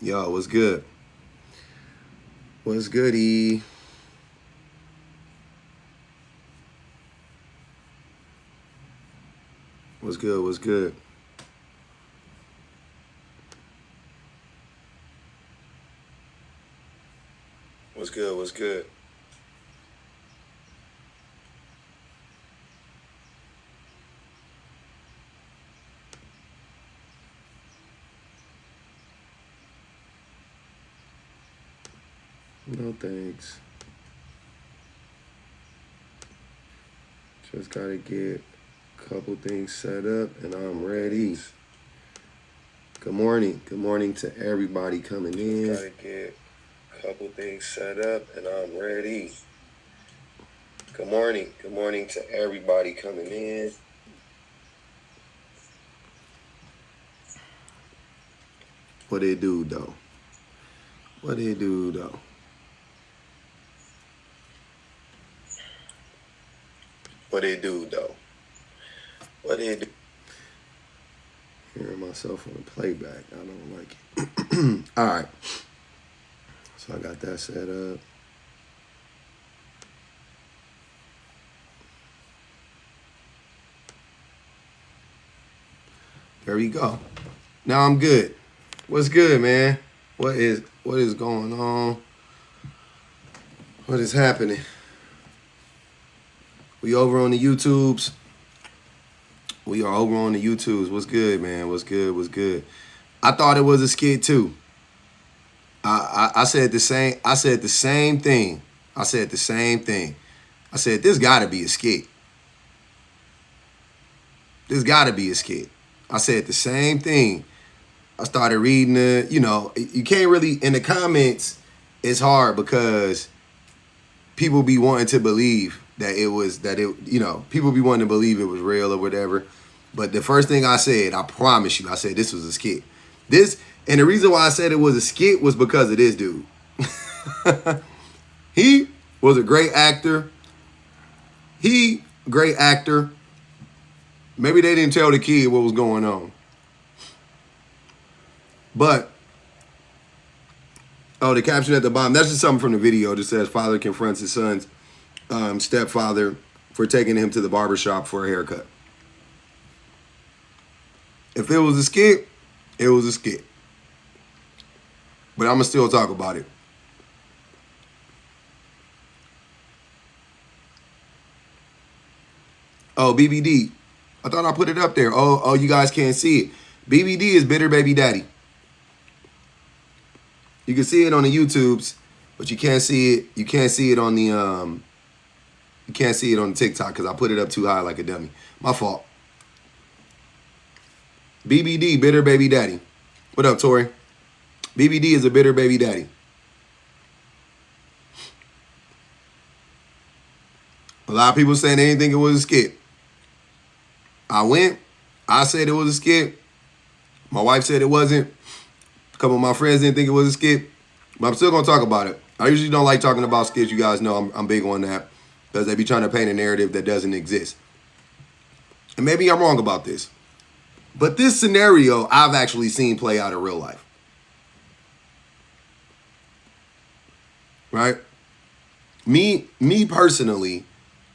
Yo, what's good? What's goody? What's good? What's good? What's good? What's good? No thanks. Just gotta get a couple things set up and I'm ready. Good morning. Good morning to everybody coming in. Just gotta get a couple things set up and I'm ready. Good morning. Good morning to everybody coming in. What it do though? What it do though? What it do though? What it do? Hearing myself on the playback, I don't like it. All right. So I got that set up. There we go. Now I'm good. What's good, man? What is going on? What is happening? We over on the YouTubes. We are over on the YouTubes. What's good, man? What's good? What's good? I thought it was a skit too. I said the same. I said the same thing. I said the same thing. I said this got to be a skit. This got to be a skit. I said the same thing. I started reading the. You can't really in the comments. It's hard because people be wanting to believe that people be wanting to believe it was real or whatever. But the first thing I said, I promise you, I said this was a skit. And the reason why I said it was a skit was because of this dude. He was a great actor. Great actor. Maybe they didn't tell the kid what was going on. But, the caption at the bottom, that's just something from the video that says father confronts his son's stepfather for taking him to the barbershop for a haircut. If it was a skit, it was a skit. But I'm going to still talk about it. Oh, BBD. I thought I put it up there. Oh, you guys can't see it. BBD is Bitter Baby Daddy. You can see it on the YouTubes, but you can't see it. You can't see it on the You can't see it on TikTok because I put it up too high like a dummy. My fault. BBD, Bitter Baby Daddy. What up, Tori? BBD is a bitter baby daddy. A lot of people saying they didn't think it was a skit. I said it was a skit. My wife said it wasn't. A couple of my friends didn't think it was a skit. But I'm still going to talk about it. I usually don't like talking about skits. You guys know I'm big on that. Because they be trying to paint a narrative that doesn't exist. And maybe I'm wrong about this. But this scenario I've actually seen play out in real life. Right? Me personally,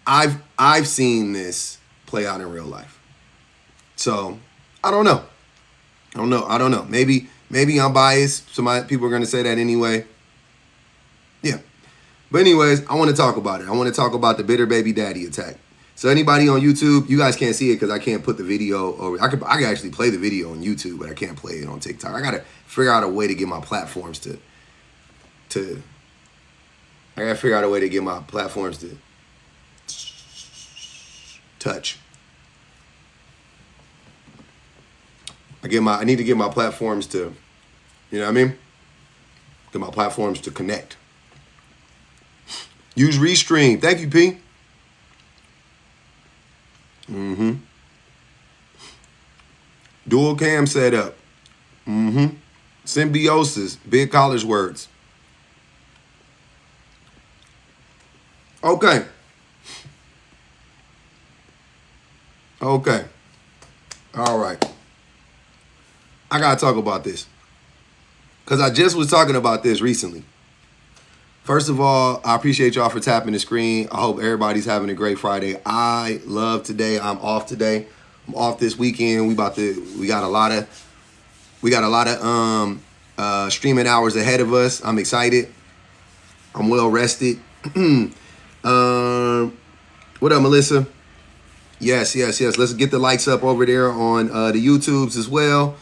I've seen this play out in real life. So, I don't know. Maybe I'm biased. People are going to say that anyway. Yeah. But anyways, I want to talk about it. I want to talk about the bitter baby daddy attack. So anybody on YouTube, you guys can't see it because I can't put the video over. I can actually play the video on YouTube, but I can't play it on TikTok. I got to figure out a way to get my platforms to touch. I need to get my platforms to, you know what I mean? Get my platforms to connect. Use Restream. Thank you, P. Dual cam setup. Symbiosis. Big college words. Okay. All right. I gotta talk about this. because I just was talking about this recently. First of all, I appreciate y'all for tapping the screen. I hope everybody's having a great Friday. I love today. I'm off today. I'm off this weekend. We got a lot of streaming hours ahead of us. I'm excited. I'm well rested. What up, Melissa? Yes. Let's get the likes up over there on the YouTubes as well.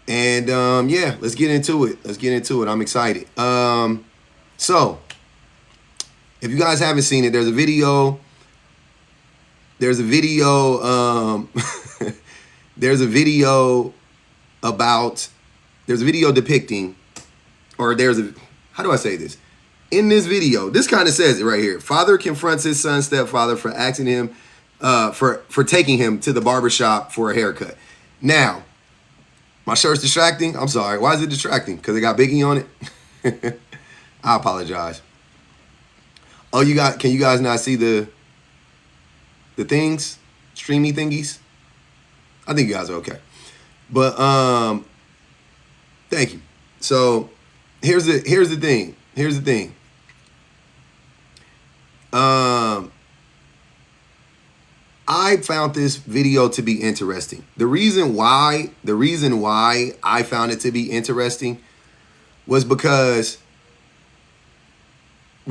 And yeah, let's get into it. I'm excited. So, if you guys haven't seen it, there's a video. There's a video depicting, or how do I say this? In this video, this kind of says it right here. Father confronts his son's stepfather for asking him, for taking him to the barbershop for a haircut. Now, my shirt's distracting. I'm sorry. Why is it distracting? Because it got Biggie on it? I apologize. Oh, can you guys not see the things? Streamy thingies? I think you guys are okay. But thank you. So here's the thing. I found this video to be interesting. The reason why I found it to be interesting was because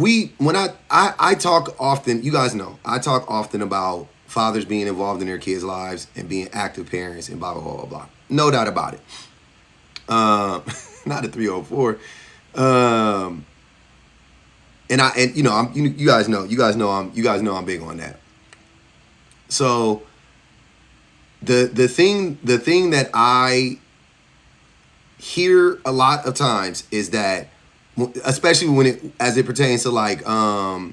I talk often, you guys know, I talk often about fathers being involved in their kids' lives and being active parents and blah, blah, blah, blah, blah. No doubt about it. Not a 304. And you know, you guys know I'm big on that. So the thing that I hear a lot of times is that, especially as it pertains to like a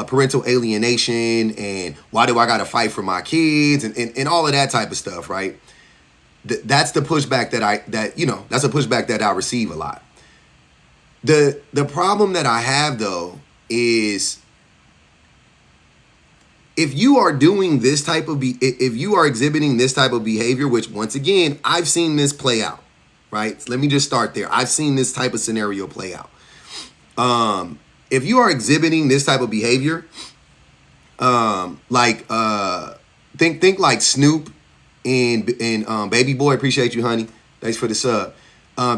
parental alienation and why do I gotta fight for my kids and all of that type of stuff, right? That's the pushback that's a pushback that I receive a lot. The problem that I have though is if you are doing this type of if you are exhibiting this type of behavior, which once again I've seen this play out, right? So let me just start there. I've seen this type of scenario play out. If you are exhibiting this type of behavior, think like Snoop and Baby Boy. Appreciate you, honey. Thanks for the sub.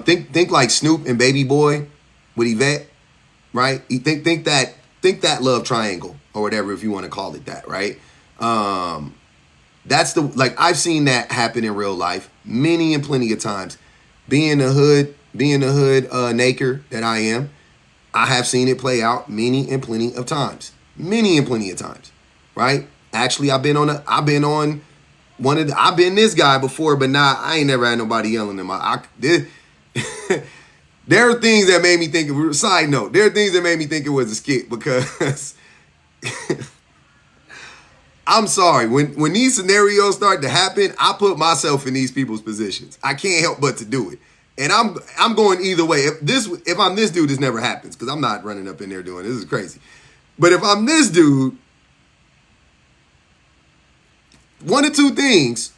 Think like Snoop and Baby Boy with Yvette, right? You think that love triangle or whatever, if you want to call it that, right? That's I've seen that happen in real life many and plenty of times. Being the hood naker that I am, I have seen it play out many and plenty of times, right? Actually, I've been this guy before, but I ain't never had nobody yelling at my. There are things that made me think. Side note, there are things that made me think it was a skit because I'm sorry. When these scenarios start to happen, I put myself in these people's positions. I can't help but to do it. And I'm going either way. If I'm this dude, this never happens because I'm not running up in there doing this. This is crazy. But if I'm this dude, one or two things.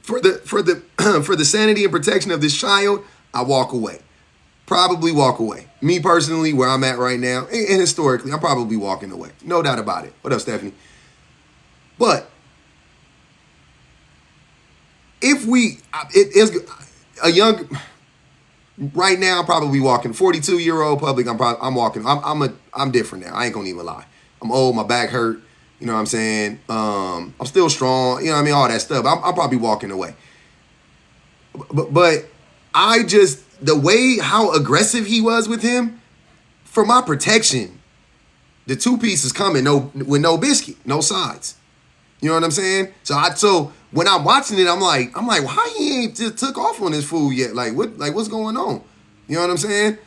For the sanity and protection of this child, I walk away. Probably walk away. Me personally, where I'm at right now, and historically, I'm probably walking away. No doubt about it. What up, Stephanie? But if it's a young, right now, I'm probably walking. 42-year-old public, I'm walking. I'm different now. I ain't gonna even lie. I'm old. My back hurt. You know what I'm saying? I'm still strong. You know what I mean? All that stuff. I'm probably walking away. But I just, the way how aggressive he was with him, for my protection, the two pieces coming with no biscuit, no sides. You know what I'm saying? So when I'm watching it, I'm like, why he ain't just took off on this fool yet? What's going on? You know what I'm saying?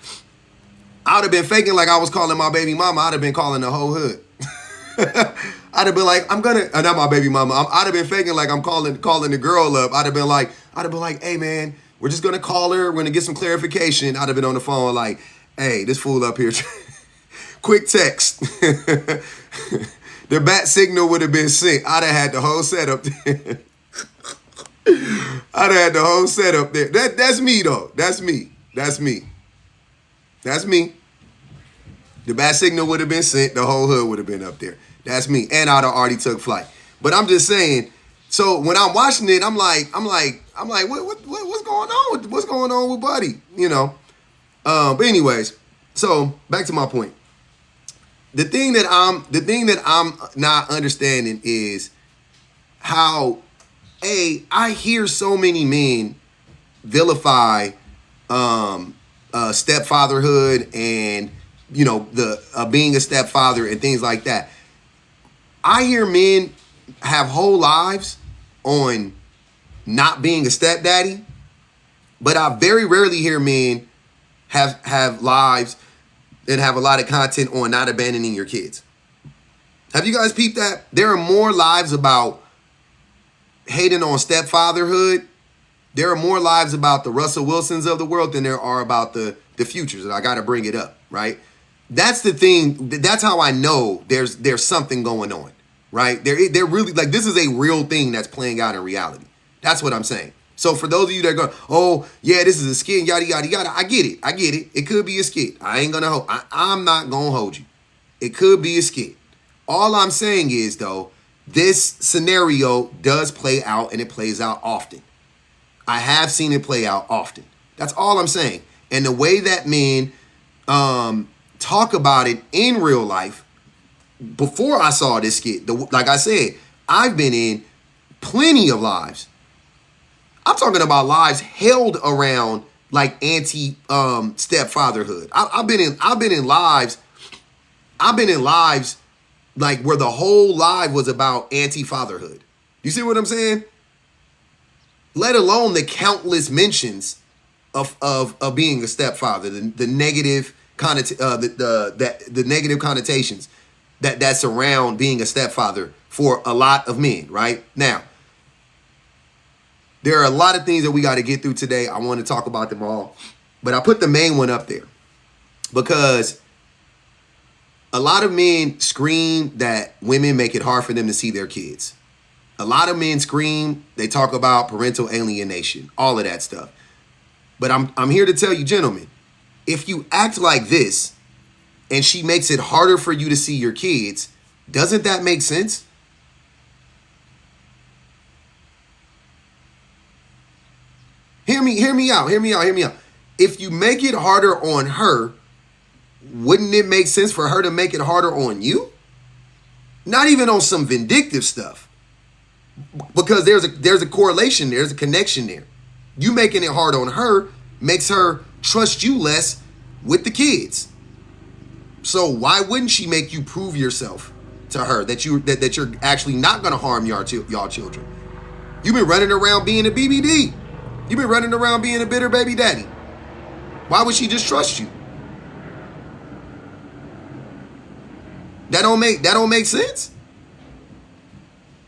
I would have been faking like I was calling my baby mama. I'd have been calling the whole hood. I'd have been like, not my baby mama. I'd have been faking like I'm calling the girl up. I'd have been like, hey man, we're just gonna call her. We're gonna get some clarification. I'd have been on the phone like, hey, this fool up here. Quick text. The bat signal would have been synced. I'd have had the whole setup. I'd have had the whole setup there. That's me though. That's me. That's me. That's me. The bat signal would have been sent. The whole hood would have been up there. That's me. And I'd have already took flight. But I'm just saying. So when I'm watching it, I'm like, what's going on? What's going on with Buddy? You know. But anyways, so back to my point. The thing that I'm not understanding is how I hear so many men vilify stepfatherhood and the being a stepfather and things like that. I hear men have whole lives on not being a stepdaddy, but I very rarely hear men have lives and have a lot of content on not abandoning your kids. Have you guys peeped that? There are more lives about hating on stepfatherhood. There are more lives about the Russell Wilsons of the world than there are about the futures. And I got to bring it up, right? That's the thing. That's how I know there's something going on, right? They're really like, this is a real thing that's playing out in reality. That's what I'm saying. So for those of you that go, oh yeah, this is a skit, yada yada yada. I get it. It could be a skit. I'm not gonna hold you. It could be a skit. All I'm saying is though, this scenario does play out and it plays out often. I have seen it play out often. That's all I'm saying. And the way that men talk about it in real life, before I saw this skit, like I said, I've been in plenty of lives. I'm talking about lives held around like anti stepfatherhood. I've been in lives like where the whole live was about anti-fatherhood. You see what I'm saying? Let alone the countless mentions of being a stepfather, the negative the negative connotations that surround being a stepfather for a lot of men. Right now, there are a lot of things that we got to get through today. I want to talk about them all, but I put the main one up there because a lot of men scream that women make it hard for them to see their kids. A lot of men scream, they talk about parental alienation, all of that stuff. But I'm here to tell you, gentlemen, if you act like this and she makes it harder for you to see your kids, doesn't that make sense? Hear me out. If you make it harder on her, wouldn't it make sense for her to make it harder on you? Not even on some vindictive stuff. Because there's a correlation, there's a connection there. You making it hard on her makes her trust you less with the kids. So why wouldn't she make you prove yourself to her that you're actually not going to harm y'all children? You've been running around being a BBD. You've been running around being a bitter baby daddy. Why would she just trust you? That don't make sense.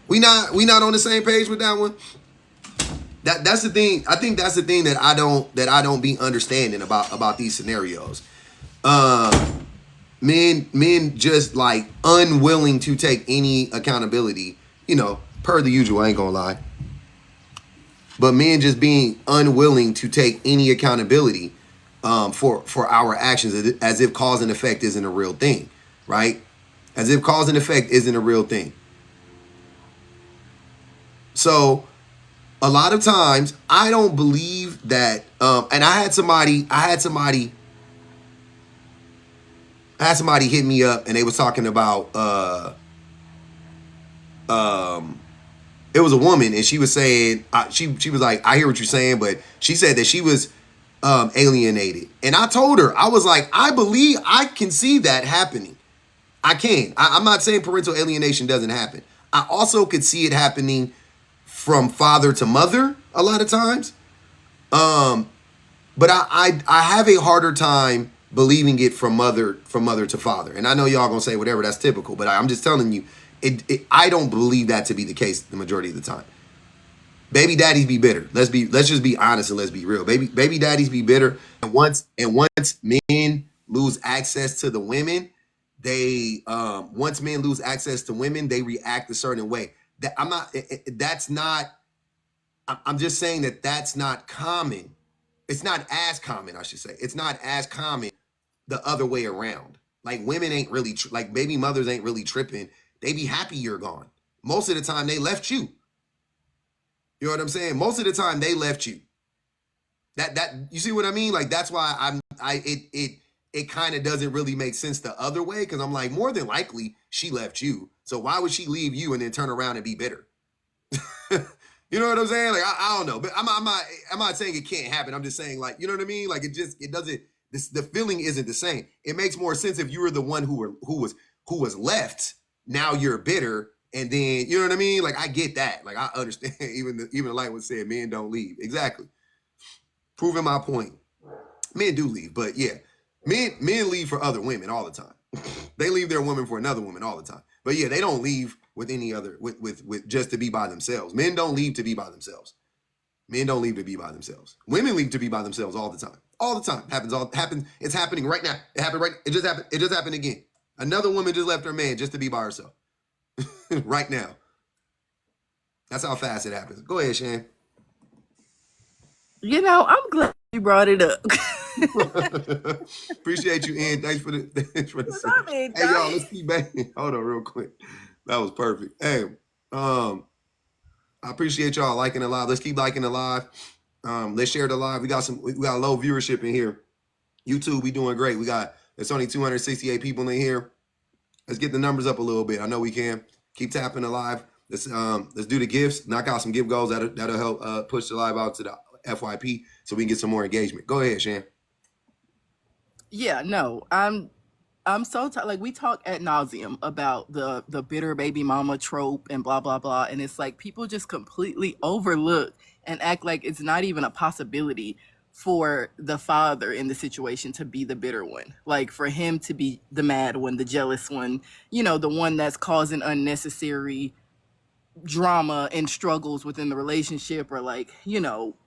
We not on the same page with that one. That's the thing. I think that's the thing that I don't be understanding about these scenarios. Men just like unwilling to take any accountability, per the usual, I ain't gonna lie. But men just being unwilling to take any accountability for our actions, as if cause and effect isn't a real thing, right? As if cause and effect isn't a real thing. So a lot of times I don't believe that, and I had somebody hit me up and they was talking about, it was a woman and she was saying, she was like, I hear what you're saying, but she said that she was alienated. And I told her, I was like, I believe I can see that happening. I can. I'm not saying parental alienation doesn't happen. I also could see it happening from father to mother a lot of times. But I have a harder time believing it from mother to father. And I know y'all gonna say whatever, that's typical, but I'm just telling you, I don't believe that to be the case the majority of the time. Baby daddies be bitter. Let's just be honest and let's be real. Baby daddies be bitter. And once men lose access to the women, they once men lose access to women, they react a certain way. I'm I'm just saying that that's not common. It's not as common, I should say. It's not as common the other way around. Like women ain't really like baby mothers ain't really tripping. They be happy you're gone. Most of the time they left you. You know what I'm saying? Most of the time they left you. That you see what I mean? Like that's why it kind of doesn't really make sense the other way because I'm like more than likely she left you. So why would she leave you and then turn around and be bitter? You know what I'm saying? Like I don't know, but I'm not saying it can't happen. I'm just saying like you know what I mean? Like it doesn't. The feeling isn't the same. It makes more sense if you were the one who was left. Now you're bitter, and then you know what I mean? Like I get that. Like I understand. Even the light was saying men don't leave. Exactly. Proving my point. Men do leave, but yeah, men leave for other women all the time. They leave their woman for another woman all the time. But yeah, they don't leave with any other with just to be by themselves. Men don't leave to be by themselves. Men don't leave to be by themselves. Women leave to be by themselves all the time. All the time. Happens. It's happening right now. It happened right. It just happened. It just happened again. Another woman just left her man just to be by herself. Right now. That's how fast it happens. Go ahead, Shan. I'm glad you brought it up. Appreciate you, Ian. Thanks for the Because song. I mean, Hey, y'all, let's keep banging. Hold on, real quick. That was perfect. Hey, I appreciate y'all liking the live. Let's keep liking the live. Let's share the live. We got low viewership in here. YouTube, we doing great. It's only 268 people in here. Let's get the numbers up a little bit. I know we can. Keep tapping the live. Let's do the gifts. Knock out some gift goals. That'll help push the live out to the FYP so we can get some more engagement. Go ahead, Shan. yeah, no, I'm so tired. Like we talk ad nauseum about the bitter baby mama trope and blah blah blah, and it's like people just completely overlook and act like it's not even a possibility for the father in the situation to be the bitter one, like for him to be the mad one, the jealous one, the one that's causing unnecessary drama and struggles within the relationship, or like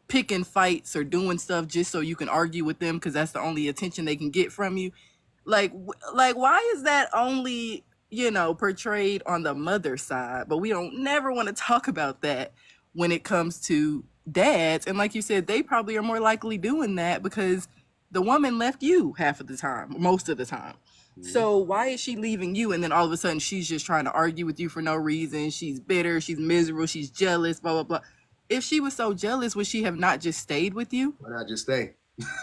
picking fights or doing stuff just so you can argue with them because that's the only attention they can get from you. Like why is that only portrayed on the mother side, but we don't never want to talk about that when it comes to dads? And like you said, they probably are more likely doing that because the woman left you half of the time, most of the time. Mm-hmm. So why is she leaving you, and then all of a sudden she's just trying to argue with you for no reason? She's bitter, she's miserable, she's jealous, blah blah blah. If she was so jealous, would she have not just stayed with you? Why not just stay?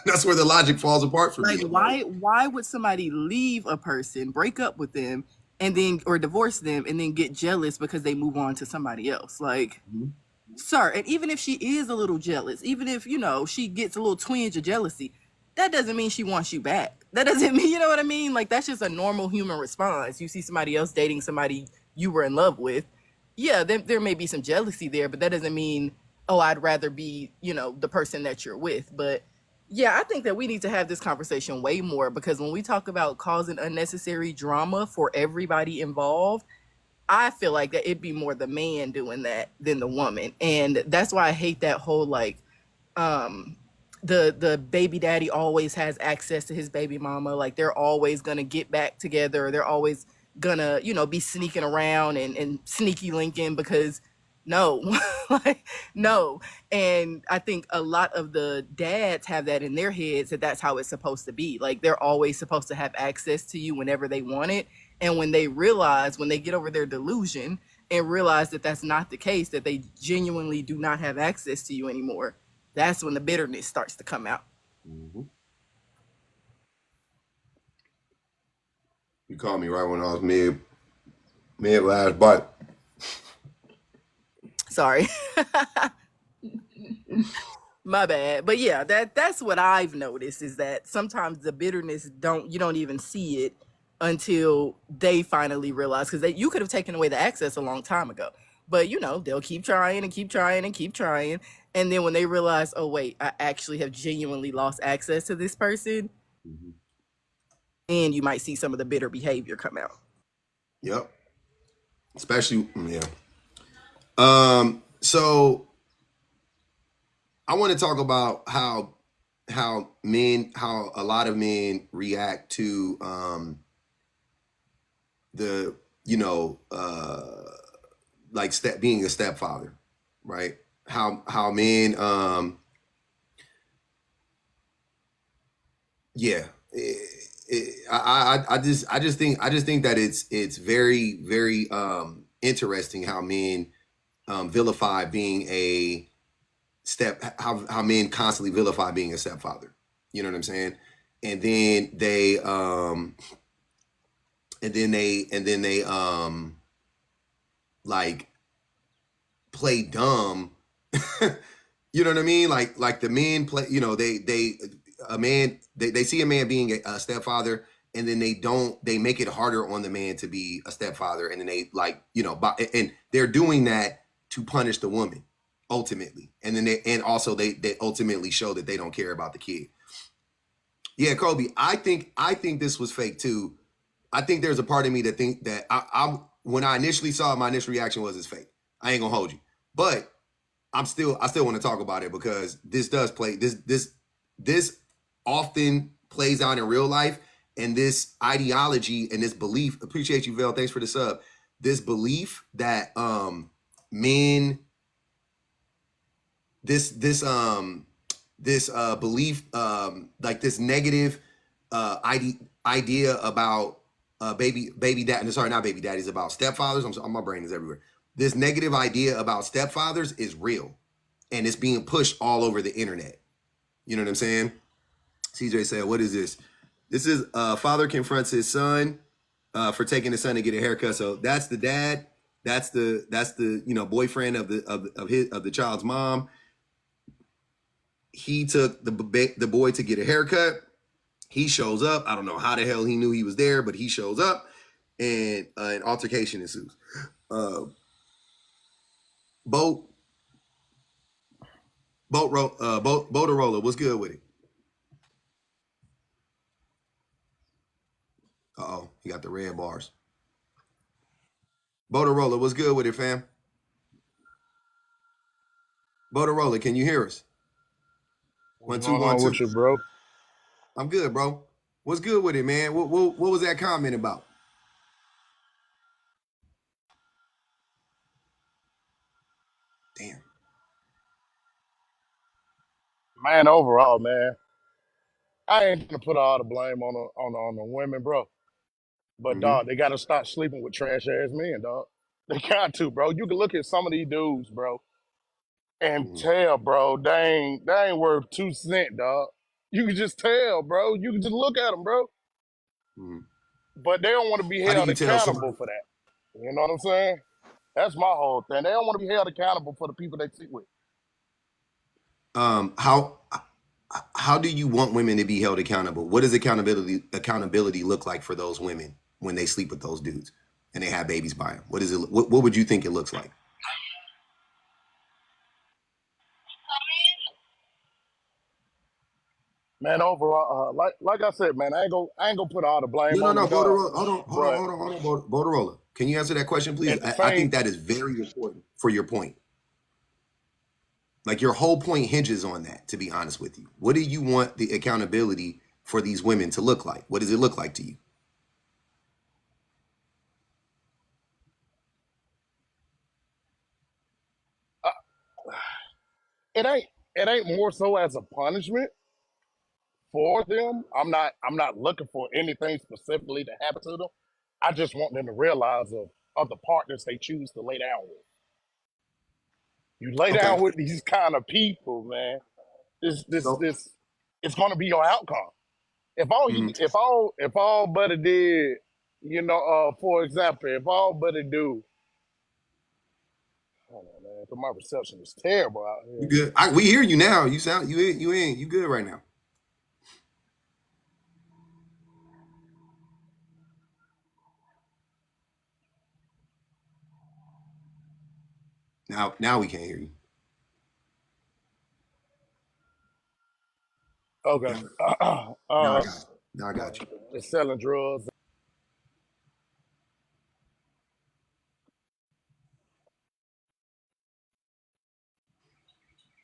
That's where the logic falls apart for Like me. why would somebody leave a person, break up with them, and then or divorce them and then get jealous because they move on to somebody else? Like, Mhm. sir, and even if she is a little jealous, even if she gets a little twinge of jealousy, that doesn't mean she wants you back. That doesn't mean, you know what I mean? Like that's just a normal human response. You see somebody else dating somebody you were in love with, yeah, there may be some jealousy there, but that doesn't mean, oh, I'd rather be, the person that you're with. But yeah, I think that we need to have this conversation way more, because when we talk about causing unnecessary drama for everybody involved, I feel like that it'd be more the man doing that than the woman. And that's why I hate that whole like um the baby daddy always has access to his baby mama, like they're always gonna get back together, or they're always gonna be sneaking around and sneaky linking, because no. Like no. And I think a lot of the dads have that in their heads, that that's how it's supposed to be, like they're always supposed to have access to you whenever they want it. And when they get over their delusion and realize that that's not the case, that they genuinely do not have access to you anymore, that's when the bitterness starts to come out. Mhm. You called me right when I was mid last bite. Sorry. My bad. But yeah, that's what I've noticed, is that sometimes the bitterness you don't even see it until they finally realize, because you could have taken away the access a long time ago. But they'll keep trying and keep trying and keep trying. And then when they realize, oh wait, I actually have genuinely lost access to this person, Mhm. and you might see some of the bitter behavior come out. Yep. Especially yeah. So I want to talk about how a lot of men react to the like being a stepfather, right? how men yeah. I just think that it's very very interesting how men vilify being a how men constantly vilify being a stepfather. You know what I'm saying? And then they like play dumb. You know what I mean? Like the men play. You know they a man they see a man being a stepfather, and then they make it harder on the man to be a stepfather, and then they like and they're doing that to punish the woman ultimately, and then and also they ultimately show that they don't care about the kid. Yeah, Kobe, I think this was fake too. I think there's a part of me that think that I when I initially saw it, my initial reaction was it's fake. I ain't gonna hold you, but I still want to talk about it because this does play this often plays out in real life, and this ideology and this belief. Appreciate you, Vel. Thanks for the sub. This belief that men this belief like this negative idea about baby dad, sorry, not baby daddies, about stepfathers. My brain is everywhere. This negative idea about stepfathers is real, and it's being pushed all over the internet. You know what I'm saying? CJ said, what is this? This is father confronts his son for taking his son to get a haircut. So that's the dad. That's the boyfriend of the child's mom. He took the boy to get a haircut. He shows up. I don't know how the hell he knew he was there, but he shows up, and an altercation ensues. Boatorola, what's good with it? Uh-oh, he got the red bars. Boatorola, what's good with it, fam? Boatorola, can you hear us? What's One, two, going one, on two. with you, bro? I'm good, bro. What's good with it, man? What was that comment about? Damn. Man, overall, man, I ain't gonna put all the blame on the women, bro. But Mm-hmm. dog, they gotta stop sleeping with trash ass men, dog. They got to, bro. You can look at some of these dudes, bro, and Mm-hmm. tell, bro, they ain't worth 2 cents, dog. You can just tell, bro. You can just look at them, bro. Mm-hmm. But they don't want to be How do held you tell accountable somebody? for that. You know what I'm saying? That's my whole thing. They don't want to be held accountable for the people they sleep with. Um, how how do you want women to be held accountable? What does accountability look like for those women when they sleep with those dudes and they have babies by them? What is it? What would you think it looks like? Man, overall, like I said, man, I ain't gonna put all the No, blame no, on the no, dog. Motorola. But Hold on, Motorola. Can you answer that question, please? at the I same think that is very important for your point. Like your whole point hinges on that. To be honest with you, what do you want the accountability for these women to look like? What does it look like to you? uh, it ain't it ain't more so as a punishment for them. I'm not looking for anything specifically to happen to them. I just want them to realize of the partners they choose to lay down with. You lay Okay. down with these kind of people, man. This this So, this it's gonna be your outcome. If all he mhm. if all Buddy did, for example, if all Buddy do, hold on, man, 'cause my reception is terrible out You here. good? We hear you now. You sound you good right now. Now we can't hear you. Okay. Now, now I got you. Now I got Man, you. just selling drugs.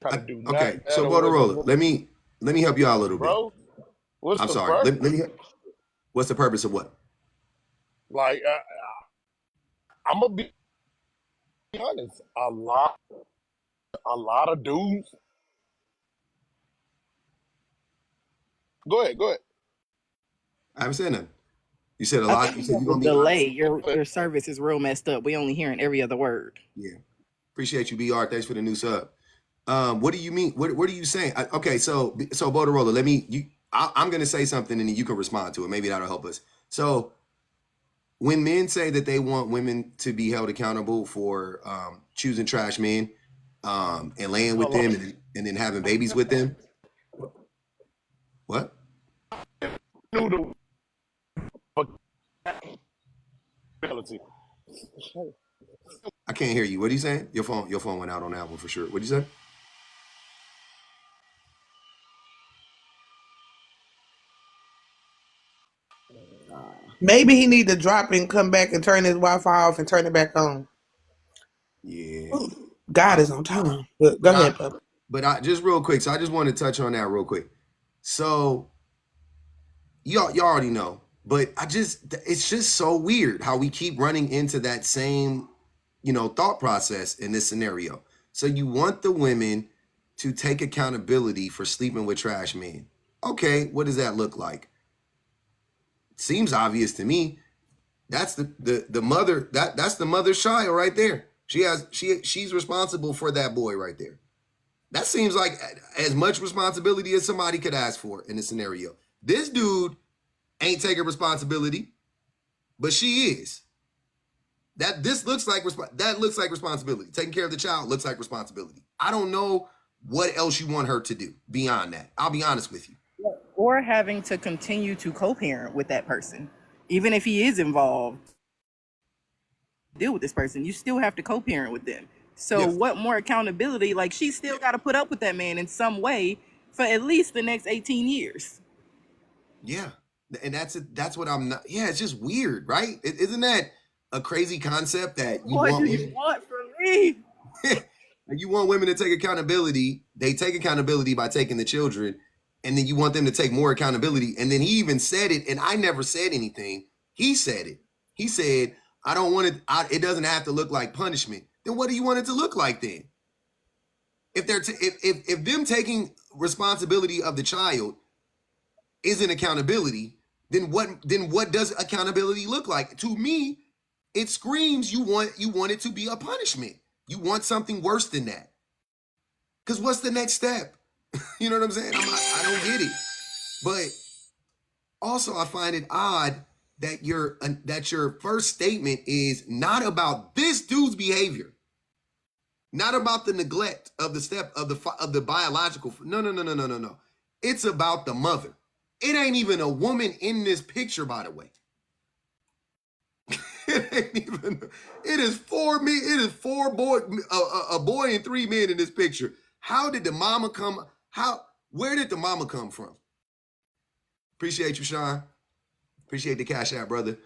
Try to do Okay, nothing so better with Motorola, them, let me help you out a little bit. bro. What's I'm the sorry. Let me. purpose? What's the purpose of what? Like, I'm gonna be honest. A lot. A lot of dudes. Go ahead. Go ahead. I haven't said nothing. You said a I lot. think You you said have you're a gonna be delay. honest. Your service is real messed up. We only hearing every other word. Yeah. Appreciate you, BR. Thanks for the new sub. What do you mean? What are you saying? Okay, so Motorola, let me I'm gonna say something and then you can respond to it. Maybe that'll help us. So when men say that they want women to be held accountable for choosing trash men and laying with Hold them on. and then having babies with them, what? New to fidelity. I can't hear you. What are you saying? Your phone went out on that one for sure. What do you say? Maybe he need to drop it and come back and turn his Wi-Fi off and turn it back on. Yeah. God is on time. But go But I ahead, Papa. but I just real quick. So I just want to touch on that real quick. So y'all already know, but it's just so weird how we keep running into that same, thought process in this scenario. So you want the women to take accountability for sleeping with trash men. Okay, what does that look like? Seems obvious to me. That's the mother, that's the mother's child right there. She's responsible for that boy right there. That seems like as much responsibility as somebody could ask for in this scenario. This dude ain't taking responsibility, but she is. That looks like responsibility. Taking care of the child looks like responsibility. I don't know what else you want her to do beyond that. I'll be honest with you. Or having to continue to co-parent with that person. Even if he is involved, deal with this person, you still have to co-parent with them. So Yeah, what more accountability? Like, she still got to put up with that man in some way for at least the next 18 years. yeah, and that's what I'm not. Yeah, it's just weird, right? Isn't that a crazy concept that you What do want you want from me? you want women to take accountability? They take accountability by taking the children, and then you want them to take more accountability. And then he even said it, and I never said anything. He said it. He said, "I don't want it. It doesn't have to look like punishment." Then what do you want it to look like then? If if them taking responsibility of the child isn't accountability, then what does accountability look like? To me, it screams you want it to be a punishment. You want something worse than that. Because what's the next step? You know what I'm saying? I don't get it. But also, I find it odd that your first statement is not about this dude's behavior, not about the neglect of the step of the biological. No, no, no, no, no, no, no. It's about the mother. It ain't even a woman in this picture, by the way. It ain't even. It is four men. It is four boy, a boy and three men in this picture. How did the mama come? Where did the mama come from? Appreciate you, Sean. Appreciate the cash out, brother.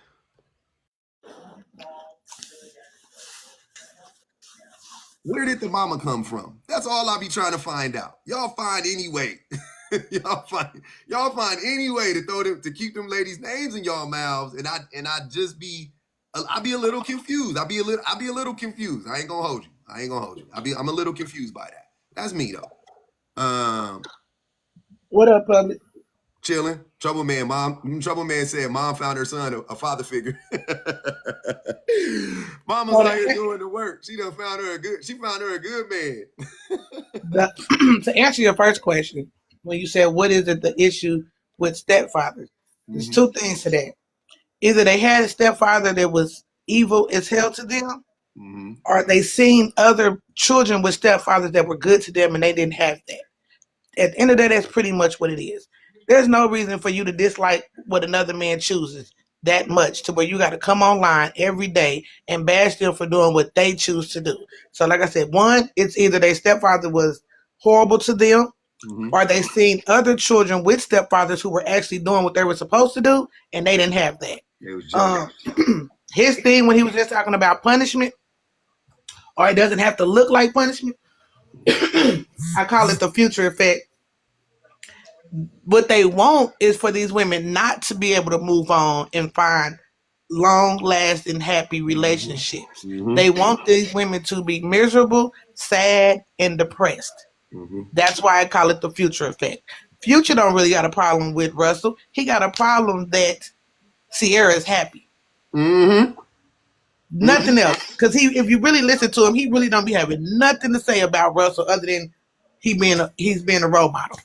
Where did the mama come from? That's all I be trying to find out. Y'all find any way. y'all find any way to throw them to keep them ladies' names in y'all mouths, and I just be I'll be a little confused. I'll be a little confused. I ain't gonna hold you. I'm a little confused by that. That's me though. What up, Public? Chilling. Trouble man, Trouble man said mom found her son a father figure. Mama's Hold out here on. doing the work. She found her a good man. To answer your first question, when you said what is it the issue with stepfathers, there's Mm-hmm. two things to that. Either they had a stepfather that was evil as hell to them, Mm-hmm. or they seen other children with stepfathers that were good to them and they didn't have that. At the end of the day, that's pretty much what it is. There's no reason for you to dislike what another man chooses that much to where you got to come online every day and bash them for doing what they choose to do. So, like I said, one, it's either their stepfather was horrible to them, Mm-hmm. or they seen other children with stepfathers who were actually doing what they were supposed to do, and they didn't have that. They was jealous. His thing when he was just talking about punishment, or it doesn't have to look like punishment, I call it the future effect. What they want is for these women not to be able to move on and find long lasting happy relationships. Mm-hmm. They want these women to be miserable sad, and depressed. Mm-hmm. That's why I call it the Future effect. Future don't really got a problem with Russell. He got a problem that Sierra is happy. Mm-hmm. Mm-hmm. Nothing else. Because if you really listen to him, he really don't be having nothing to say about Russell other than he's being a role model.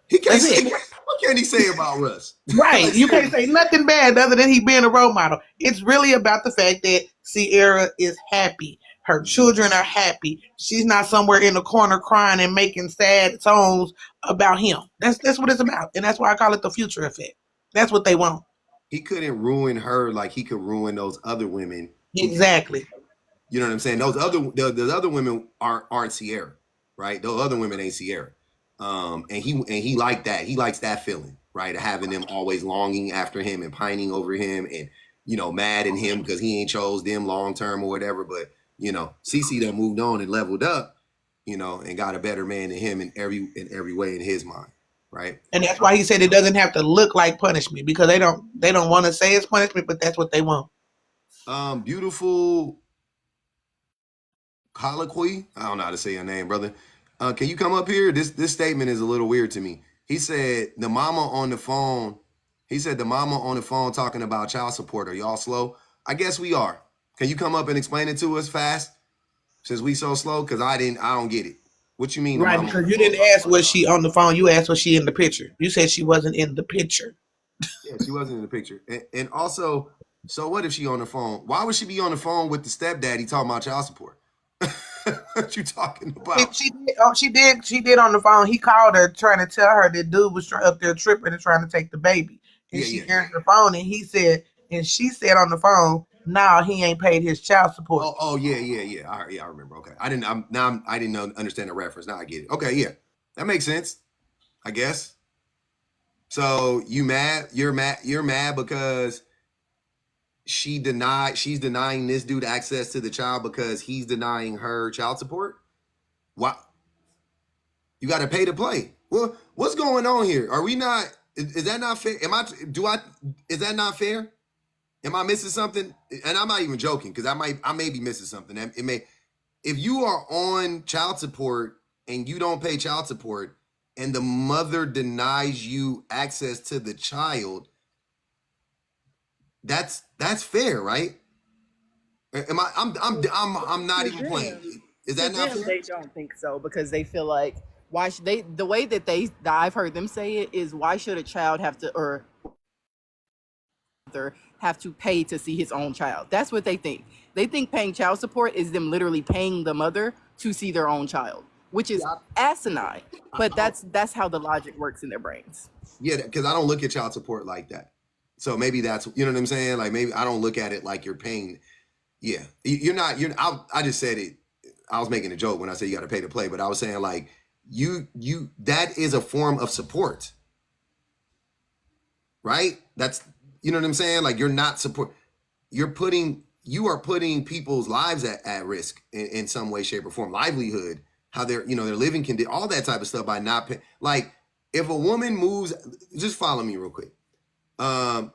He can't That's say it. what can he say about Russ? Right. Like, You can't seriously. say nothing bad other than he being a role model. It's really about the fact that Sierra is happy. Her children are happy. She's not somewhere in the corner crying and making sad songs about him. That's what it's about. And that's why I call it the Future effect. That's what they want. He couldn't ruin her like he could ruin those other women who can. Exactly. You know what I'm saying? Those other women aren't Sierra, right? Those other women ain't Sierra. And he liked that. He likes that feeling, right? Of having them always longing after him and pining over him and mad at him because he ain't chose them long term or whatever. But CC done moved on and leveled up, and got a better man than him in every way in his mind, right? And that's why he said it doesn't have to look like punishment because they don't want to say it's punishment, but that's what they want. Beautiful colloquy. I don't know how to say your name, brother. Can you come up here? This statement is a little weird to me. He said the mama on the phone. He said the mama on the phone talking about child support. Are y'all slow? I guess we are. Can you come up and explain it to us fast? Since we so slow, because I don't get it. What you mean the Right, mama on because the you phone didn't talking ask about was child she support? on the phone. You asked was she in the picture. You said she wasn't in the picture. Yeah, she wasn't in the picture. And also, so what if she on the phone? Why would she be on the phone with the stepdaddy talking about child support? What you talking about? She did on the phone. He called her trying to tell her that dude was up there tripping and trying to take the baby. And Yeah, she yeah, yeah. answered the phone and she said on the phone, "No, he ain't paid his child support." Oh, yeah, yeah, yeah. I remember. Okay, I didn't. I didn't understand the reference. Now I get it. Okay, yeah, that makes sense. I guess. So you mad? You're mad. You're mad because She's denying this dude access to the child because he's denying her child support. Why? You got to pay to play. Well, what's going on here? Are we not? Is that not fair? Am I? Do I? Is that not fair? Am I missing something? And I'm not even joking because I may be missing something. It may. If you are on child support and you don't pay child support and the mother denies you access to the child, that's fair, right? Am I? I'm not To even playing. them, Is to that not them, fair? they don't think so because they feel like why should they? The way that I've heard them say it is why should a child have to or have to pay to see his own child? That's what they think. They think paying child support is them literally paying the mother to see their own child, which is Yeah, asinine. But I don't, that's how the logic works in their brains. yeah, because I don't look at child support like that. So maybe that's what I'm saying. Like maybe I don't look at it like you're paying. Yeah, you're not. You're. I just said it. I was making a joke when I said you got to pay to play, but I was saying like you that is a form of support, right? That's what I'm saying. Like you're not support. You are putting people's lives at risk in some way, shape, or form. Livelihood, how their living can do all that type of stuff by not paying. Like if a woman moves, just follow me real quick. Um,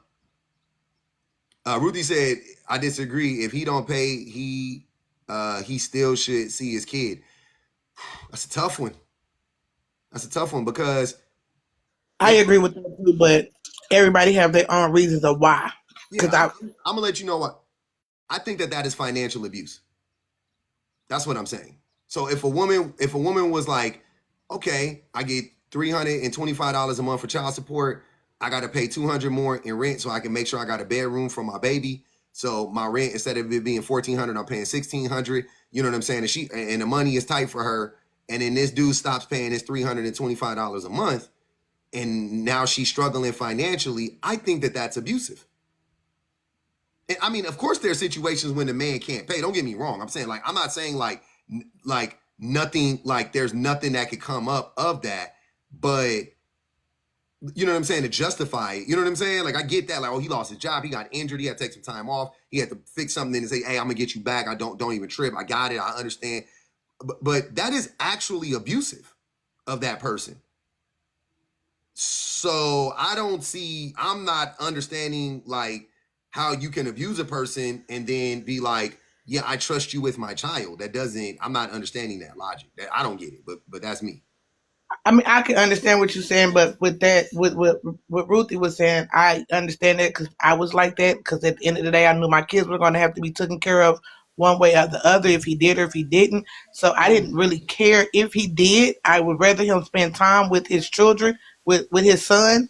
Ruthie said, "I disagree. If he don't pay, he still should see his kid." That's a tough one. That's a tough one because I if agree with that too, but everybody have their own reasons of why. yeah, Because I'm gonna let you know what I think that is financial abuse. That's what I'm saying. So if a woman was like, okay, I get $325 a month for child support, I got to pay 200 more in rent so I can make sure I got a bedroom for my baby. So my rent instead of it being 1,400, I'm paying 1,600. You know what I'm saying? And the money is tight for her. And then this dude stops paying his $325 a month, and now she's struggling financially. I think that's abusive. I mean, of course, there are situations when the man can't pay. Don't get me wrong. I'm saying I'm not saying like nothing, like there's nothing that could come up of that, but you know what I'm saying, to justify it. You know what I'm saying? Like I get that. Like, oh, he lost his job, he got injured, he had to take some time off, he had to fix something and say, hey, I'm gonna get you back. I don't even trip. I got it. I understand. But that is actually abusive of that person. So I'm not understanding like how you can abuse a person and then be like, yeah, I trust you with my child. That doesn't. I'm not understanding that logic. I don't get it, but that's me. I mean, I can understand what you're saying, but with that, with what Ruthie was saying, I understand that because I was like that. Because at the end of the day, I knew my kids were going to have to be taken care of one way or the other, if he did or if he didn't. So I didn't really care if he did. I would rather him spend time with his children, with his son.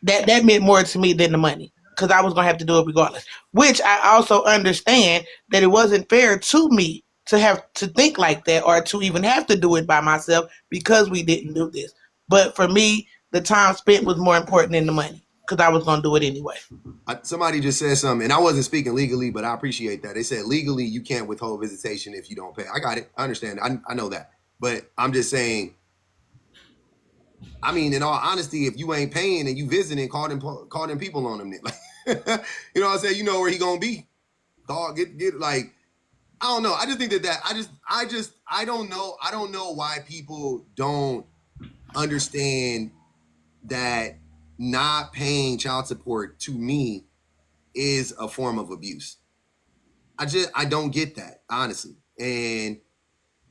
That meant more to me than the money because I was gonna have to do it regardless. Which I also understand that it wasn't fair to me to have to think like that or to even have to do it by myself because we didn't do this. But for me, the time spent was more important than the money because I was gonna do it anyway. Somebody just said something, and I wasn't speaking legally, but I appreciate that. They said legally you can't withhold visitation if you don't pay. I got it. I understand. I know that. But I'm just saying, I mean, in all honesty, if you ain't paying and you visiting, call them people on them. You know what I'm saying? You know where he gonna be. Dog, get like, I don't know. I just think that I don't know. I don't know why people don't understand that not paying child support to me is a form of abuse. I don't get that, honestly. And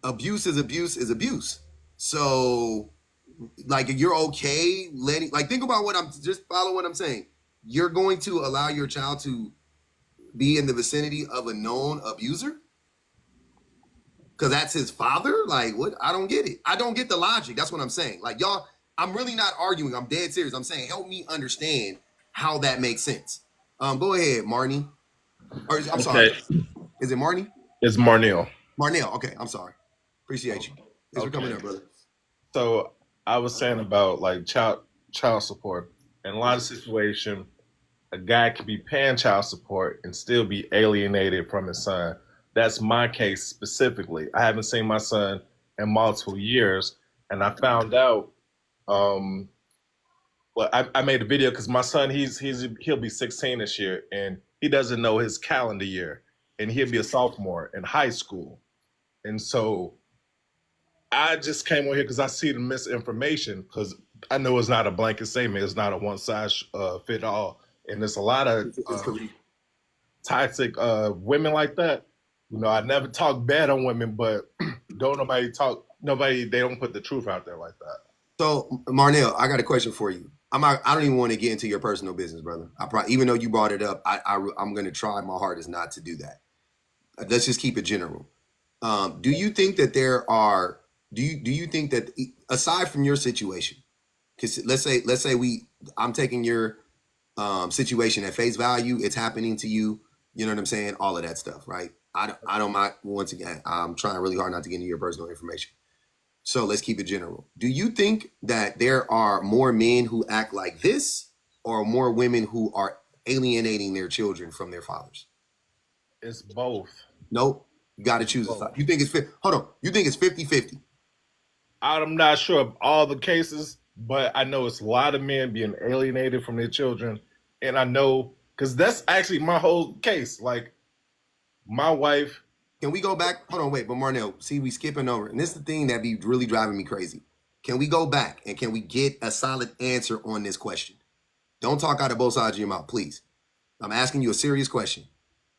abuse is abuse is abuse. So like you're okay letting, like, think about what I'm just follow what I'm saying. You're going to allow your child to be in the vicinity of a known abuser because that's his father. Like, what? I don't get it. I don't get the logic. That's what I'm saying. Like, y'all, I'm really not arguing. I'm dead serious. I'm saying help me understand how that makes sense. Go ahead, Marnie. Or I'm sorry, Okay, is it Marnie? it's Marnell. Marnell. Okay, I'm sorry. Appreciate you. Thanks for coming Okay, up, brother. so I was saying about like child support. In a lot of situations, a guy could be paying child support and still be alienated from his son. That's my case specifically. I haven't seen my son in multiple years, and I found out. Um, well, I made a video because my son he'll be 16 this year, and he doesn't know his calendar year, and he'll be a sophomore in high school, and so I just came on here because I see the misinformation because I know it's not a blanket statement. It's not a one size fit all, and there's a lot of It's cool. toxic women like that. You know, I never talk bad on women, but don't nobody talk. Nobody they don't put the truth out there like that. So, Marnell, I got a question for you. I don't even want to get into your personal business, brother. Even though you brought it up, I'm going to try my hardest not to do that. Let's just keep it general. Do you think that there are? Do you think that aside from your situation, because let's say I'm taking your situation at face value. It's happening to you. You know what I'm saying? All of that stuff, right? I don't mind. Once again, I'm trying really hard not to get into your personal information. So let's keep it general. Do you think that there are more men who act like this, or more women who are alienating their children from their fathers? It's both. Nope. You got to It's choose a side. both. You think it's hold on. You think it's 50-50? I'm not sure of all the cases, but I know it's a lot of men being alienated from their children, and I know because that's actually my whole case. Like my wife. Can we go back? Hold on, wait. But Marnell, see, we skipping over, and this is the thing that be really driving me crazy. Can we go back and can we get a solid answer on this question? Don't talk out of both sides of your mouth, please. I'm asking you a serious question.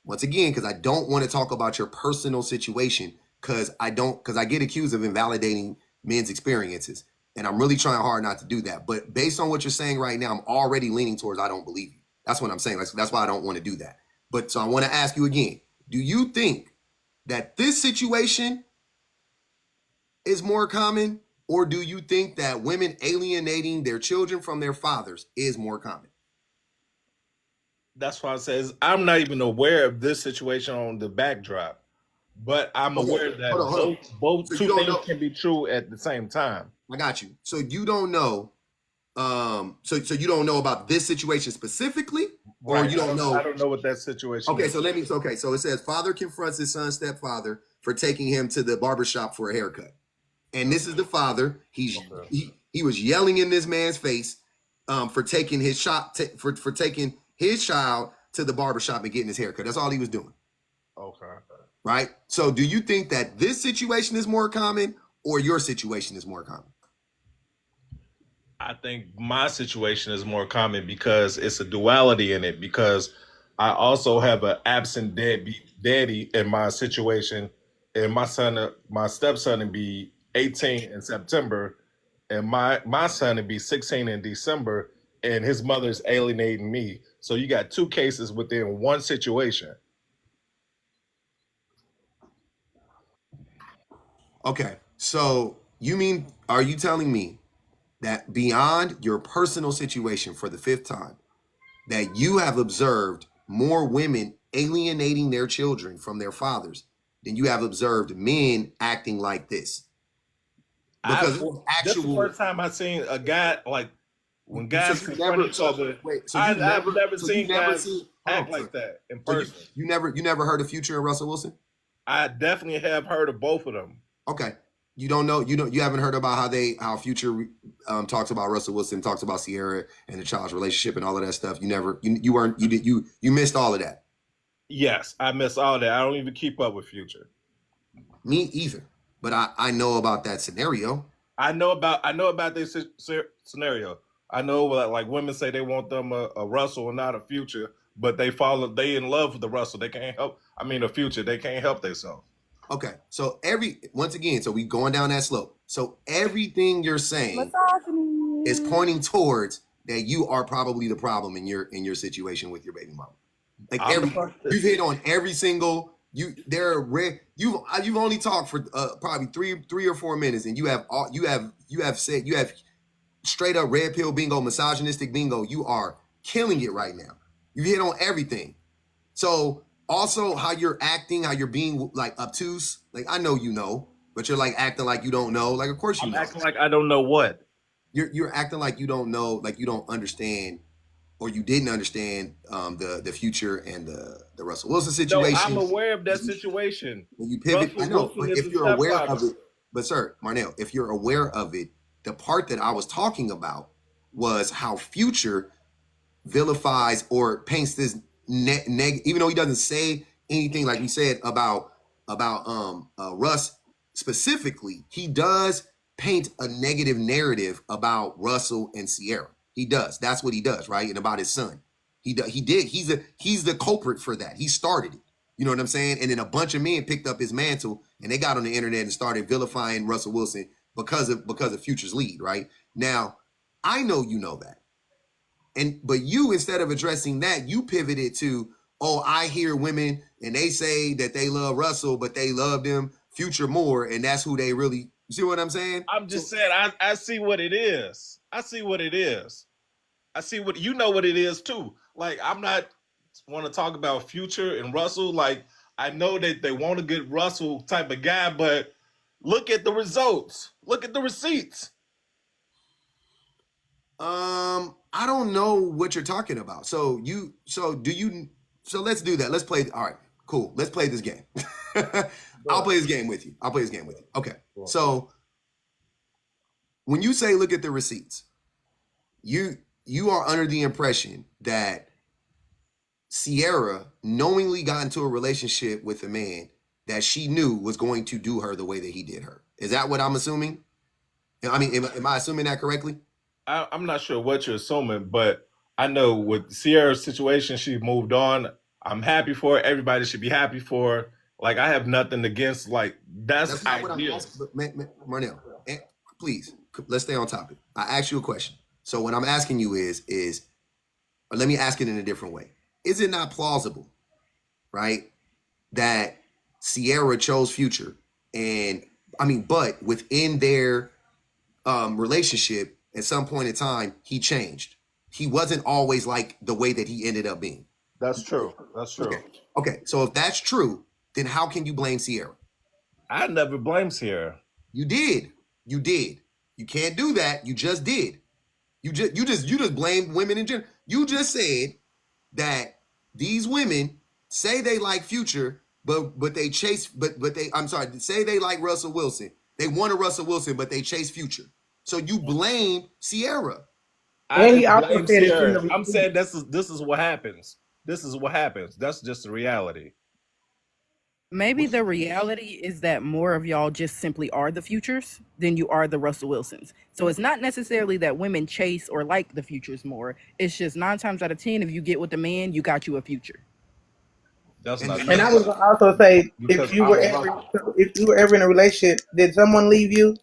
Once again, because I don't want to talk about your personal situation, because I get accused of invalidating men's experiences. And I'm really trying hard not to do that. But based on what you're saying right now, I'm already leaning towards I don't believe you. That's what I'm saying. That's why I don't want to do that. But so I want to ask you again, do you think that this situation is more common, or do you think that women alienating their children from their fathers is more common? That's why I says I'm not even aware of this situation on the backdrop, but I'm Okay, aware hold that on, hold on. both So you two don't things know. can be true at the same time. I got you. So you don't know. So you don't know about this situation specifically, or Right. you don't I know. don't know what that situation Okay, is. so okay. So it says father confronts his son's stepfather for taking him to the barbershop for a haircut. And this is the father. Okay. He was yelling in this man's face for taking his for taking his child to the barbershop and getting his haircut. That's all he was doing. Okay. Right. So do you think that this situation is more common, or your situation is more common? I think my situation is more common because it's a duality in it. Because I also have an absent daddy in my situation, and my stepson will be 18 in September, and my son will be 16 in December, and his mother's alienating me. So you got two cases within one situation. Okay, so are you telling me that beyond your personal situation for the fifth time, that you have observed more women alienating their children from their fathers than you have observed men acting like this? Because there's This is the actual. first time I seen a guy like when guys You confront never. each other. Wait. I've never You seen never guys seen. Hold act on, sir. like that in So person. you never heard of Future and Russell Wilson? I definitely have heard of both of them. Okay. You don't know. You haven't heard about how Future talks about Russell Wilson, talks about Sierra and the child's relationship and all of that stuff. You never. You weren't. You missed all of that. Yes, I miss all that. I don't even keep up with Future. Me either. But I know about that scenario. I know about this scenario. I know like women say they want them a Russell and not a Future, but they in love with the Russell. They can't help. I mean, a Future. They can't help themselves. Okay. So once again, so we going down that slope. So everything you're saying is pointing towards that you are probably the problem in your situation with your baby mama. Like you've hit on every single you've only talked for probably 3 or 4 minutes, and you have straight up red pill bingo, misogynistic bingo. You are killing it right now. You hit on everything. So also how you're acting, how you're being like obtuse. Like I know you know, but you're like acting like you don't know. Like of course you I'm know. acting like I don't know what. You're acting like you don't know, like you don't understand, or you didn't understand the Future and the Russell Wilson No, situation. I'm aware of that situation. When you pivot, Russell I know, Wilson but is if the you're aware stepfather. of it, but sir, Marnell, if you're aware of it, the part that I was talking about was how Future vilifies or paints this even though he doesn't say anything like we said about Russ specifically, he does paint a negative narrative about Russell and Sierra. He does. That's what he does, right? And about his son. He did. He's the culprit for that. He started it. You know what I'm saying? And then a bunch of men picked up his mantle and they got on the internet and started vilifying Russell Wilson because of Future's lead, right? Now, I know you know that. But you, instead of addressing that, you pivoted to, oh, I hear women and they say that they love Russell, but they love them Future more, and that's who they really. You see what I'm saying? I'm just saying I see what it is. I see what it is. I see what you know what it is too. Like I'm not want to talk about Future and Russell. Like I know that they want a good Russell type of guy, but look at the results. Look at the receipts. I don't know what you're talking about. So let's do that. Let's play. All right, cool. Let's play this game. I'll play this game with you. Okay. So when you say look at the receipts, you are under the impression that Sierra knowingly got into a relationship with a man that she knew was going to do her the way that he did her. Is that what I'm assuming? I mean, am I assuming that correctly? I'm not sure what you're assuming, but I know with Sierra's situation, she moved on. I'm happy for her. Everybody should be happy for her. Like I have nothing against like that's not what I'm ideal. asking. But Marnell, please let's stay on topic. I asked you a question. So what I'm asking you is, or let me ask it in a different way. Is it not plausible, right, that Sierra chose Future, and I mean, but within their relationship, at some point in time, he changed. He wasn't always like the way that he ended up being. That's true. That's true. Okay. So if that's true, then how can you blame Sierra? I never blame Sierra. You did. You did. You can't do that. You just did. You just blamed women in general. You just said that these women say they like Future, but they chase, say they like Russell Wilson. They want a Russell Wilson, but they chase Future. So you blame Sierra. And he also blame said it's in Sierra. the I'm saying this is what happens. This is what happens. That's just the reality. Maybe the reality is that more of y'all just simply are the futures than you are the Russell Wilsons. So it's not necessarily that women chase or like the futures more. It's just 9 times out of 10, if you get with the man, you got you a future. That's And not And true. I was gonna also say, Because I'm a Russell. if you were ever in a relationship, did someone leave you,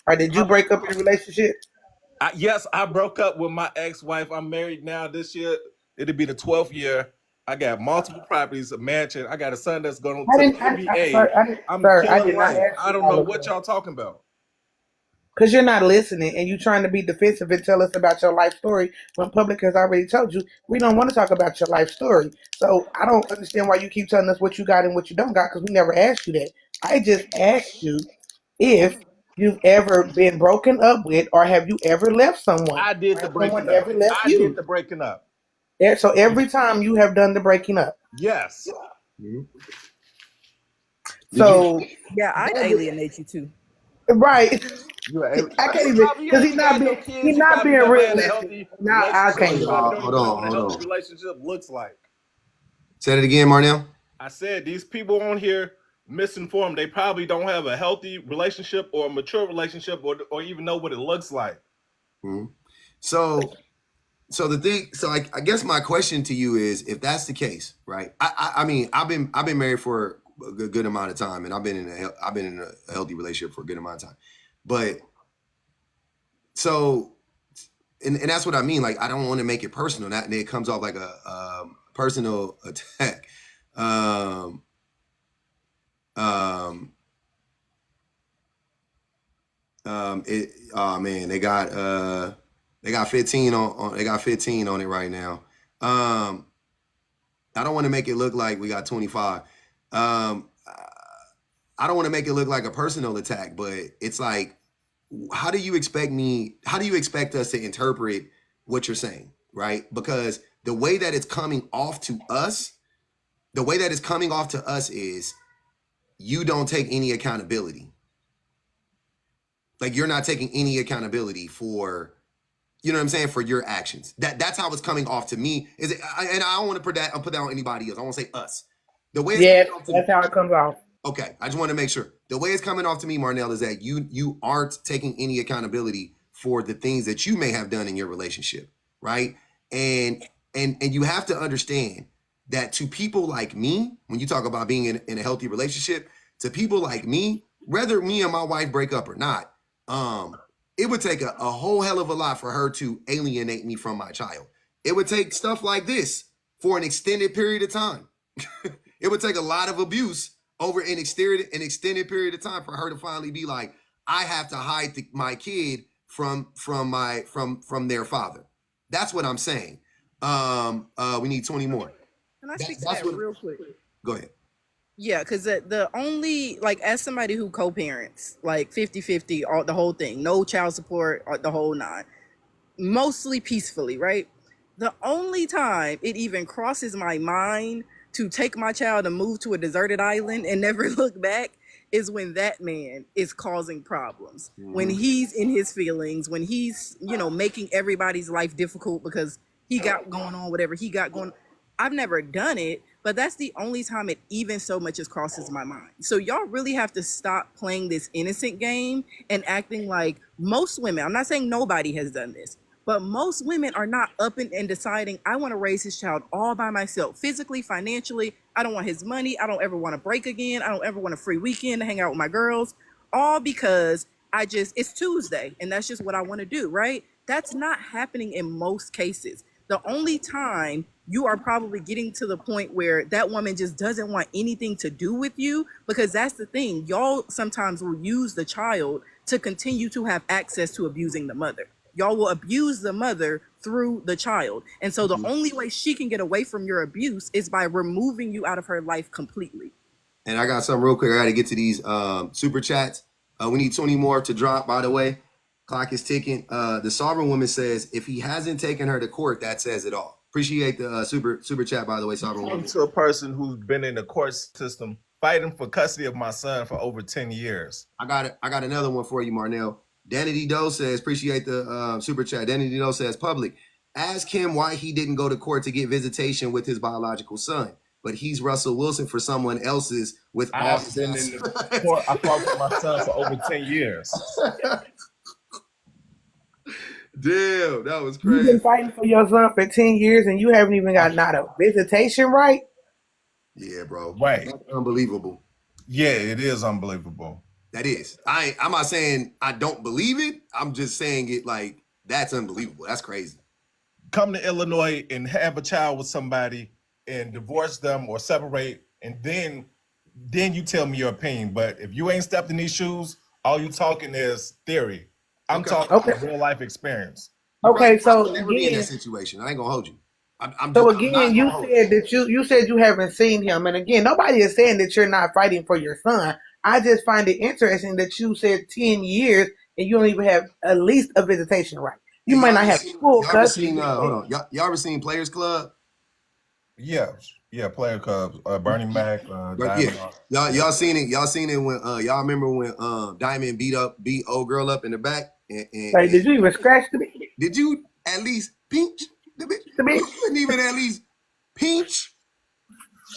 or did you break up in a relationship? Yes, I broke up with my ex-wife. I'm married now. This year, it'll be the 12th year. I got multiple properties, a mansion. I got a son that's going to the NBA. I'm Sir, I killing did not life. ask I you don't all know of what that. y'all talking about. Because you're not listening and you're trying to be defensive and tell us about your life story when public has already told you we don't want to talk about your life story. So I don't understand why you keep telling us what you got and what you don't got because we never asked you that. I just asked you if you've ever been broken up with or have you ever left someone? I did Or the has someone breaking up. ever left I did you? the breaking up. So every time you have done the breaking up. Yes. Mhm. Did you? So, Yeah, I'd alienate you too. right. You I can't you even probably you because ain't even got no he's kids. You not probably being never had a realistic. healthy Now I relationship. can't You do probably it. don't Hold even know on, what a hold healthy on. relationship looks like. Say that again, Marnell. I said these people on here misinformed. They probably don't have a healthy relationship or a mature relationship or even know what it looks like. Mhm. So, I guess my question to you is, if that's the case, right? I mean, I've been married for a good amount of time, and I've been in a healthy relationship for a good amount of time. But so, and that's what I mean. Like, I don't want to make it personal. That and it comes off like a personal attack. Um, um, it. Oh man, they got 15 they got 15 on it right now. I don't want to make it look like we got 25. Um, I don't want to make it look like a personal attack, but it's like, how do you expect me? How do you expect us to interpret what you're saying, right? Because the way that it's coming off to us, the way that it's coming off to us is you don't take any accountability. Like you're not taking any accountability for, you know what I'm saying, for your actions. That's how it's coming off to me. Is it? And I don't want to put that on anybody else. I want to say us. The way it's coming Yes, off to me. that's how it comes off. Okay, I just want to make sure. The way it's coming off to me, Marnell, is that you aren't taking any accountability for the things that you may have done in your relationship, right? And and you have to understand that to people like me, when you talk about being in a healthy relationship, to people like me, whether me and my wife break up or not, it would take a whole hell of a lot for her to alienate me from my child. It would take stuff like this for an extended period of time. It would take a lot of abuse over an extended period of time for her to finally be like, I have to hide my kid from their father. That's what I'm saying. We need 20 more. Can I speak to That's that what. real quick? Go ahead. Yeah, because the only, like, as somebody who co-parents, like 50-50, all, the whole thing, no child support, the whole nine, mostly peacefully, right? The only time it even crosses my mind to take my child and move to a deserted island and never look back is when that man is causing problems. When Mm-hmm. he's in his feelings, when he's, making everybody's life difficult because he got going on whatever he got going. I've never done it, but that's the only time it even so much as crosses my mind. So y'all really have to stop playing this innocent game and acting like most women, I'm not saying nobody has done this, but most women are not up and deciding, I want to raise his child all by myself, physically, financially. I don't want his money. I don't ever want to break again. I don't ever want a free weekend to hang out with my girls, all because it's Tuesday and that's just what I want to do, right? That's not happening in most cases. The only time you are probably getting to the point where that woman just doesn't want anything to do with you, because that's the thing. Y'all sometimes will use the child to continue to have access to abusing the mother. Y'all will abuse the mother through the child. And so the only way she can get away from your abuse is by removing you out of her life completely. And I got something real quick. I got to get to these super chats. We need 20 more to drop, by the way. Clock is ticking. The sovereign woman says, if he hasn't taken her to court, that says it all. Appreciate the super chat, by the way, sovereign I'm woman. to a person who's been in the court system fighting for custody of my son for over 10 years. I got it. I got another one for you, Marnell. Danny Doe says, appreciate the super chat. Danny Doe says, public, ask him why he didn't go to court to get visitation with his biological son, but he's Russell Wilson for someone else's with all I've his been in the court. I fought for my son for over 10 years. Damn, that was You've crazy. been fighting for your son for 10 years and you haven't even got not a visitation right? Yeah, bro. Right. That's unbelievable. Yeah, it is unbelievable. That is. I'm not saying I don't believe it. I'm just saying it like that's unbelievable. That's crazy. Come to Illinois and have a child with somebody and divorce them or separate, and then you tell me your opinion. But if you ain't stepped in these shoes, all you talking is theory. I'm Okay. talking Okay. about real life experience. Okay, so I'll never be in that again, situation. I ain't gonna hold you. I'm so not again, you gonna hold said that you said you haven't seen him, and again, nobody is saying that you're not fighting for your son. I just find it interesting that you said 10 years and you don't even have at least a visitation right. You Hey, might not have full y'all ever custody. seen hold on. Y'all ever seen Players Club? Yeah, player Cubs, Bernie Mac, But yeah. Diamond. Y'all seen it. Y'all seen it when y'all remember when Diamond beat old girl up in the back Like, did you even scratch the bitch? did you at least pinch the bitch? The Bro, bitch? you couldn't even at least pinch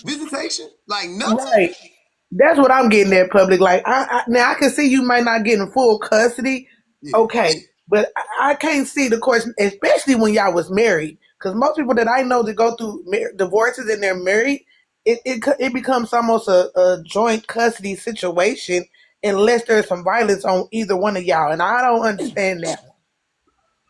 visitation? Like nothing? Right. That's what I'm getting at, public. Like, now I can see you might not get in full custody. Yeah. Okay, but I can't see the question, especially when y'all was married, because most people that I know that go through divorces and they're married, it becomes almost a joint custody situation unless there's some violence on either one of y'all, and I don't understand that one.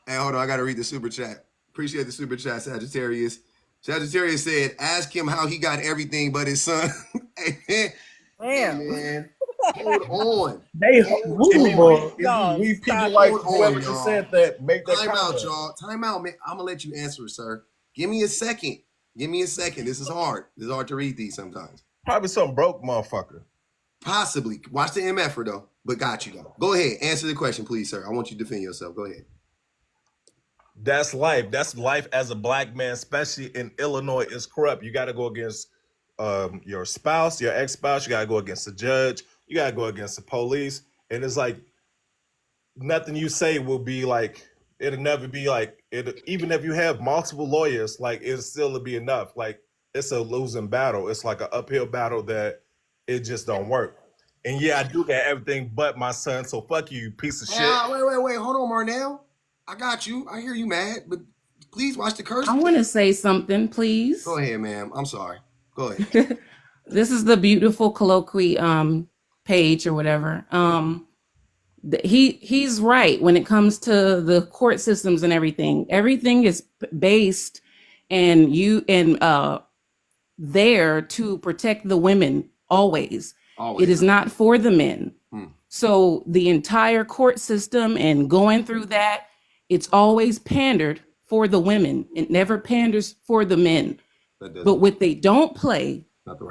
Hey, hold on, I gotta read the super chat. Appreciate the super chat, Sagittarius. Sagittarius said, ask him how he got everything but his son. Hey Damn. man, hold on. They woo boy. Y'all, We people stop like it. Hold whoever on, just y'all. said that, make that Time comment. out, y'all. Time out, man. I'm gonna let you answer, sir. Give me a second. Give me a second. This is hard. This is hard to read these sometimes. Probably some broke motherfucker. Possibly. Watch the MF though. But got you though. Go ahead. Answer the question, please, sir. I want you to defend yourself. Go ahead. That's life. That's life as a black man, especially in Illinois. Is corrupt. You got to go against your spouse, your ex-spouse. You got to go against the judge. You got to go against the police. And it's like nothing you say will be like. It'll never be like it. Even if you have multiple lawyers, like it'll still be enough. Like it's a losing battle. It's like an uphill battle that it just don't work. And yeah, I do got everything but my son. So fuck you, piece of shit. Wait. Hold on, Marnell. I got you. I hear you mad, but please watch the curse. I want to say something, please. Go ahead, ma'am. I'm sorry. Go ahead. This is the beautiful colloquy page or whatever. He's right when it comes to the court systems and everything. Everything is based and there to protect the women always. Always. It is not for the men. Hmm. So the entire court system and going through that, it's always pandered for the women. It never panders for the men. But what they don't play,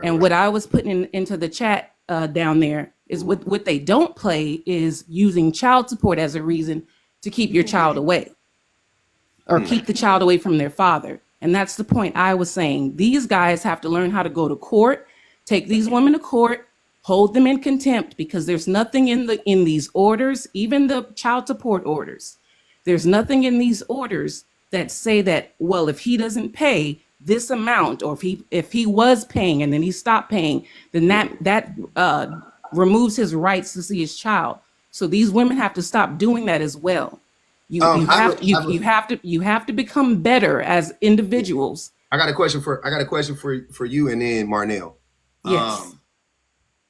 and what I was putting into the chat down there, is what they don't play is using child support as a reason to keep your child away or keep the child away from their father. And that's the point I was saying. These guys have to learn how to go to court, take these women to court, hold them in contempt, because there's nothing in these orders, even the child support orders. There's nothing in these orders that say that, well, if he doesn't pay this amount, or if he was paying and then he stopped paying, then that removes his rights to see his child. So these women have to stop doing that as well. You have to become better as individuals. I got a question for you and then Marnell. Yes.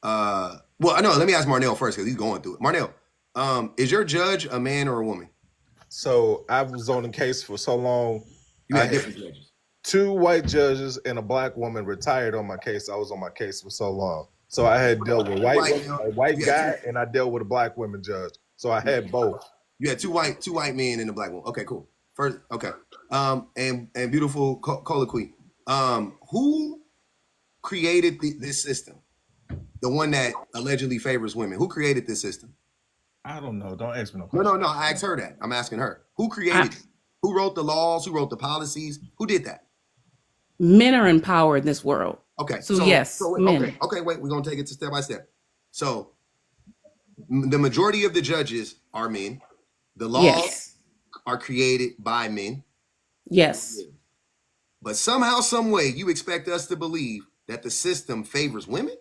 Well, no, let me ask Marnell first because he's going through it. Marnell, is your judge a man or a woman? So I was on the case for so long. You had different judges. 2 white judges and a black woman retired on my case. I was on my case for so long. So I had dealt with a white guy, and I dealt with a black woman judge. So I had both. You had two white men and a black woman. Okay, cool. First, okay. And beautiful colloquy. Who created this system? The one that allegedly favors women. Who created this system? I don't know. Don't ask me no questions. No. I asked her that. I'm asking her. Who created it? Who wrote the laws? Who wrote the policies? Who did that? Men are in power in this world. Okay. So yes, men. Okay, wait. We're going to take it step by step. So the majority of the judges are men. The laws are created by men. Yes. But somehow, some way, you expect us to believe that the system favors women?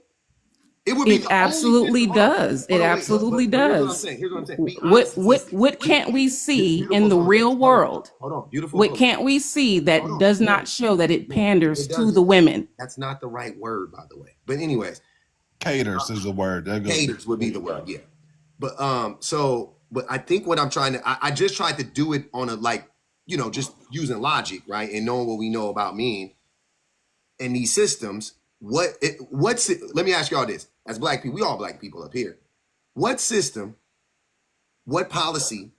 It would be It the only absolutely system. Hold on, does. hold It on, wait, absolutely but here's what I'm does. saying. Here's what I'm saying. Be honest. What can't we see in Beautiful the color. real world? Hold on. Beautiful What color. can't we see Hold that on. does No, not show that it no, panders it to doesn't. the women? That's not the right word, by the way. But anyways, Caters is a word. That goes. caters would be the word, yeah. But but I think what I'm trying to, I just tried to do it on a like, just using logic, right, and knowing what we know about men and these systems. Let me ask y'all this: as black people, we all black people up here. What system, what policy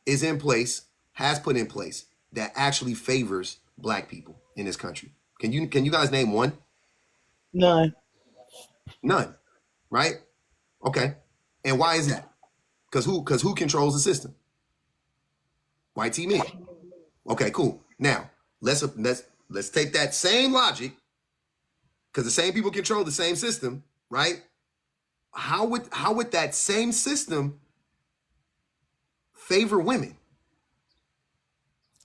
is in place, has put in place that actually favors black people in this country? Can you guys name one? None. None, right? Okay. And why is that? Because who controls the system? White team men. Okay, cool. Now let's take that same logic, because the same people control the same system, right? How would that same system favor women?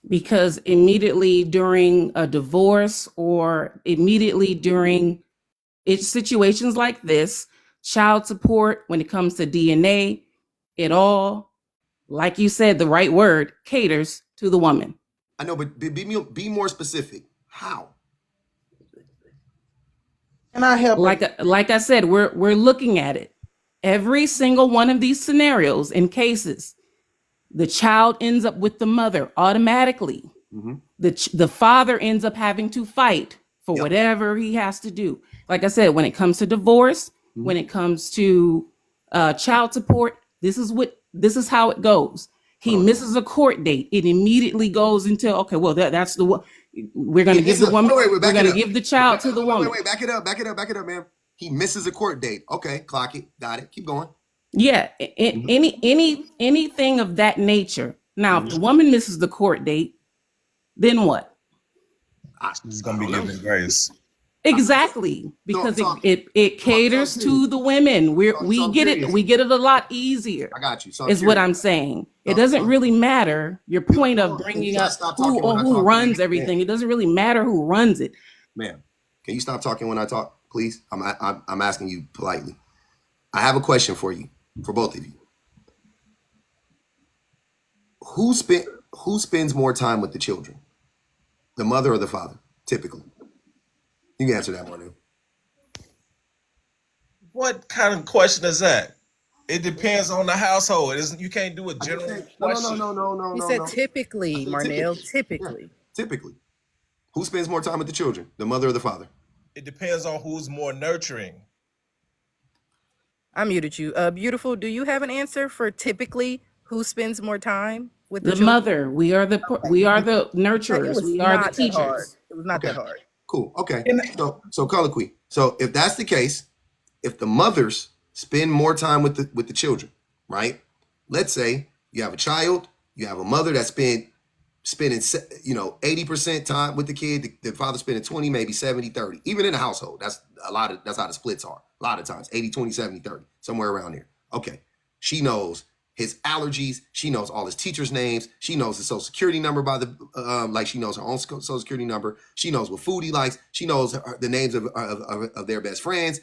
Because immediately during a divorce or immediately during situations like this, child support, when it comes to DNA, it all, like you said, the right word, caters to the woman. I know, but be more specific. How? And I help her. Like I said, we're looking at it. Every single one of these scenarios and cases, the child ends up with the mother automatically. Mm-hmm. The father ends up having to fight for Yep. whatever he has to do. Like I said, when it comes to divorce, Mhm. when it comes to child support, this is how it goes. He misses a court date, it immediately goes into, okay, well, that's the one. We're going to give the woman. We're going to give the child to the woman. Wait, back it up, man. He misses a court date. Okay, clock it. Got it. Keep going. Yeah, anything of that nature. Now, if the woman misses the court date, then what? She's gonna be given grace. Exactly, because So- it caters to the women. We I'm get curious. it. We get it a lot easier. I got you. So Is what I'm saying. It doesn't really matter your point of bringing up who runs everything. It doesn't really matter who runs it. Ma'am, can you stop talking when I talk, please? I'm asking you politely. I have a question for you, for both of you. Who spends more time with the children, the mother or the father? Typically, you can answer that one. Now. What kind of question is that? It depends on the household. It isn't. You can't do a general question. No. He said typically, Marnell, Yeah, typically. typically. Who spends more time with the children, the mother or the father? It depends on who's more nurturing. I muted you. Beautiful, do you have an answer for typically who spends more time with the The children? mother. We are the nurturers. We are the not that hard. teachers. It was not that hard. Cool. Okay. So colloquy. So if that's the case, if the mothers spend more time with the children, right? Let's say you have a child, you have a mother that spending 80% time with the kid, the father spending 20, maybe 70, 30. Even in a household, that's how the splits are. A lot of times, 80, 20, 70, 30, somewhere around there. Okay. She knows his allergies. She knows all his teachers' names. She knows his social security number by like she knows her own social security number. She knows what food he likes. She knows the names of their best friends.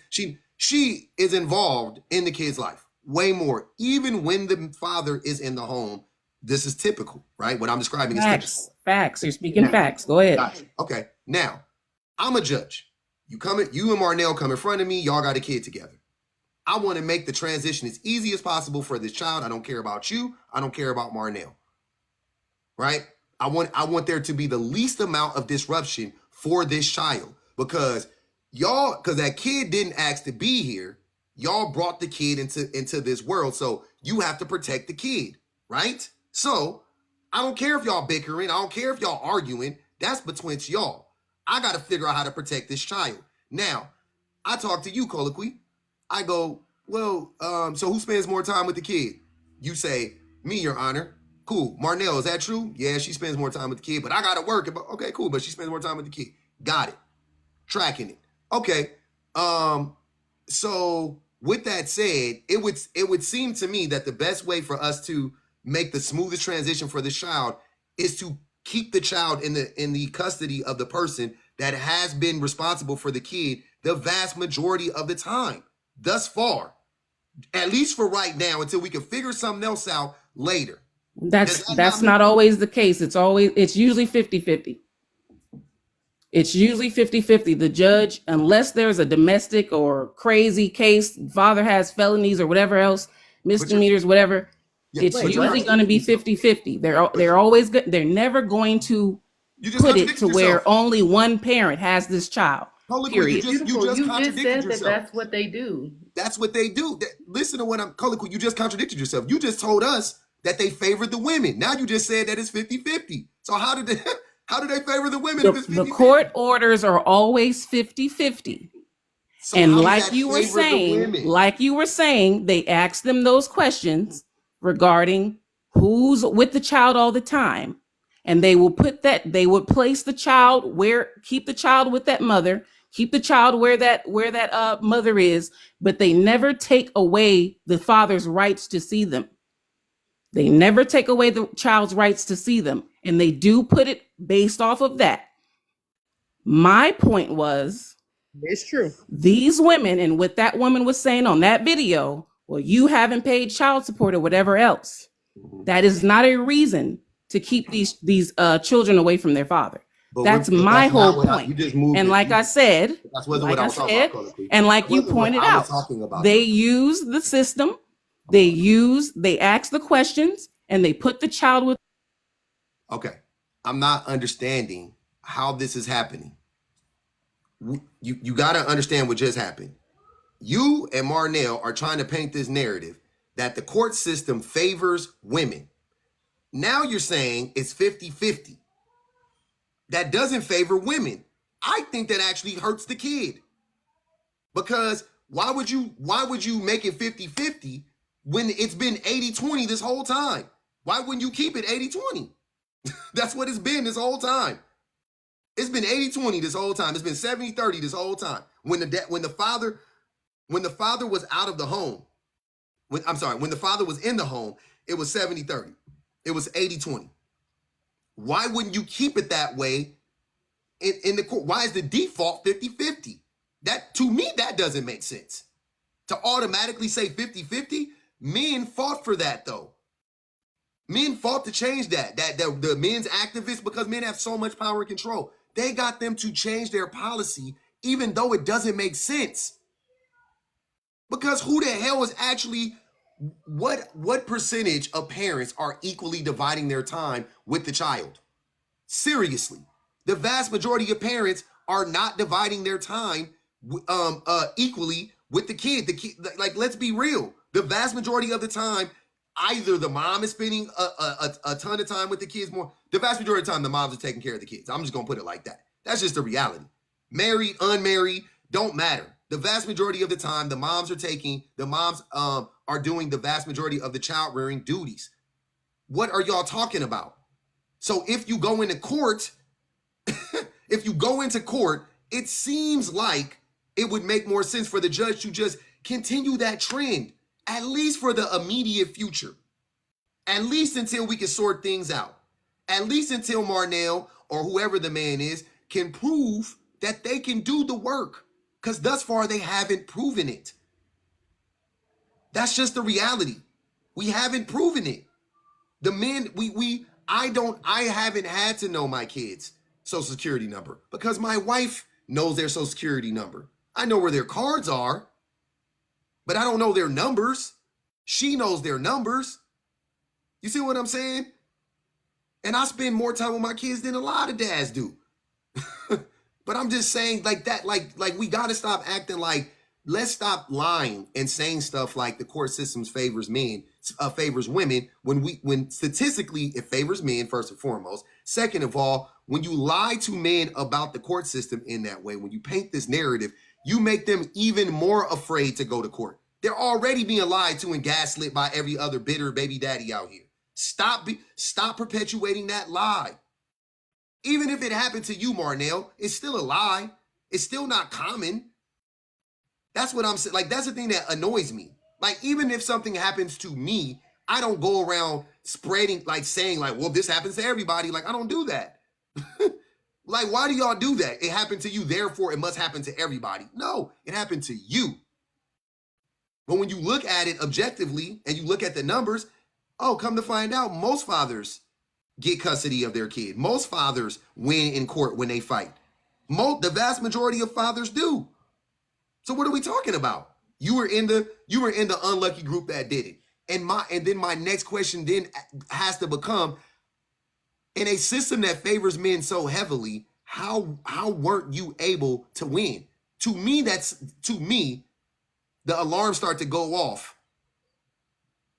She is involved in the kid's life way more, even when the father is in the home. This is typical, right? What I'm describing is typical. Facts. You're speaking facts. Go ahead. Gotcha. Okay. Now, I'm a judge. You and Marnell come in front of me. Y'all got a kid together. I want to make the transition as easy as possible for this child. I don't care about you. I don't care about Marnell. Right? I want there to be the least amount of disruption for this child, because that kid didn't ask to be here. Y'all brought the kid into this world, so you have to protect the kid, right? So I don't care if y'all bickering. I don't care if y'all arguing. That's between y'all. I got to figure out how to protect this child. Now, I talk to you, Colloquy. I go, well, so who spends more time with the kid? You say, me, Your Honor. Cool. Marnell, is that true? Yeah, she spends more time with the kid, but I got to work. Okay, cool, but she spends more time with the kid. Got it. Tracking it. Okay. So with that said, it would seem to me that the best way for us to make the smoothest transition for this child is to keep the child in the custody of the person that has been responsible for the kid the vast majority of the time thus far, at least for right now, until we can figure something else out later. That's not always the case. It's usually 50-50. It's usually 50-50. The judge, unless there's a domestic or crazy case, father has felonies or whatever else, misdemeanors, whatever, it's usually going to be 50-50. They're always good. They're never going to put it to where only one parent has this child. Period. You just contradicted yourself. That's what they do. That's what they do. Listen to what I'm calling. You just contradicted yourself. You just told us that they favored the women. Now you just said that it's 50-50. So how did they favor the women if it's 50-50? The court orders are always 50-50. So and like you were saying, they ask them those questions regarding who's with the child all the time. And they would place the child keep the child with that mother, keep the child where that mother is, but they never take away the father's rights to see them. They never take away the child's rights to see them. And they do put it based off of that. My point was, it's true. These women, and what that woman was saying on that video, well, you haven't paid child support or whatever else. That is not a reason to keep these children away from their father. But that's my whole point. And like I said, and like you pointed out, they use the system, they ask the questions, and they put the child with. Okay, I'm not understanding how this is happening. You got to understand what just happened. You and Marnell are trying to paint this narrative that the court system favors women. Now you're saying it's 50-50. That doesn't favor women. I think that actually hurts the kid. Because why would you make it 50-50 when it's been 80-20 this whole time? Why wouldn't you keep it 80-20? That's what it's been this whole time. It's been 80-20 this whole time. It's been 70-30 this whole time. When the father was out of the home, when the father was in the home, it was 70-30. It was 80-20. Why wouldn't you keep it that way in the court? Why is the default 50-50? That, to me, that doesn't make sense. To automatically say 50-50, men fought for that, though. Men fought to change that. The men's activists, because men have so much power and control, they got them to change their policy, even though it doesn't make sense. Because who the hell is actually, what percentage of parents are equally dividing their time with the child? Seriously, the vast majority of parents are not dividing their time equally with the kid. Like, let's be real. The vast majority of the time, either the mom is spending a ton of time with the kids more. The vast majority of the time, the moms are taking care of the kids. I'm just going to put it like that. That's just the reality. Married, unmarried, don't matter. The vast majority of the time, the moms are doing the vast majority of the child rearing duties. What are y'all talking about? So if you go into court, it seems like it would make more sense for the judge to just continue that trend, at least for the immediate future. At least until we can sort things out. At least until Marnell or whoever the man is can prove that they can do the work. Because thus far, they haven't proven it. That's just the reality. We haven't proven it. The men, I haven't had to know my kids' social security number because my wife knows their social security number. I know where their cards are, but I don't know their numbers. She knows their numbers. You see what I'm saying? And I spend more time with my kids than a lot of dads do. But I'm just saying like that, like we got to stop acting like, let's stop lying and saying stuff like the court system favors women when statistically it favors men first and foremost. Second of all, when you lie to men about the court system in that way, when you paint this narrative, you make them even more afraid to go to court. They're already being lied to and gaslit by every other bitter baby daddy out here. Stop perpetuating that lie. Even if it happened to you, Marnell, it's still a lie. It's still not common. That's what I'm saying. Like, that's the thing that annoys me. Like, even if something happens to me, I don't go around spreading, like saying like, well, this happens to everybody. Like, I don't do that. Like, why do y'all do that? It happened to you, therefore it must happen to everybody. No, it happened to you. But when you look at it objectively and you look at the numbers, oh, come to find out, most fathers get custody of their kid. Most fathers win in court when they fight. The vast majority of fathers do. So what are we talking about? You were in the unlucky group that did it. And then my next question then has to become, in a system that favors men so heavily, how weren't you able to win? To me, the alarms start to go off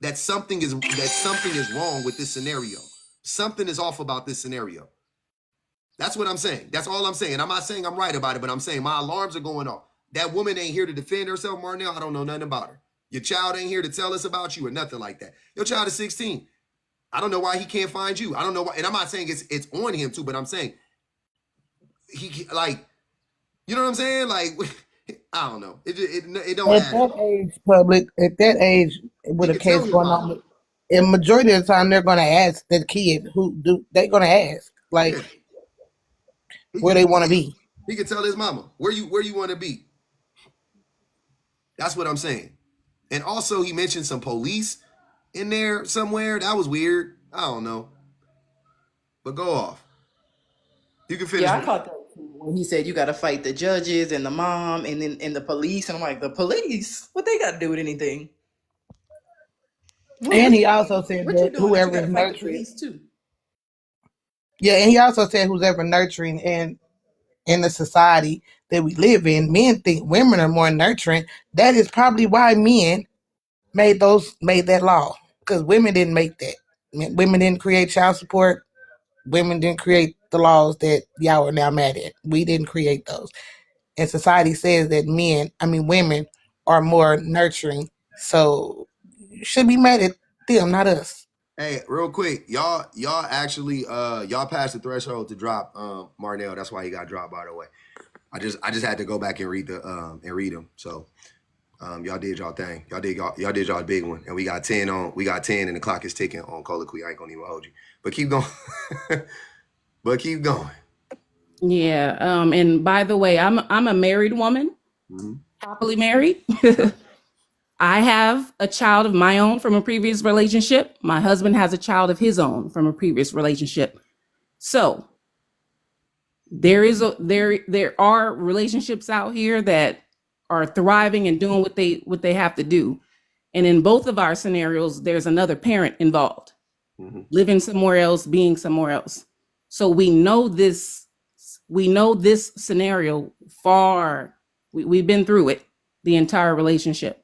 that something is wrong with this scenario. Something is off about this scenario. That's what I'm saying. That's all I'm saying. I'm not saying I'm right about it, but I'm saying my alarms are going off. That woman ain't here to defend herself, Marnell. I don't know nothing about her. Your child ain't here to tell us about you or nothing like that. Your child is 16. I don't know why he can't find you. I don't know why. And I'm not saying it's on him too, but I'm saying he like, you know what I'm saying? Like, I don't know. It don't At add up. that age, public, at that age, with He a can tell case his going mama. on, and majority of the time they're gonna ask the kid they're gonna ask like Yeah. where they want to be. He can tell his mama where you want to be. That's what I'm saying. And also he mentioned some police in there somewhere. That was weird. I don't know. But go off. You can finish. Yeah, I caught that too, when he said you got to fight the judges and the mom and then and the police, and I'm like, the police? What they got to do with anything? And he also said What you that doing that you whoever got is to fight the nurturing, police too? yeah, and he also said who's ever nurturing and in the society that we live in, men think women are more nurturing. That is probably why men made that law, because women didn't make that. Women didn't create child support. Women didn't create the laws that y'all are now mad at. We didn't create those. And society says that women are more nurturing. So you should be mad at them, not us. Hey, real quick, y'all actually y'all passed the threshold to drop Marnell. That's why he got dropped, by the way. I just had to go back and read them. So y'all did y'all thing. Y'all did y'all big one. And we got 10 and the clock is ticking on Colloquy. I ain't gonna even hold you. But keep going. keep going. Yeah. And by the way, I'm a married woman, happily married. I have a child of my own from a previous relationship. My husband has a child of his own from a previous relationship. So there are relationships out here that are thriving and doing what they have to do. And in both of our scenarios, there's another parent involved, living somewhere else, being somewhere else. So we know this scenario we've been through it, the entire relationship.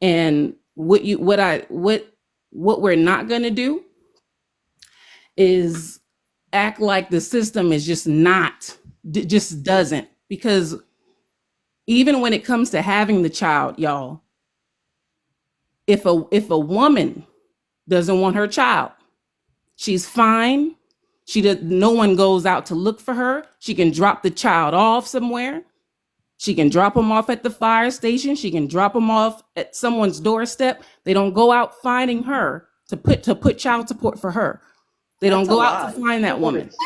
And what we're not going to do is act like the system is just doesn't, because even when it comes to having the child, y'all, if a woman doesn't want her child, she's fine. No one goes out to look for her. She can drop the child off somewhere. She can drop them off at the fire station. She can drop them off at someone's doorstep. They don't go out finding her to put child support for her. They don't go out to find that woman. So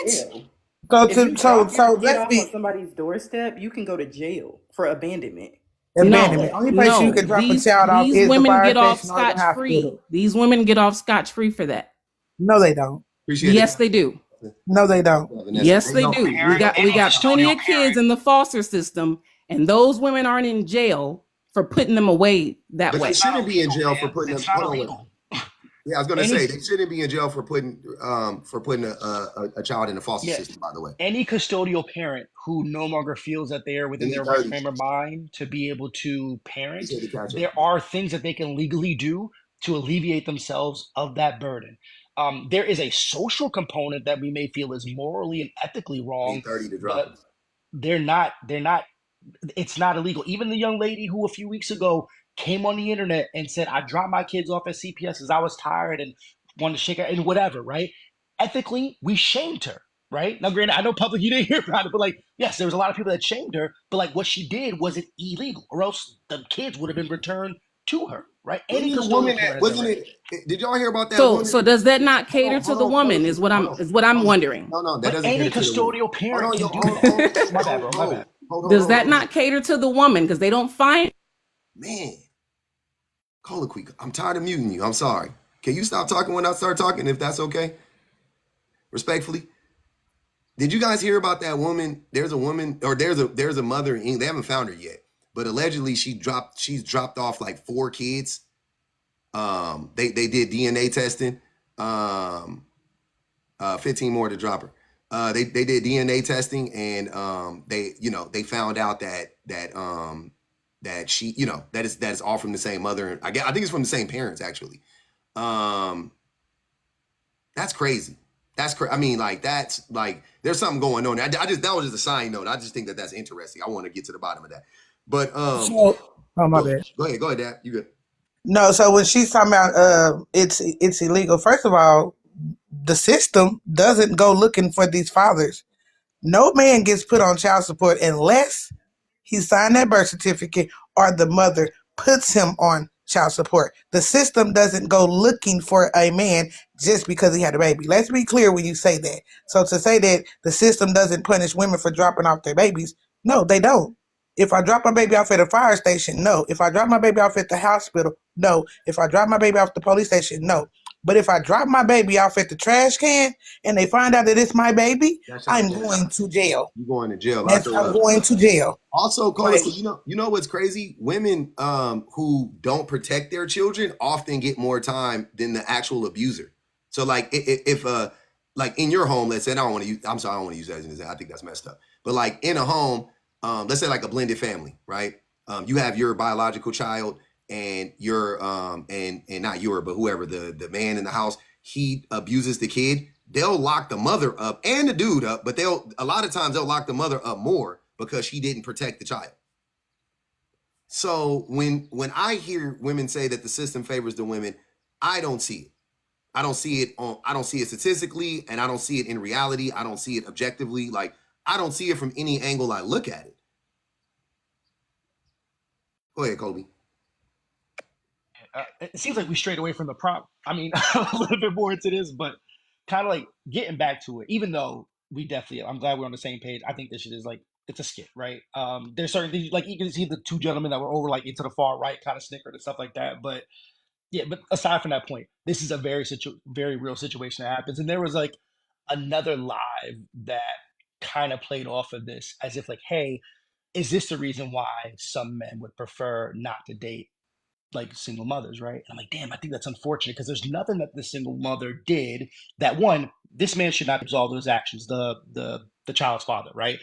let's be on somebody's doorstep, you can go to jail for abandonment. abandonment. Only place you can drop a child off These is the women fire get off station or the scotch-free. hospital. These women get off scotch-free for that. No, they don't. Appreciate Yes, it. they do. No, they don't. Yes, they do. We got plenty of kids in the foster system, and those women aren't in jail for putting them away that But way. they shouldn't be in jail for putting It's them. not Hold on, illegal. yeah, I was gonna say they shouldn't be in jail for putting a child in the foster Yeah. system. By the way, Any custodial parent who no longer feels that they are within Any their right 30s. frame of mind to be able to He parent, said to catch up. there are things that they can legally do to alleviate themselves of that burden. There is a social component that we may feel is morally and ethically wrong, Need 30 to drop but it. they're not it's not illegal. Even the young lady who a few weeks ago came on the internet and said, I dropped my kids off at CPS because I was tired and wanted to shake her and whatever, right? Ethically, we shamed her, right? Now, granted, I know public, you didn't hear about it, but like, yes, there was a lot of people that shamed her, but like what she did wasn't illegal, or else the kids would have been returned to her, right? Wasn't Any it a custodial woman that parent has that wasn't right. it? Did y'all hear about that So woman? does that not cater to Hold the on, woman? fellas. Is what I'm Hold on. wondering. No, that But doesn't any cater to the woman. custodial Hold parent on, can yo, do hold, that. hold, My bad, bro. My bad. Does that not cater to the woman? Because they don't find. Man, colloquy. I'm tired of muting you. I'm sorry. Can you stop talking when I start talking, if that's okay? Respectfully. Did you guys hear about that woman? There's a woman, or there's a mother. They haven't found her yet, but allegedly she's dropped off like 4 kids. They did DNA testing. 15 more to drop her. They did DNA testing, and they found out that she, that is all from the same mother. I think it's from the same parents, actually. That's crazy. That's crazy. I mean, like, that's like, there's something going on. That was just a side note. I just think that's interesting. I want to get to the bottom of that. But So, oh my bad. go ahead, Dad. You good? No, so when she's talking about it's illegal. First of all, the system doesn't go looking for these fathers. No man gets put on child support unless he signed that birth certificate or the mother puts him on child support. The system doesn't go looking for a man just because he had a baby. Let's be clear when you say that. So to say that the system doesn't punish women for dropping off their babies, no, they don't. If I drop my baby off at a fire station, no. If I drop my baby off at the hospital, no. If I drop my baby off at the police station, no. But if I drop my baby off at the trash can and they find out that it's my baby, I'm going to jail. You going to jail? I'm going to jail. Also, Cole, Like, you know what's crazy? Women who don't protect their children often get more time than the actual abuser. So, like, if like in your home, let's say, I don't want to use that as an example. I think that's messed up. But like in a home, let's say like a blended family, right? You have your biological child and your and not your, but whoever the man in the house, he abuses the kid. They'll lock the mother up and the dude up, but a lot of times they'll lock the mother up more because she didn't protect the child. So when I hear women say that the system favors the women, I don't see it. I don't see it statistically, and I don't see it in reality. I don't see it objectively. Like, I don't see it from any angle I look at it. Go ahead, Kobe. It seems like we strayed away from the prompt. I mean, a little bit more into this, but kind of like getting back to it, even though we definitely, I'm glad we're on the same page. I think this shit is like, it's a skit, right? There's certain things, like you can see the 2 gentlemen that were over like into the far right kind of snickered and stuff like that. But yeah, but aside from that point, this is a very real situation that happens. And there was like another live that kind of played off of this as if like, hey, is this the reason why some men would prefer not to date like single mothers, right? And I'm like, damn, I think that's unfortunate because there's nothing that the single mother did that, one, this man should not absolve those actions, the child's father, right?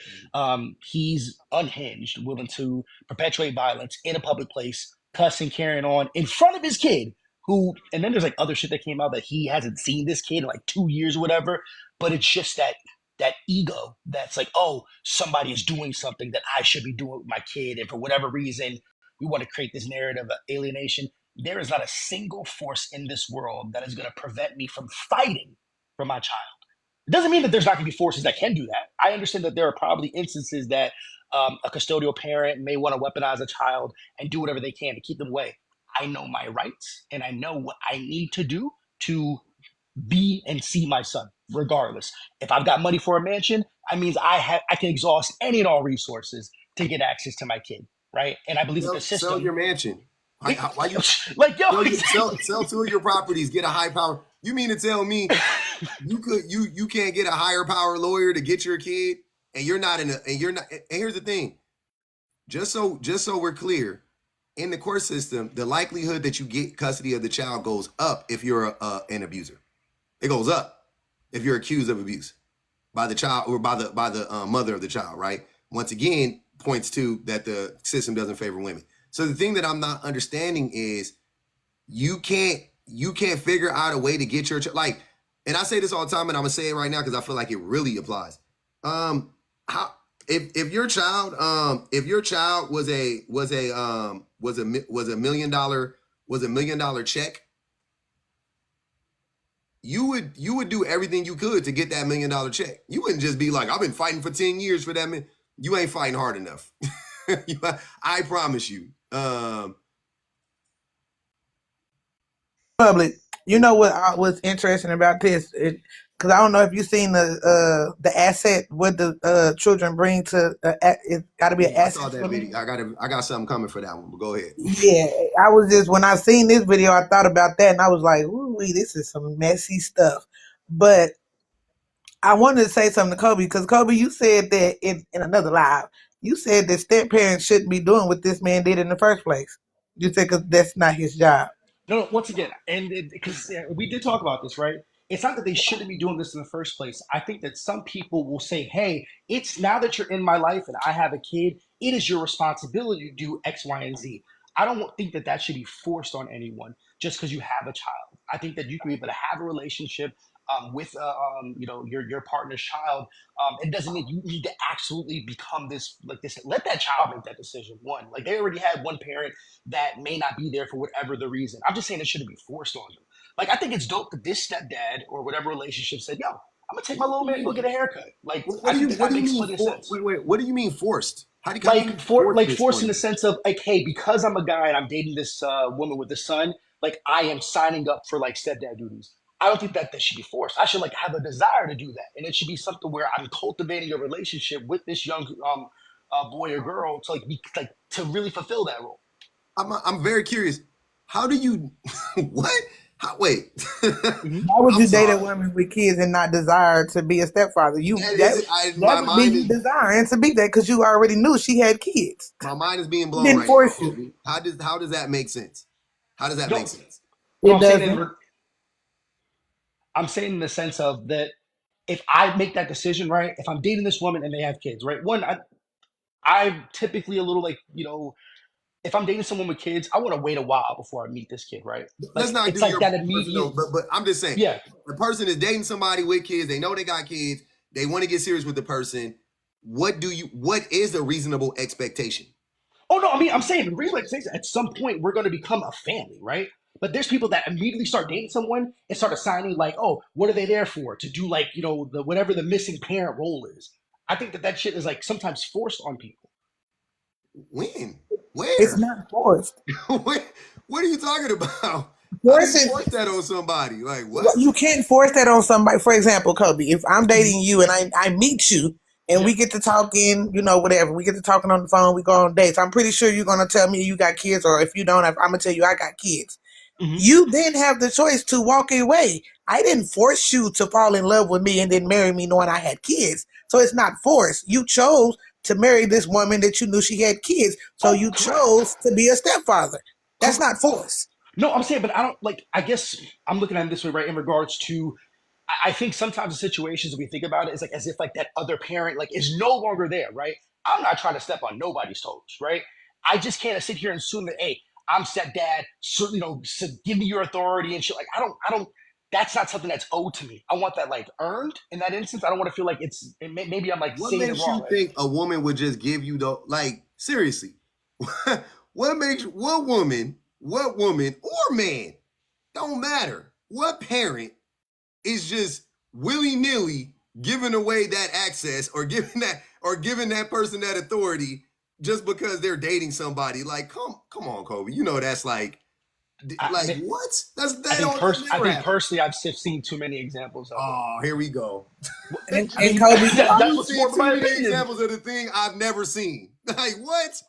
He's unhinged, willing to perpetuate violence in a public place, cussing, carrying on in front of his kid. Who, and then there's like other shit that came out that he hasn't seen this kid in like 2 years or whatever. But it's just that ego that's like, oh, somebody is doing something that I should be doing with my kid, and for whatever reason, we want to create this narrative of alienation. There is not a single force in this world that is going to prevent me from fighting for my child. It doesn't mean that there's not going to be forces that can do that. I understand that there are probably instances that a custodial parent may want to weaponize a child and do whatever they can to keep them away. I know my rights and I know what I need to do to be and see my son, regardless. If I've got money for a mansion, that means I can exhaust any and all resources to get access to my kid, right? And I believe that the system. Sell your mansion. Why you like, yo, sell 2 of your properties, get a high power. You mean to tell me you can't get a higher power lawyer to get your kid, and you're not and here's the thing. Just so we're clear, in the court system, the likelihood that you get custody of the child goes up if you're an abuser. It goes up if you're accused of abuse by the child or by the mother of the child, right? Once again, points to that the system doesn't favor women. So the thing that I'm not understanding is you can't figure out a way to get your like, and I say this all the time, and I'm gonna say it right now because I feel like it really applies. How if your child was a $1 million check, you would do everything you could to get that $1 million check. You wouldn't just be like, I've been fighting for 10 years for that man. You ain't fighting hard enough. I promise you. Public. You know what was interesting about this? Because I don't know if you've seen the asset what the children bring to. It's got to be an Yeah, I saw asset that for me. video. I got something coming for that one. But go ahead. Yeah, I was just when I seen this video, I thought about that, and I was like, "Ooh, this is some messy stuff." But I wanted to say something to Kobe because Kobe, you said that in another live, you said that step parents shouldn't be doing what this man did in the first place. You said because that's not his job. No, once again, and because we did talk about this, right? It's not that they shouldn't be doing this in the first place. I think that some people will say, "Hey, it's now that you're in my life and I have a kid, it is your responsibility to do X, Y, and Z." I don't think that that should be forced on anyone just because you have a child. I think that you can be able to have a relationship with, your partner's child. It doesn't mean you need to absolutely become this like this. Let that child make that decision. One, like they already had one parent that may not be there for whatever the reason. I'm just saying it shouldn't be forced on them. Like I think it's dope that this stepdad or whatever relationship said, "Yo, I'm gonna take my little man and go get a haircut." Like I think that What that do you makes mean plenty of for? sense. Wait. What do you mean forced? How do you force Like this forced on in the you? sense of like, hey, because I'm a guy and I'm dating this woman with a son, like I am signing up for like stepdad duties. I don't think that should be forced. I should like have a desire to do that, and it should be something where I'm cultivating a relationship with this young boy or girl to like to really fulfill that role. I'm very curious. How do you what? Wait. Mm-hmm. Why would I'm you date a sorry. woman with kids and not desire to be a stepfather? You That that is that would be you desiring to be that because you already knew she had kids. my mind is being She blown didn't right now, force you. Kobe. How does that make sense? How does that make No, sense? no, It doesn't. I'm saying in the sense of that if I make that decision, right? If I'm dating this woman and they have kids, right? One, I'm typically a little like, if I'm dating someone with kids, I want to wait a while before I meet this kid, right? Let's Like not it's do like your that personal, immediate, but I'm just saying, yeah. the person is dating somebody with kids. They know they got kids. They want to get serious with the person. What is a reasonable expectation? Oh no, I mean I'm saying real like at some point we're going to become a family, right? But there's people that immediately start dating someone and start assigning like, oh, what are they there for? To do like the whatever the missing parent role is. I think that shit is like sometimes forced on people. When? It's Where? not forced. What are you talking about? How do you Forcing force that on somebody? Like what? you can't force that on somebody. For example, Kobe, if I'm Mhm. dating you and I meet you and Yeah. we get to talking, whatever, we get to talking on the phone, we go on dates. I'm pretty sure you're gonna tell me you got kids, or if you don't, I'm gonna tell you I got kids. Hmm. You then have the choice to walk away. I didn't force you to fall in love with me and then marry me knowing I had kids. So it's not forced. You chose to marry this woman that you knew she had kids. So Oh, you correct. chose to be a stepfather. That's Correct. not forced. No, I'm saying, but I don't like. I guess I'm looking at it this way, right? In regards to, I think sometimes the situations we think about it is like as if like that other parent like is no longer there, right? I'm not trying to step on nobody's toes, right? I just can't sit here and assume that, hey, I'm stepdad, so so give me your authority and shit. Like I don't. That's not something that's owed to me. I want that like earned in that instance. I don't want to feel like maybe I'm like What saying it makes wrong. you think a woman would just give you the like seriously? What woman or man, don't matter. What parent is just willy-nilly giving away that access or giving that person that authority just because they're dating somebody? Like, come on, Kobe. You know that's like I, what? I think That I never think happens. personally I've seen too many examples of it. Oh, here we go. I And mean Kobe, that's You what's see more of too my many opinion. examples of the thing I've never seen. Like what?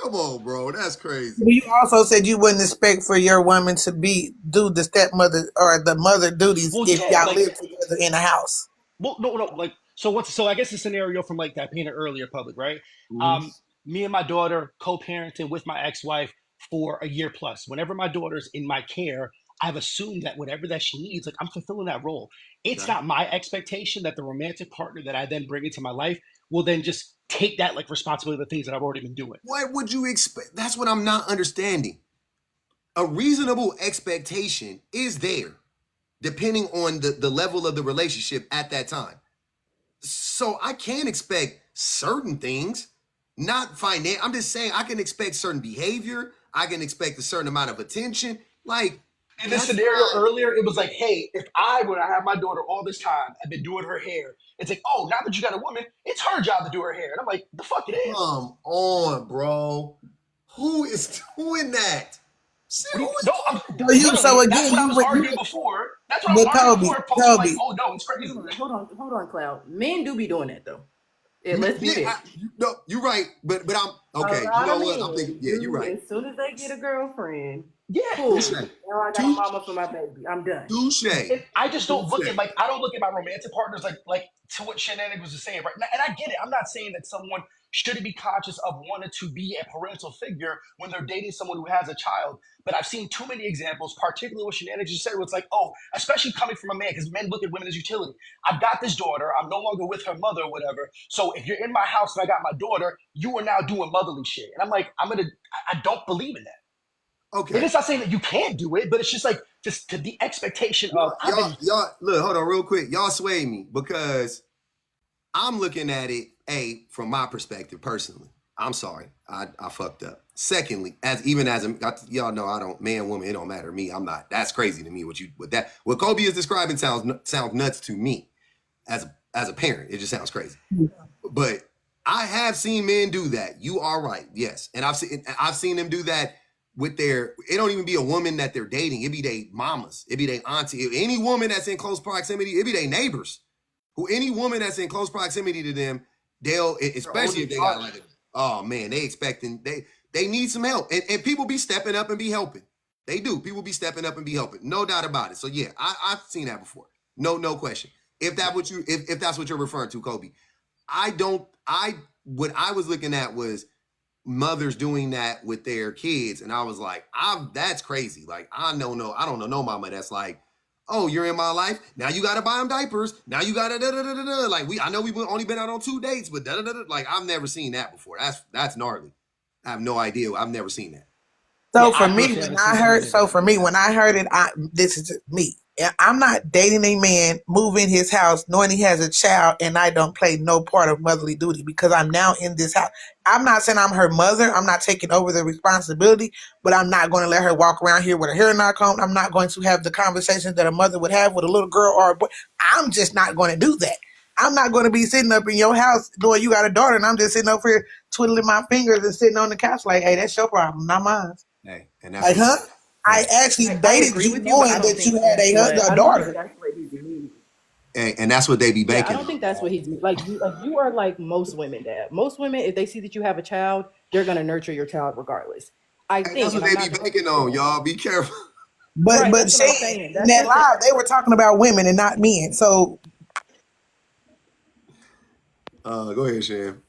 Come on, bro. That's crazy. you also said you wouldn't expect for your woman to do the stepmother or the mother duties Well, if yeah, y'all like live together in a house. well, no, like so I guess the scenario from like that painted earlier, public, right? Mhm. Um, Me and my daughter co-parenting with my ex-wife for a year plus. Whenever my daughter's in my care, I've assumed that whatever that she needs, like I'm fulfilling that role. It's Okay. not my expectation that the romantic partner that I then bring into my life will then just take that like responsibility of the things that I've already been doing. What would you expect? That's what I'm not understanding. A reasonable expectation is there, depending on the level of the relationship at that time. So I can expect certain things, not finance. I'm just saying I can expect certain behavior. I can expect a certain amount of attention. Like In this that's scenario not. earlier, it was like, hey, when I have my daughter all this time, I've been doing her hair. It's like, oh, now that you got a woman, it's her job to do her hair. And I'm like, the fuck it is. Come on, bro. Who is doing that? No, I'm So literally. That's again, what I you was would, arguing before. That's what I was but arguing before. Folks were like, Kobe, "Oh no, it's crazy." Hold on, Cloud. Men do be doing that though. Let's be Yeah, fair. no, you're right, but I'm A okay. You lot know of what? I'm thinking. men Yeah, you're do right. as soon as they get a girlfriend. Yeah. Touche. Cool. Now I got a mama for my baby. I'm done. Touche. And I just don't look at Touche. I don't look at my romantic partners like to what Shenanigans was just saying right now. And I get it. I'm not saying that someone shouldn't be conscious of wanting to be a parental figure when they're dating someone who has a child. But I've seen too many examples, particularly what Shenanigans just said, where it's like, oh, especially coming from a man, because men look at women as utility. I've got this daughter. I'm no longer with her mother or whatever. So if you're in my house and I got my daughter, you are now doing motherly shit. And I'm like, I don't believe in that. Okay. And it's not saying that you can't do it, but it's just like just to the expectation of y'all look, hold on real quick. Y'all sway me because I'm looking at it from my perspective personally. I'm sorry, I fucked up. Secondly, y'all know I don't man woman it don't matter to me. I'm not. That's crazy to me. What Kobe is describing sounds nuts to me as a parent. It just sounds crazy. But I have seen men do that. You are right. Yes, and I've seen them do that with it don't even be a woman that they're dating. It be their mamas. It be their auntie. Any woman that's in close proximity, it be their neighbors. Any woman that's in close proximity to them, especially if they got like, oh man, they need some help. And people be stepping up and be helping. They do. People be stepping up and be helping. No doubt about it. So yeah, I've seen that before. No question. If that's what you're referring to, Kobe. What I was looking at was mothers doing that with their kids, and I was like, that's crazy. Like, I don't know no mama that's like, oh, you're in my life, now you gotta buy them diapers, now you gotta da-da-da-da-da. Like, I know we've only been out on 2 dates, but da-da-da-da. Like, I've never seen that before. That's gnarly. I have no idea. I've never seen that. So Yeah, for I me, personally when haven't I seen heard, any of so that. for me, when I heard it, this is me. I'm not dating a man, move in his house, knowing he has a child, and I don't play no part of motherly duty because I'm now in this house. I'm not saying I'm her mother. I'm not taking over the responsibility, but I'm not going to let her walk around here with her hair not combed. I'm not going to have the conversations that a mother would have with a little girl or a boy. I'm just not going to do that. I'm not going to be sitting up in your house knowing you got a daughter, and I'm just sitting up here twiddling my fingers and sitting on the couch like, hey, that's your problem, not mine. Hey, and that's Like, huh? I actually I dated agree you with you, but I knowing don't that you think had that's what a I don't think daughter. that's what he's meaning. and that's what they be Yeah, I banking don't think on. that's what he's like. You are like most women, Dad. Most women, if they see that you have a child, they're gonna nurture your child regardless. I And that's think, what and I'm they be not gonna banking on, y'all. Be careful. right. But That's what I'm Shan, saying. in That's that just it. live, they were talking about women and not men. So Go ahead, Shan.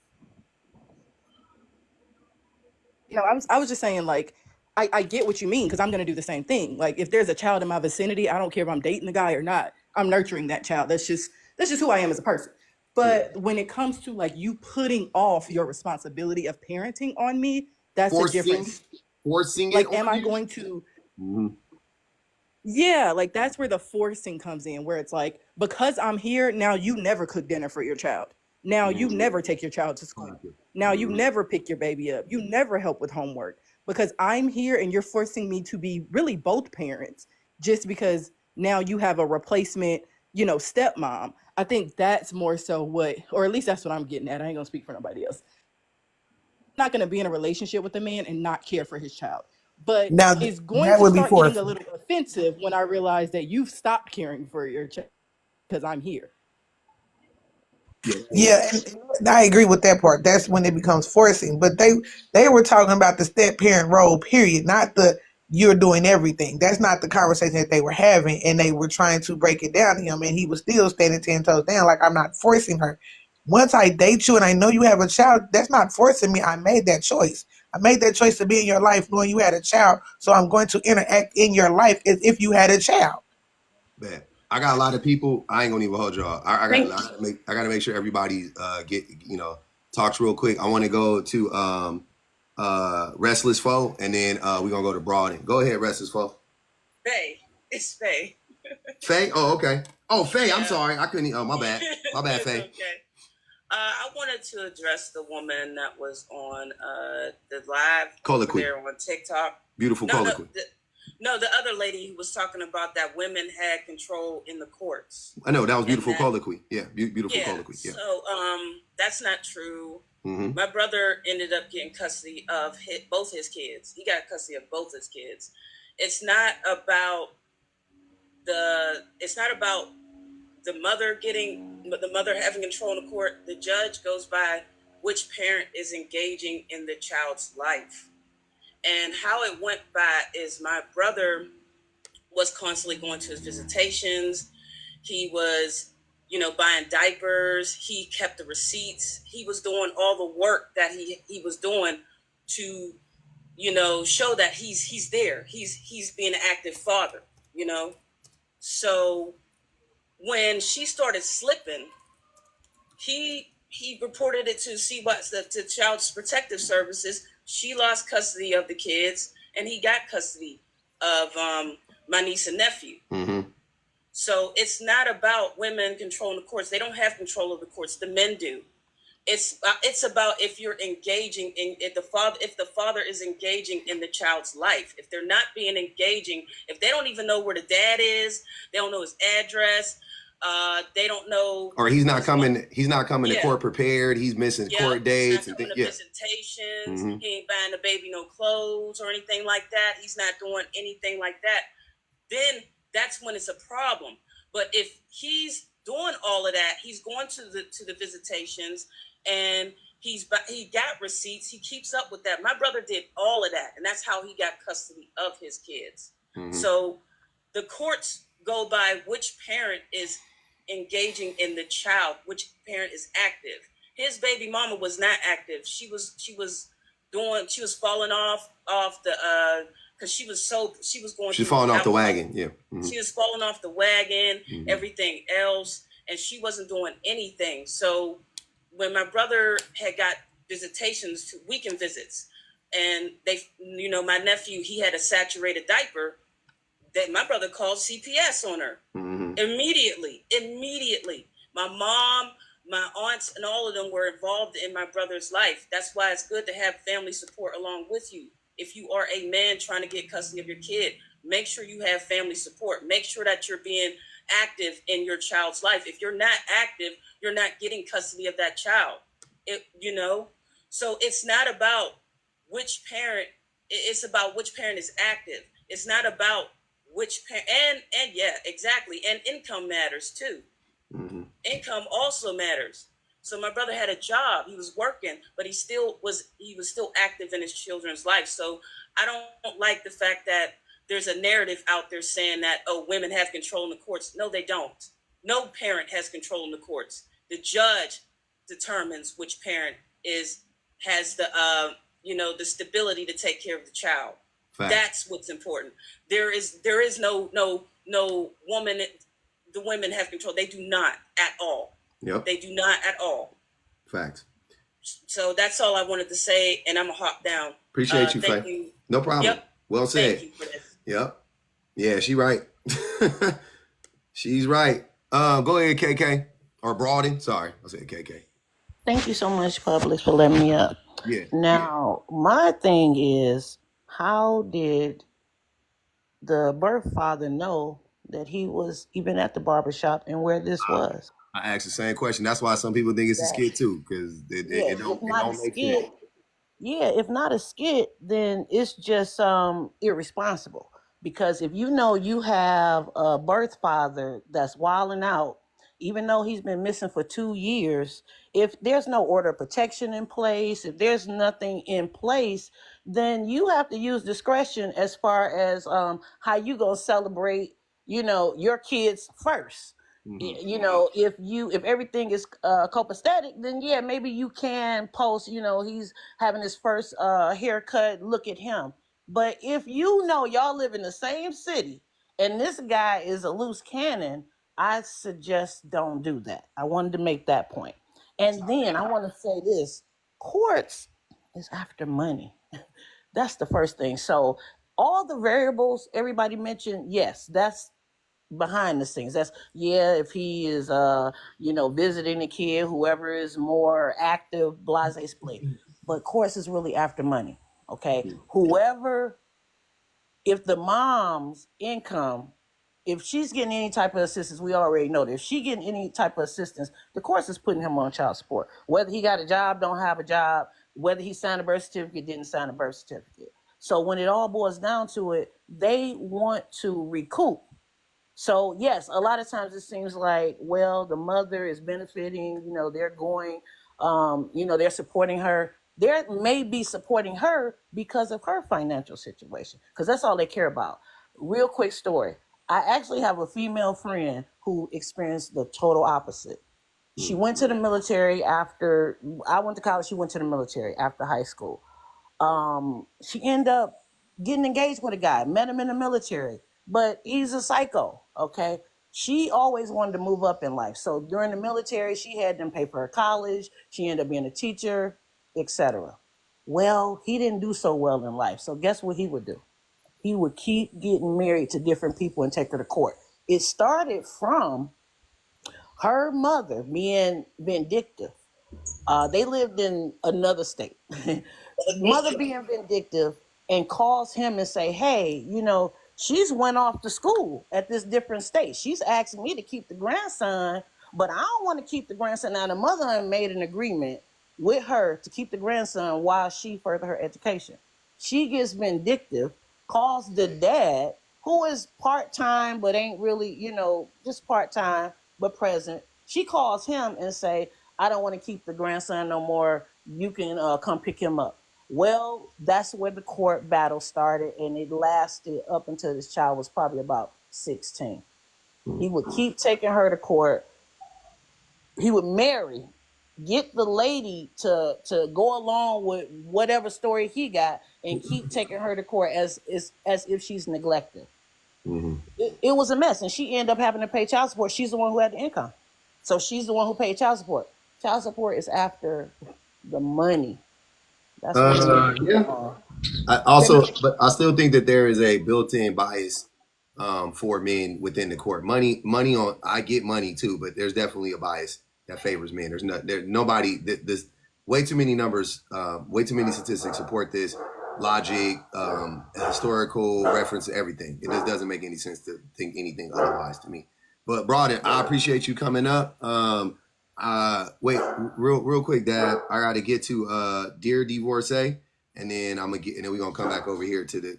No, I was just saying like I get what you mean because I'm gonna do the same thing. Like if there's a child in my vicinity, I don't care if I'm dating the guy or not. I'm nurturing that child. That's just who I am as a person. Yeah. But when it comes to like you putting off your responsibility of parenting on me, that's a difference. Forcing it Like, am on I you. going to Mm-hmm. yeah, like that's where the forcing comes in, where it's like, because I'm here, now you never cook dinner for your child. Now you never take your child to school. Now you never pick your baby up. You never help with homework because I'm here and you're forcing me to be really both parents just because now you have a replacement, stepmom. I think that's more so or at least that's what I'm getting at. I ain't gonna speak for nobody else. I'm not gonna be in a relationship with a man and not care for his child. But now it's going that to would be start getting a forceful. little offensive when I realize that you've stopped caring for your child because I'm here. Yeah, and I agree with that part. That's when it becomes forcing. But they were talking about the step parent role, period, not the you're doing everything. That's not the conversation that they were having, and they were trying to break it down to him, and he was still standing 10 toes down, like I'm not forcing her. Once I date you and I know you have a child, that's not forcing me. I made that choice. I made that choice to be in your life knowing you had a child, so I'm going to interact in your life as if you had a child. Bad. I got a lot of people. I ain't gonna even hold y'all. I gotta make sure everybody talks real quick. I want to go to Restless Foe, and then we're gonna go to Broaden. Go ahead, Restless Foe. Faye. It's Faye. Faye. Oh, okay. Oh, Faye. Yeah. I'm sorry. I couldn't. Oh, my bad. My bad, Faye. Okay. I wanted to address the woman that was on the live Colloquy. there on TikTok. Beautiful colloquy. No, the other lady who was talking about that women had control in the courts. I know that was beautiful colloquy. Yeah, beautiful colloquy. Yeah. So that's not true. My brother ended up getting custody of both his kids. He got custody of both his kids. It's not about the mother having control in the court. The judge goes by which parent is engaging in the child's life. And how it went by is my brother was constantly going to his visitations. He was, buying diapers. He kept the receipts. He was doing all the work that he was doing to, show that he's there. He's being an active father, So when she started slipping, he reported it to to Child Protective Services. She lost custody of the kids, and he got custody of my niece and nephew. So it's not about women controlling the courts. They don't have control of the courts. The men do. It's about if you're engaging if the father is engaging in the child's life. If they're not being engaging, if they don't even know where the dad is, they don't know his address. They don't know, or he's not coming. He's not coming to court prepared. He's missing court dates and things. Visitations. He ain't buying the baby no clothes or anything like that. He's not doing anything like that. Then that's when it's a problem. But if he's doing all of that, he's going to the visitations, and he got receipts. He keeps up with that. My brother did all of that, and that's how he got custody of his kids. So the courts go by which parent is engaging in the child, which parent is active. His baby mama was not active. She was falling off the because she's falling off the wagon. She was falling off the wagon, everything else, and she wasn't doing anything. So when my brother had got visitations, to weekend visits, and my nephew, he had a saturated diaper, that my brother called CPS on her. Immediately. My mom, my aunts, and all of them were involved in my brother's life. That's why it's good to have family support along with you. If you are a man trying to get custody of your kid, make sure you have family support. Make sure that you're being active in your child's life. If you're not active, you're not getting custody of that child. So it's not about which parent. It's about which parent is active. It's not about which parent. And yeah, exactly. And income matters too. Income also matters. So my brother had a job. He was working, but he was still active in his children's life. So I don't like the fact that there's a narrative out there saying that, women have control in the courts. No, they don't. No parent has control in the courts. The judge determines which parent has the stability to take care of the child. Fact. That's what's important. There is no woman. The women have control. They do not at all. Yep. They do not at all. Facts. So that's all I wanted to say, and I'm gonna hop down. Appreciate you, Faye. No problem. Yep. Well said. Thank you for this. Yep. Yeah, she right. She's right. Go ahead, KK. Or Broaden. Sorry, I said KK. Thank you so much, Publix, for letting me up. Yeah. Now, my thing is, how did the birth father know that he was even at the barbershop and where this was? I asked the same question. That's why some people think it's a skit too, because it don't make sense. Yeah, if not a skit, then it's just irresponsible. Because if you have a birth father that's wilding out, even though he's been missing for 2 years, if there's no order of protection in place, if there's nothing in place, then you have to use discretion as far as how you gonna celebrate, your kids first. If everything is copacetic, then yeah, maybe you can post, he's having his first haircut, look at him. But if y'all live in the same city and this guy is a loose cannon, I suggest don't do that. I wanted to make that point. And then I want to say this, courts is after money. That's the first thing. So all the variables everybody mentioned, yes, that's behind the scenes. That's if he is visiting a kid, whoever is more active, blase split. But courts is really after money. Okay. If the mom's income if she's getting any type of assistance, we already know that if she getting any type of assistance, the courts is putting him on child support. Whether he got a job, don't have a job, whether he signed a birth certificate, didn't sign a birth certificate. So when it all boils down to it, they want to recoup. So yes, a lot of times it seems like, well, the mother is benefiting, they're going, they're supporting her. They may be supporting her because of her financial situation, because that's all they care about. Real quick story. I actually have a female friend who experienced the total opposite. She went to the military after I went to college. She went to the military after high school. She ended up getting engaged with a guy, met him in the military, but he's a psycho. Okay. She always wanted to move up in life. So during the military, she had them pay for her college. She ended up being a teacher, etc. Well, he didn't do so well in life. So guess what he would do? He would keep getting married to different people and take her to court. It started from her mother being vindictive. They lived in another state. Mother being vindictive and calls him and say, hey, she's went off to school at this different state. She's asking me to keep the grandson, but I don't want to keep the grandson. Now the mother made an agreement with her to keep the grandson while she further her education. She gets vindictive, calls the dad, who is part-time but ain't really, just part-time but present. She calls him and say, I don't want to keep the grandson no more. You can come pick him up. Well, that's where the court battle started, and it lasted up until this child was probably about 16. He would keep taking her to court. He would marry, get the lady to go along with whatever story he got, and keep taking her to court as if she's neglected. Mm-hmm. It was a mess, and she ended up having to pay child support. She's the one who had the income, so she's the one who paid child support. Child support is after the money. That's yeah. But I still think that there is a built-in bias for men within the court. Money on. I get money too, but there's definitely a bias that favors men. There's nobody. There's way too many numbers. Way too many statistics support this logic, historical reference, everything. It just doesn't make any sense to think anything otherwise to me. But Broaden, I appreciate you coming up. Wait, real quick, Dad. I got to get to Dear Divorcee, and then and then we're gonna come back over here to the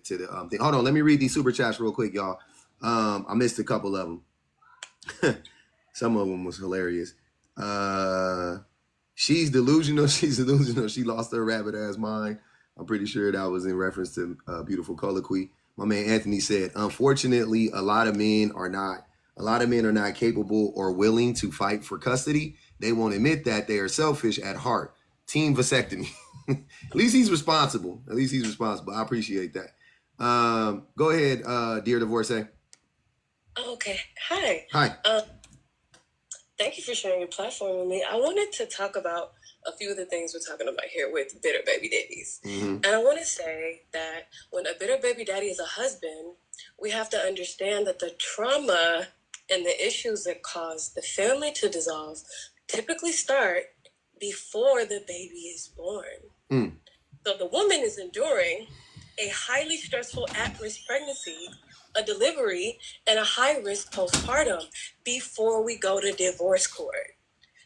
thing. Hold on, let me read these super chats real quick, y'all. I missed a couple of them. Some of them was hilarious. She's delusional. She's delusional. She lost her rabbit ass mind. I'm pretty sure that was in reference to Beautiful Colloquy. My man Anthony said, unfortunately, a lot of men are not capable or willing to fight for custody. They won't admit that they are selfish at heart. Team vasectomy. At least he's responsible. I appreciate that. Go ahead, dear divorcee. Okay. Hi. Hi. Thank you for sharing your platform with me. I wanted to talk about a few of the things we're talking about here with bitter baby daddies. Mm-hmm. And I want to say that when a bitter baby daddy is a husband, we have to understand that the trauma and the issues that cause the family to dissolve typically start before the baby is born. Mm. So the woman is enduring a highly stressful at-risk pregnancy, a delivery, and a high-risk postpartum before we go to divorce court.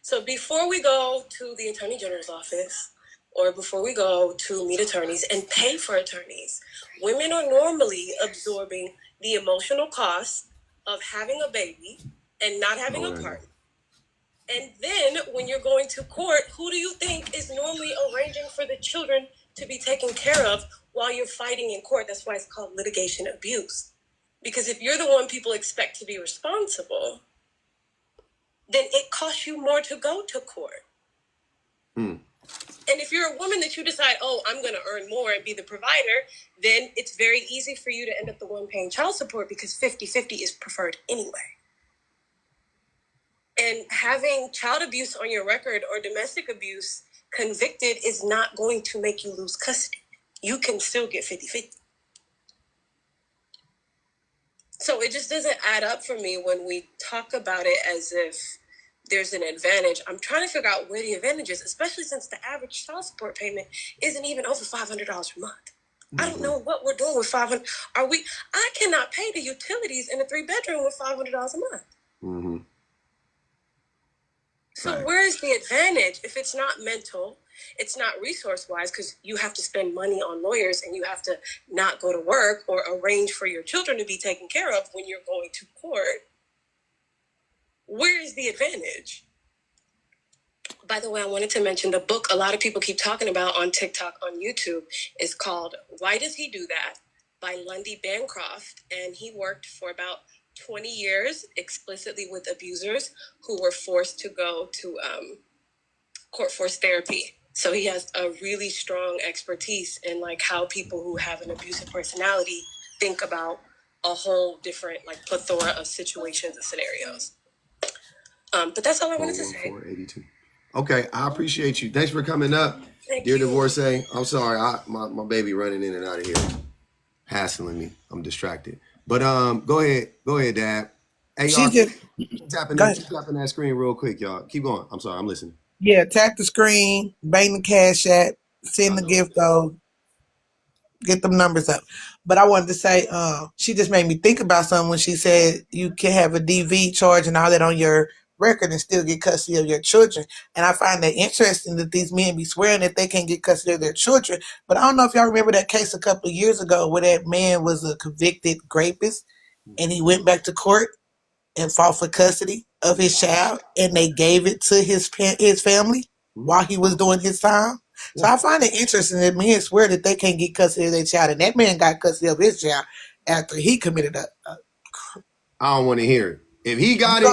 So before we go to the Attorney General's office or before we go to meet attorneys and pay for attorneys, women are normally absorbing the emotional cost of having a baby and not having a partner. And then when you're going to court, who do you think is normally arranging for the children to be taken care of while you're fighting in court? That's why it's called litigation abuse. Because if you're the one people expect to be responsible, then it costs you more to go to court. Mm. And if you're a woman that you decide, oh, I'm going to earn more and be the provider, then it's very easy for you to end up the one paying child support because 50-50 is preferred anyway. And having child abuse on your record or domestic abuse convicted is not going to make you lose custody. You can still get 50-50. So it just doesn't add up for me when we talk about it as if there's an advantage. I'm trying to figure out where the advantage is, especially since the average child support payment isn't even over $500 a month. I don't know what we're doing with 500. I cannot pay the utilities in a 3-bedroom with $500 a month. Mm-hmm. So Right. where is the advantage if it's not mental, it's not resource-wise, because you have to spend money on lawyers and you have to not go to work or arrange for your children to be taken care of when you're going to court. Where is the advantage? By the way, I wanted to mention the book a lot of people keep talking about on TikTok, on YouTube, is called Why Does He Do That? By Lundy Bancroft. And he worked for about 20 years explicitly with abusers who were forced to go to court force therapy. So he has a really strong expertise in like how people who have an abusive personality think about a whole different like plethora of situations and scenarios. But that's all I wanted to say. 41482. Okay, I appreciate you. Thanks for coming up, Thank dear you. divorcee. I'm sorry, my baby running in and out of here, hassling me. I'm distracted. But go ahead, Dad. Hey, y'all, keep tapping that screen real quick, y'all. Keep going. I'm sorry, I'm listening. Yeah, tap the screen, bang the cash app, send the gift though, get them numbers up. But I wanted to say, she just made me think about something when she said you can have a DV charge and all that on your record and still get custody of your children. And I find that interesting that these men be swearing that they can't get custody of their children. But I don't know if y'all remember that case a couple of years ago where that man was a convicted rapist and he went back to court and fought for custody of his child, and they gave it to his family while he was doing his time. So I find it interesting that men swear that they can't get custody of their child, and that man got custody of his child after he committed I don't want to hear it. If he got it,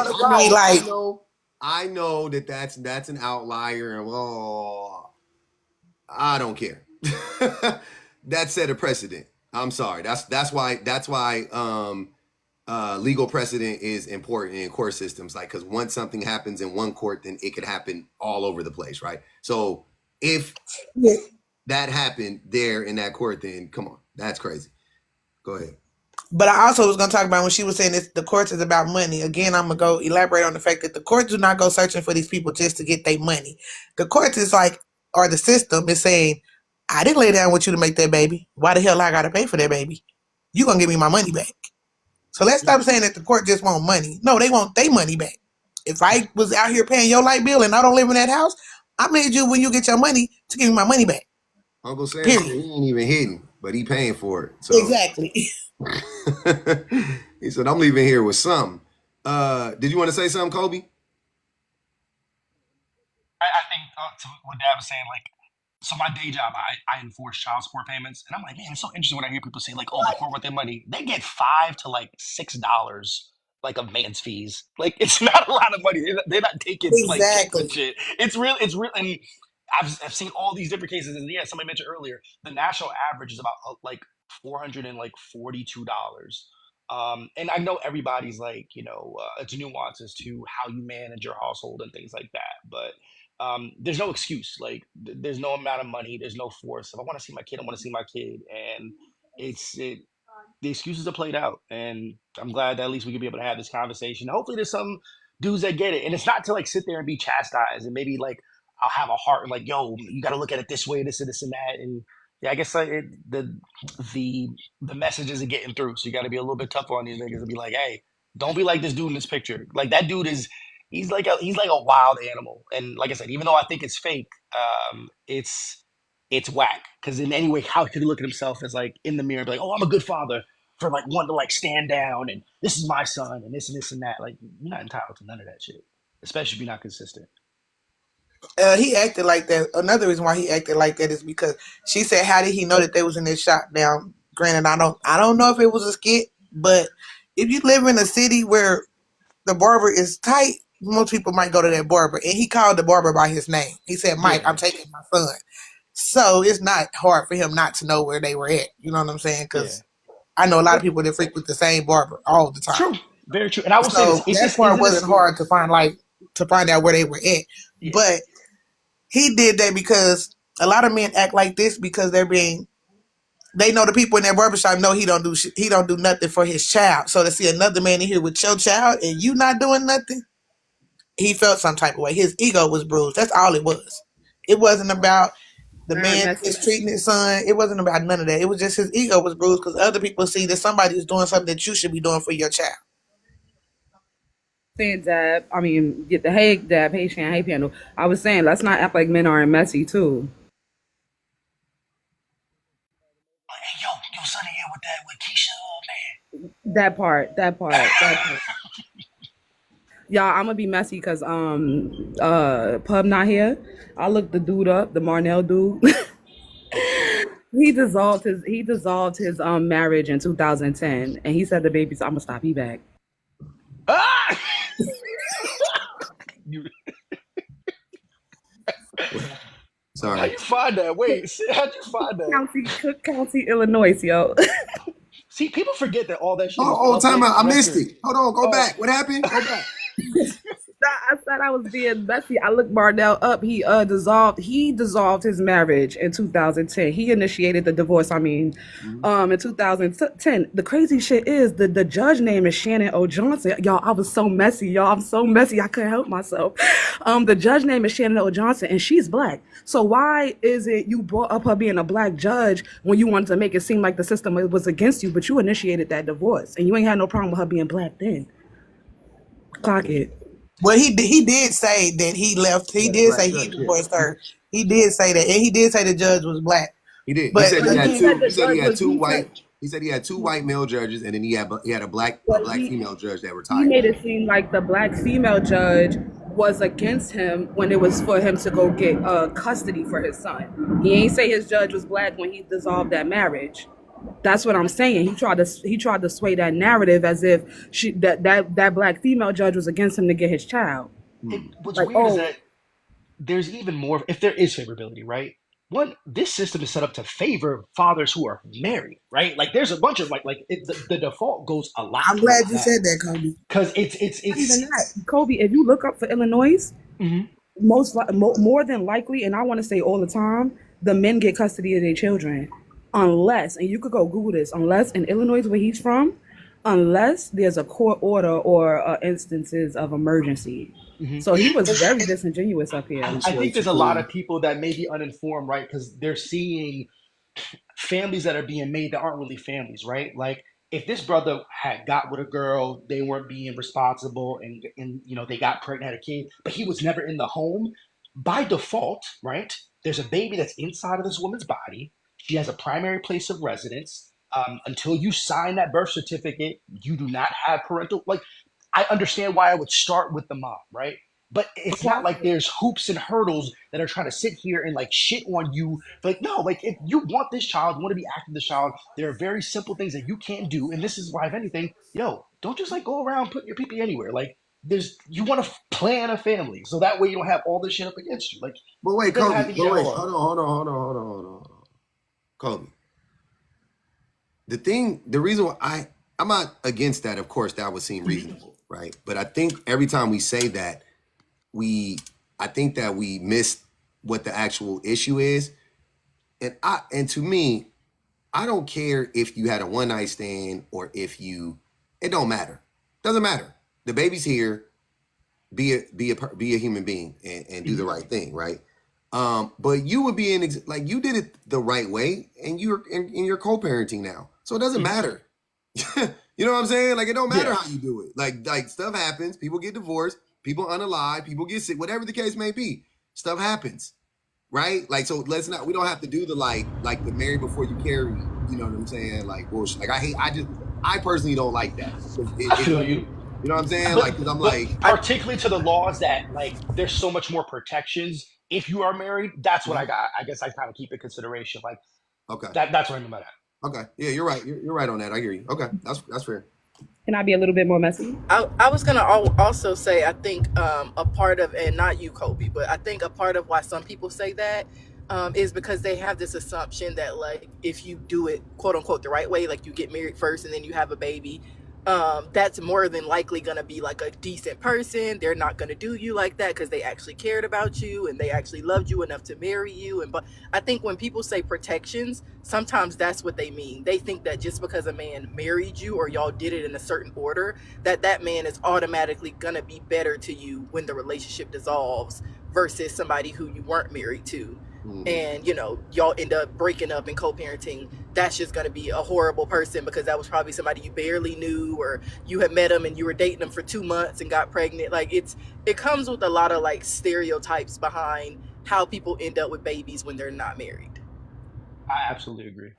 I know that that's an outlier, and I don't care. That set a precedent. I'm sorry. That's why legal precedent is important in court systems. Like, because once something happens in one court, then it could happen all over the place, right? So if that happened there in that court, then come on, that's crazy. Go ahead. But I also was going to talk about when she was saying this, the courts is about money. Again, I'm going to go elaborate on the fact that the courts do not go searching for these people just to get their money. The courts is like, or the system is saying, I didn't lay down with you to make that baby. Why the hell I got to pay for that baby? You going to give me my money back. So let's stop saying that the court just want money. No, they want their money back. If I was out here paying your light bill and I don't live in that house, I made you, when you get your money, to give me my money back. Uncle Sam said he ain't even hidden, but he paying for it. So. Exactly. He said, I'm leaving here with something. Did you want to say something, Kobe? I think to what Dad was saying, like, so my day job, I enforce child support payments, and I'm like, man, it's so interesting when I hear people say like, oh, the court with their money, they get $5 to like $6 like of man's fees. Like, it's not a lot of money. They're not taking like checks and shit. It's real, and I've seen all these different cases, and yeah, somebody mentioned earlier, the national average is about like $442. And I know everybody's like, it's nuances to how you manage your household and things like that, but there's no excuse. Like, there's no amount of money, there's no force. If I want to see my kid, I want to see my kid, and the excuses are played out. And I'm glad that at least we can be able to have this conversation. Hopefully, there's some dudes that get it, and it's not to like sit there and be chastised, and maybe like I'll have a heart and like, yo, you got to look at it this way, this and this and that, and yeah, I guess the messages are getting through. So you got to be a little bit tougher on these niggas and be like, hey, don't be like this dude in this picture. Like, that dude he's like a wild animal. And like I said, even though I think it's fake, it's whack. Because in any way, how could he look at himself as like in the mirror and be like, oh, I'm a good father for like one to like stand down and this is my son and this and that. Like, you're not entitled to none of that shit, especially if you're not consistent. He acted like that. Another reason why he acted like that is because she said, "How did he know that they was in this shop?" Now, granted, I don't know if it was a skit, but if you live in a city where the barber is tight, most people might go to that barber. And he called the barber by his name. He said, "Mike, I'm taking my son." So it's not hard for him not to know where they were at. You know what I'm saying? Because I know a lot of people that frequent the same barber all the time. True, very true. And I will say this: that part wasn't hard to find out where they were at, but. He did that because a lot of men act like this because they know the people in that barbershop know he don't do nothing for his child. So to see another man in here with your child and you not doing nothing, he felt some type of way. His ego was bruised. That's all it was. It wasn't about the man mistreating his son. It wasn't about none of that. It was just his ego was bruised because other people see that somebody is doing something that you should be doing for your child. Saying dab, I mean, get the hey dab, hey Shan, hey Pandle. I was saying, let's not act like men aren't messy too. Hey, yo, Sonny here with that with Keisha, man. That part. Y'all, I'm gonna be messy because Pub not here. I looked the dude up, the Marnell dude. He dissolved his marriage in 2010, and he said the baby's. I'm gonna stop. He back. Ah! Sorry. How you find that? Wait, how'd you find that? Cook County, Illinois, yo. See, people forget that all that shit. Oh, time out. I missed it. Hold on, go back. What happened? Go back. I said I was being messy. I looked Marnell up. He dissolved his marriage in 2010. He initiated the divorce. In 2010. The crazy shit is the judge name is Shannon O. Johnson. Y'all, I was so messy. Y'all, I'm so messy. I couldn't help myself. The judge name is Shannon O. Johnson, and she's black. So why is it you brought up her being a black judge when you wanted to make it seem like the system was against you, but you initiated that divorce and you ain't had no problem with her being black then? Clock it. Well, he did say that he left. He did say he divorced her. He did say that, and he did say the judge was black. He did. But He said he had two white male judges, and then he had a black female judge that retired. He made it seem like the black female judge was against him when it was for him to go get custody for his son. He ain't say his judge was black when he dissolved that marriage. That's what I'm saying. He tried to sway that narrative as if that black female judge was against him to get his child. What's weird is that there's even more, if there is favorability, right? One, this system is set up to favor fathers who are married, right? Like there's a bunch of the default goes a lot. I'm glad you said that, Kobe. Because it's even that, Kobe. If you look up for Illinois, more than likely, and I want to say all the time, the men get custody of their children. Unless, and you could go Google this, unless in Illinois where he's from, unless there's a court order or instances of emergency. So he was very disingenuous up here. I think there's a lot of people that may be uninformed, right? Because they're seeing families that are being made that aren't really families, right? Like if this brother had got with a girl, they weren't being responsible and they got pregnant, had a kid, but he was never in the home, by default, right? There's a baby that's inside of this woman's body. She has a primary place of residence. Until you sign that birth certificate, you do not have parental. Like, I understand why I would start with the mom, right? But it's not like there's hoops and hurdles that are trying to sit here and like shit on you. Like, no, like if you want this child, you want to be active with this child, there are very simple things that you can't do. And this is why, if anything, don't just like go around putting your pee anywhere. Like, you want to plan a family so that way you don't have all this shit up against you. Like, but wait, Kobe, hold on. Kobe. The reason why I'm not against that, of course, that would seem reasonable, right? But I think every time we say that, I think that we miss what the actual issue is. And to me, I don't care if you had a one night stand or it don't matter. Doesn't matter. The baby's here. Be a human being and do the right thing, right? But you would be you did it the right way, and you're you're co-parenting now, so it doesn't matter. You know what I'm saying? Like it don't matter how you do it. Like stuff happens. People get divorced. People unalive. People get sick. Whatever the case may be, stuff happens, right? Like so, we don't have to do the like the marry before you carry. You know what I'm saying? Like bullshit. Like I personally don't like that. I feel you. You know what I'm saying? Because I'm particularly to the laws that there's so much more protections if you are married. That's what I got. I guess I kind of keep in consideration. Like, okay, that's what I mean by that. Okay, yeah, you're right. You're right on that. I hear you. Okay, that's fair. Can I be a little bit more messy? I was gonna also say I think a part of, and not you, Kobe, but I think a part of why some people say that is because they have this assumption that like if you do it quote unquote the right way, like you get married first and then you have a baby, that's more than likely going to be like a decent person. They're not going to do you like that because they actually cared about you and they actually loved you enough to marry you. But I think when people say protections, sometimes that's what they mean. They think that just because a man married you or y'all did it in a certain order, that man is automatically going to be better to you when the relationship dissolves versus somebody who you weren't married to. and y'all end up breaking up and co-parenting, that's just going to be a horrible person because that was probably somebody you barely knew, or you had met them and you were dating them for 2 months and got pregnant. Like it comes with a lot of like stereotypes behind how people end up with babies when they're not married. I absolutely agree.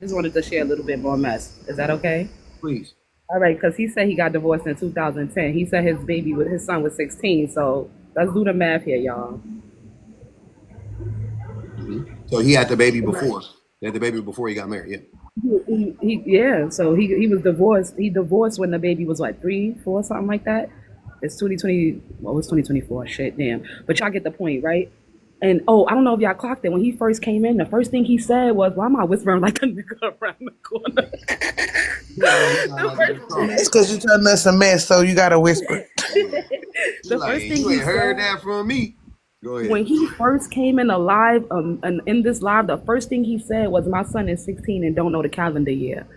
Just wanted to share a little bit more mess. Is that okay? Please. All right, because he said he got divorced in 2010. He said his son was 16. So let's do the math here, y'all. So he had the baby before. He had the baby before he got married. Yeah. So he was divorced. He divorced when the baby was what, 3, 4, something like that. It's 2020. Well, it's 2024. Shit, damn. But y'all get the point, right? And I don't know if y'all clocked it. When he first came in, the first thing he said was, "Why am I whispering like a nigga around the corner?" It's because you're telling us a mess, so you gotta whisper. The first thing you ain't heard that from me. Go ahead. When he first came in alive, and in this live, the first thing he said was, "My son is 16 and don't know the calendar year."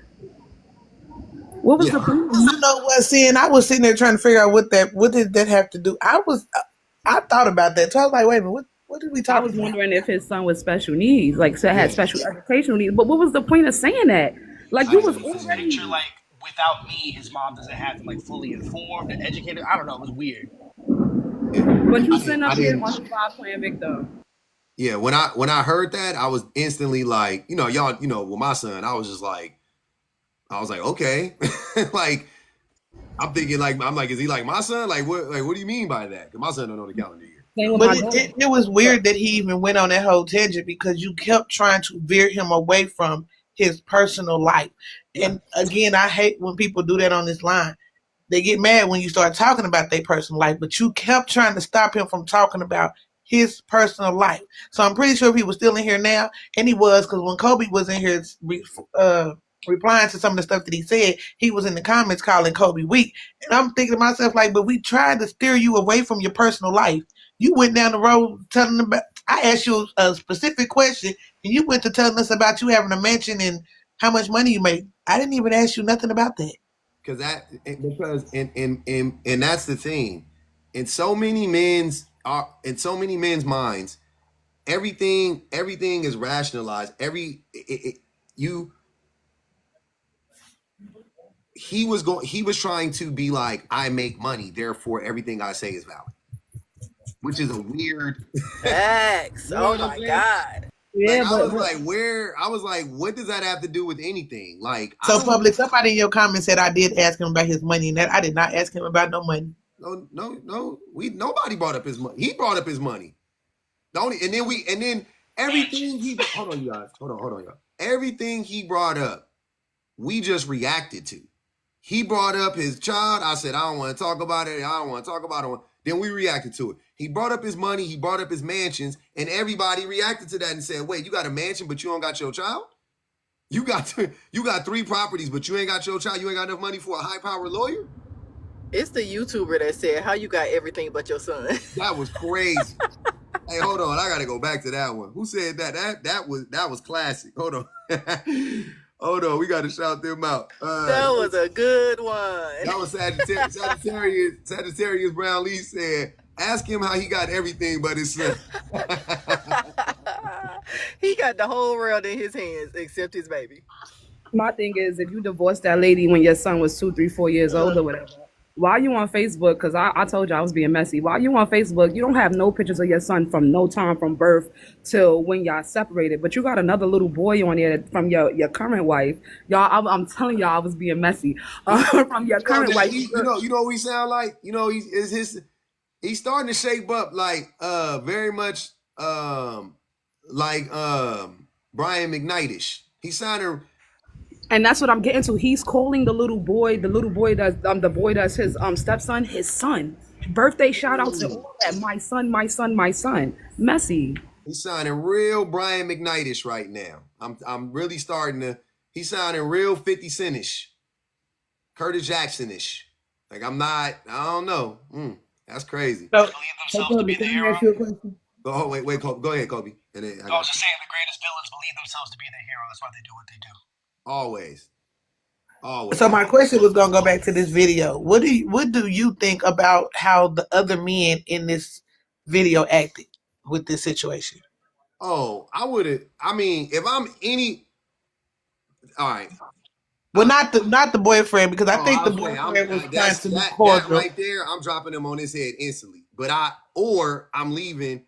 What was the point? You know what, Sin? I was sitting there trying to figure out what did that have to do. I thought about that. So I was like, wait a minute, what did we talk about? I was wondering if his son was special needs, like so had special educational needs. But what was the point of saying that? Like you was already Picture like without me, his mom doesn't have him like fully informed and educated. I don't know. It was weird. But you sitting up here on the live playing victim. Yeah, when I heard that, I was instantly like, y'all, with my son, I was like, okay, like I'm thinking I'm like, is he like my son? Like what do you mean by that? Because my son don't know the calendar year. But it was weird that he even went on that whole tangent because you kept trying to veer him away from his personal life. And again, I hate when people do that on this line. They get mad when you start talking about their personal life, but you kept trying to stop him from talking about his personal life. So I'm pretty sure if he was still in here now, and he was, because when Kobe was in here replying to some of the stuff that he said, he was in the comments calling Kobe weak. And I'm thinking to myself, like, but we tried to steer you away from your personal life. You went down the road telling about, I asked you a specific question, and you went to telling us about you having a mansion and how much money you made. I didn't even ask you nothing about that. Because that's the thing. In so many men's minds, everything is rationalized. He was trying to be like, I make money, therefore everything I say is valid. Which is a weird facts. Oh my God. Yeah, I was like, what does that have to do with anything? Like, so public, somebody in your comments said I did ask him about his money, and that I did not ask him about no money. No. Nobody brought up his money. He brought up his money. And then everything he hold on, you guys. Hold on, y'all. Everything he brought up, we just reacted to. He brought up his child. I said, I don't want to talk about it. I don't want to talk about it. Then we reacted to it. He brought up his money. He brought up his mansions. And everybody reacted to that and said, wait, you got a mansion, but you don't got your child? You got 3 properties, but you ain't got your child? You ain't got enough money for a high-powered lawyer? It's the YouTuber that said, how you got everything but your son? That was crazy. Hey, hold on. I got to go back to that one. Who said that? That was classic. Hold on. Hold on, we got to shout them out. That was a good one. That was Sagittarius Brown Lee said, ask him how he got everything but his son. He got the whole world in his hands except his baby. My thing is, if you divorced that lady when your son was 2, 3, 4 years old or whatever, while you on Facebook, because I told you I was being messy, while you on Facebook, you don't have no pictures of your son from no time from birth till when y'all separated, but you got another little boy on there from your current wife. Y'all, I'm telling y'all I was being messy. From your current wife. You know what we sound like? He's starting to shape up like very much like Brian McKnight-ish. He's sounding. And that's what I'm getting to. He's calling the little boy that's his stepson, his son. Birthday shout out to all that. My son, my son, my son. Messy. He's sounding real Brian McKnight-ish right now. I'm really starting to. He's sounding real 50 Cent-ish, Curtis Jackson-ish. Like I don't know. That's crazy. So, Kobe, can I ask you a question? Oh wait, Kobe. Go ahead, Kobe. I was just saying the greatest villains believe themselves to be the hero. That's why they do what they do. Always. So my question was gonna go back to this video. What do you think about how the other men in this video acted with this situation? Oh, I would have. I mean, if I'm any, all right. Well, not the boyfriend, because I think the I was saying, boyfriend was trying that's to be that cordial. right there. I'm dropping him on his head instantly. But I'm leaving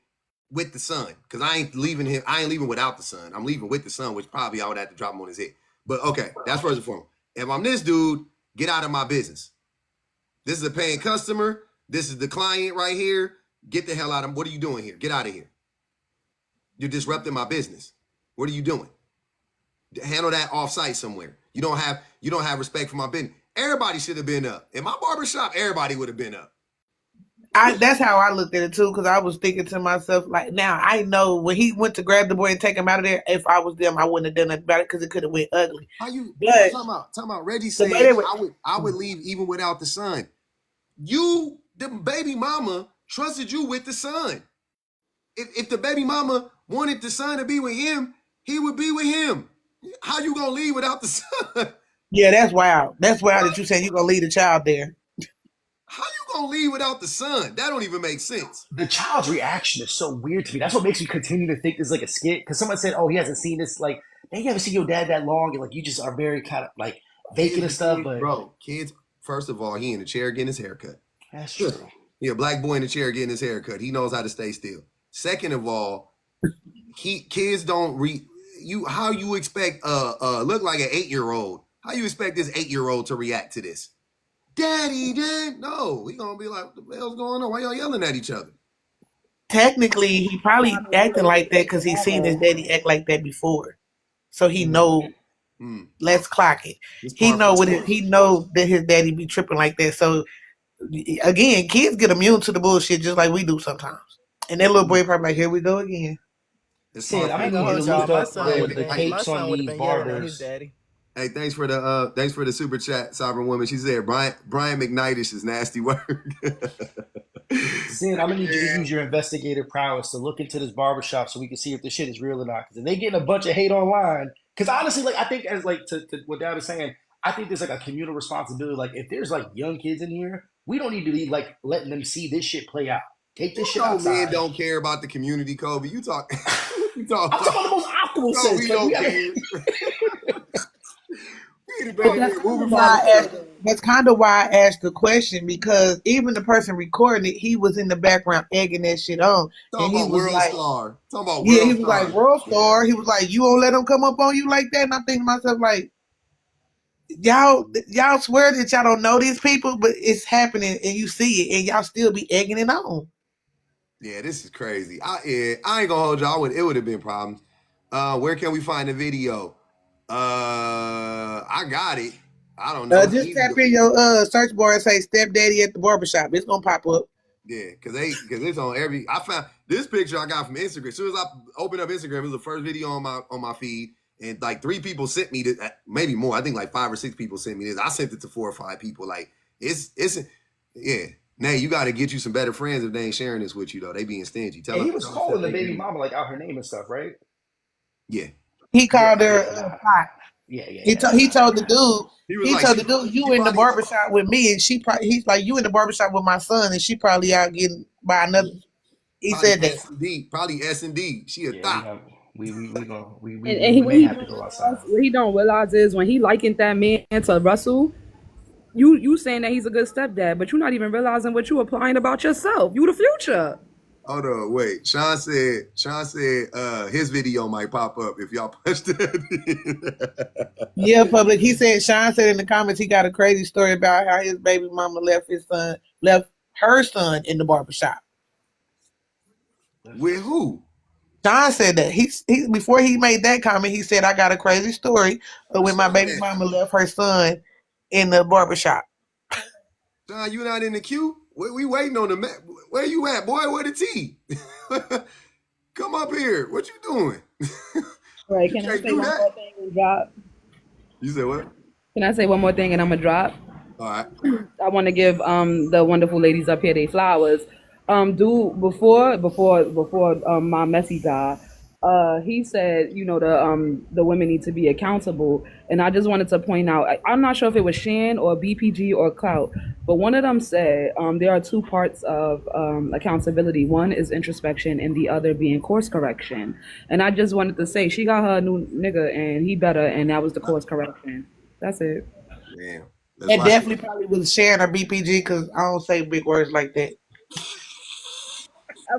with the son, because I ain't leaving him. I ain't leaving without the son. I'm leaving with the son, which probably I would have to drop him on his head. But okay, that's first and foremost. If I'm this dude, get out of my business. This is a paying customer. This is the client right here. Get the hell out of him. What are you doing here? Get out of here. You're disrupting my business. What are you doing? Handle that off-site somewhere. You don't have respect for my business. Everybody should have been up. In my barbershop, everybody would have been up. That's how I looked at it too, because I was thinking to myself, like, now I know when he went to grab the boy and take him out of there, if I was them, I wouldn't have done nothing about it because it could have went ugly. How you But talking about Reggie said I would leave even without the son. You, the baby mama, trusted you with the son. If the baby mama wanted the son to be with him, he would be with him. How you gonna leave without the son? Yeah, that's wild. That's wild that you saying you gonna leave the child there. How you gonna leave without the son? That don't even make sense. The child's reaction is so weird to me. That's what makes me continue to think this is like a skit. Because someone said, "Oh, he hasn't seen this." Like, man, you haven't seen your dad that long, and like you just are very kind of like vacant and stuff. But bro, kids. First of all, he in the chair getting his haircut. That's true. Yeah, black boy in the chair getting his haircut. He knows how to stay still. Second of all, kids don't how you expect look like an 8-year-old. How you expect this 8-year-old to react to this? Daddy, no. He gonna be like, what the hell's going on? Why y'all yelling at each other? Technically, he probably acting like that because he's seen his daddy act like that before. So he know, let's clock it. He know that his daddy be tripping like that. So again, kids get immune to the bullshit just like we do sometimes. And that little boy probably like, here we go again. Sid, I'm gonna need you to look up the tapes on these barbers. Hey, thanks for the super chat, Sovereign Woman. She said Brian McKnightish is nasty word. Sid, I'm gonna need you to use your investigative prowess to look into this barbershop so we can see if this shit is real or not. Because if they getting a bunch of hate online, because honestly, like I think as like to what Dad was saying, I think there's like a communal responsibility. Like if there's like young kids in here, we don't need to be like letting them see this shit play out. Take this shit outside. Men don't care about the community, Kobe. You talk. I'm talking about the most optimal sense. We don't care. That's kind of why I asked the question, because even the person recording it, he was in the background egging that shit on. Talking about World Star. Yeah, he was like, World Star. He was like, you won't let him come up on you like that? And I'm thinking to myself, like, y'all swear that y'all don't know these people, but it's happening and you see it and y'all still be egging it on. Yeah, this is crazy. I ain't gonna hold y'all. It would have been problems. Where can we find the video? I got it. I don't know. Just tap in your search bar and say "stepdaddy at the barbershop." It's gonna pop up. Yeah, because it's on every. I found this picture I got from Instagram. As soon as I opened up Instagram, it was the first video on my feed, and like 3 people sent me this, maybe more. I think like 5 or 6 people sent me this. I sent it to 4 or 5 people. Like it's yeah. Nay, you got to get you some better friends if they ain't sharing this with you though. They being stingy. Tell them. He was calling the baby mama like out her name and stuff, right? Yeah. He called her pot. Yeah. He told the dude. He told the dude, you in the barbershop with me, and he's like, you in the barbershop with my son, and she probably out getting by another. He said that. Probably S&D. She a thought. We may have to go outside. What he don't realize is when he likened that man to Russell, you saying that he's a good stepdad, but you're not even realizing what you're applying about yourself. You the future. Hold on, wait. Sean said his video might pop up if y'all push that. Yeah, public. Sean said in the comments he got a crazy story about how his baby mama left her son in the barbershop. With who? Sean said that he before he made that comment, he said, I got a crazy story of when my baby mama left her son in the barbershop. Sean, you not in the queue? We waiting on the map. Where you at, boy? Where the tea? Come up here. What you doing? Right, can I say one more thing and drop? You said what? Can I say one more thing and I'm gonna drop? All right. I want to give the wonderful ladies up here their flowers. Before my messy died, he said, the women need to be accountable. And I just wanted to point out, I'm not sure if it was Shan or BPG or Clout, but one of them said there are two parts of accountability. One is introspection, and the other being course correction. And I just wanted to say she got her new nigga, and he better, and that was the course correction. That's it. Man, That definitely probably was Sharon or BPG because I don't say big words like that.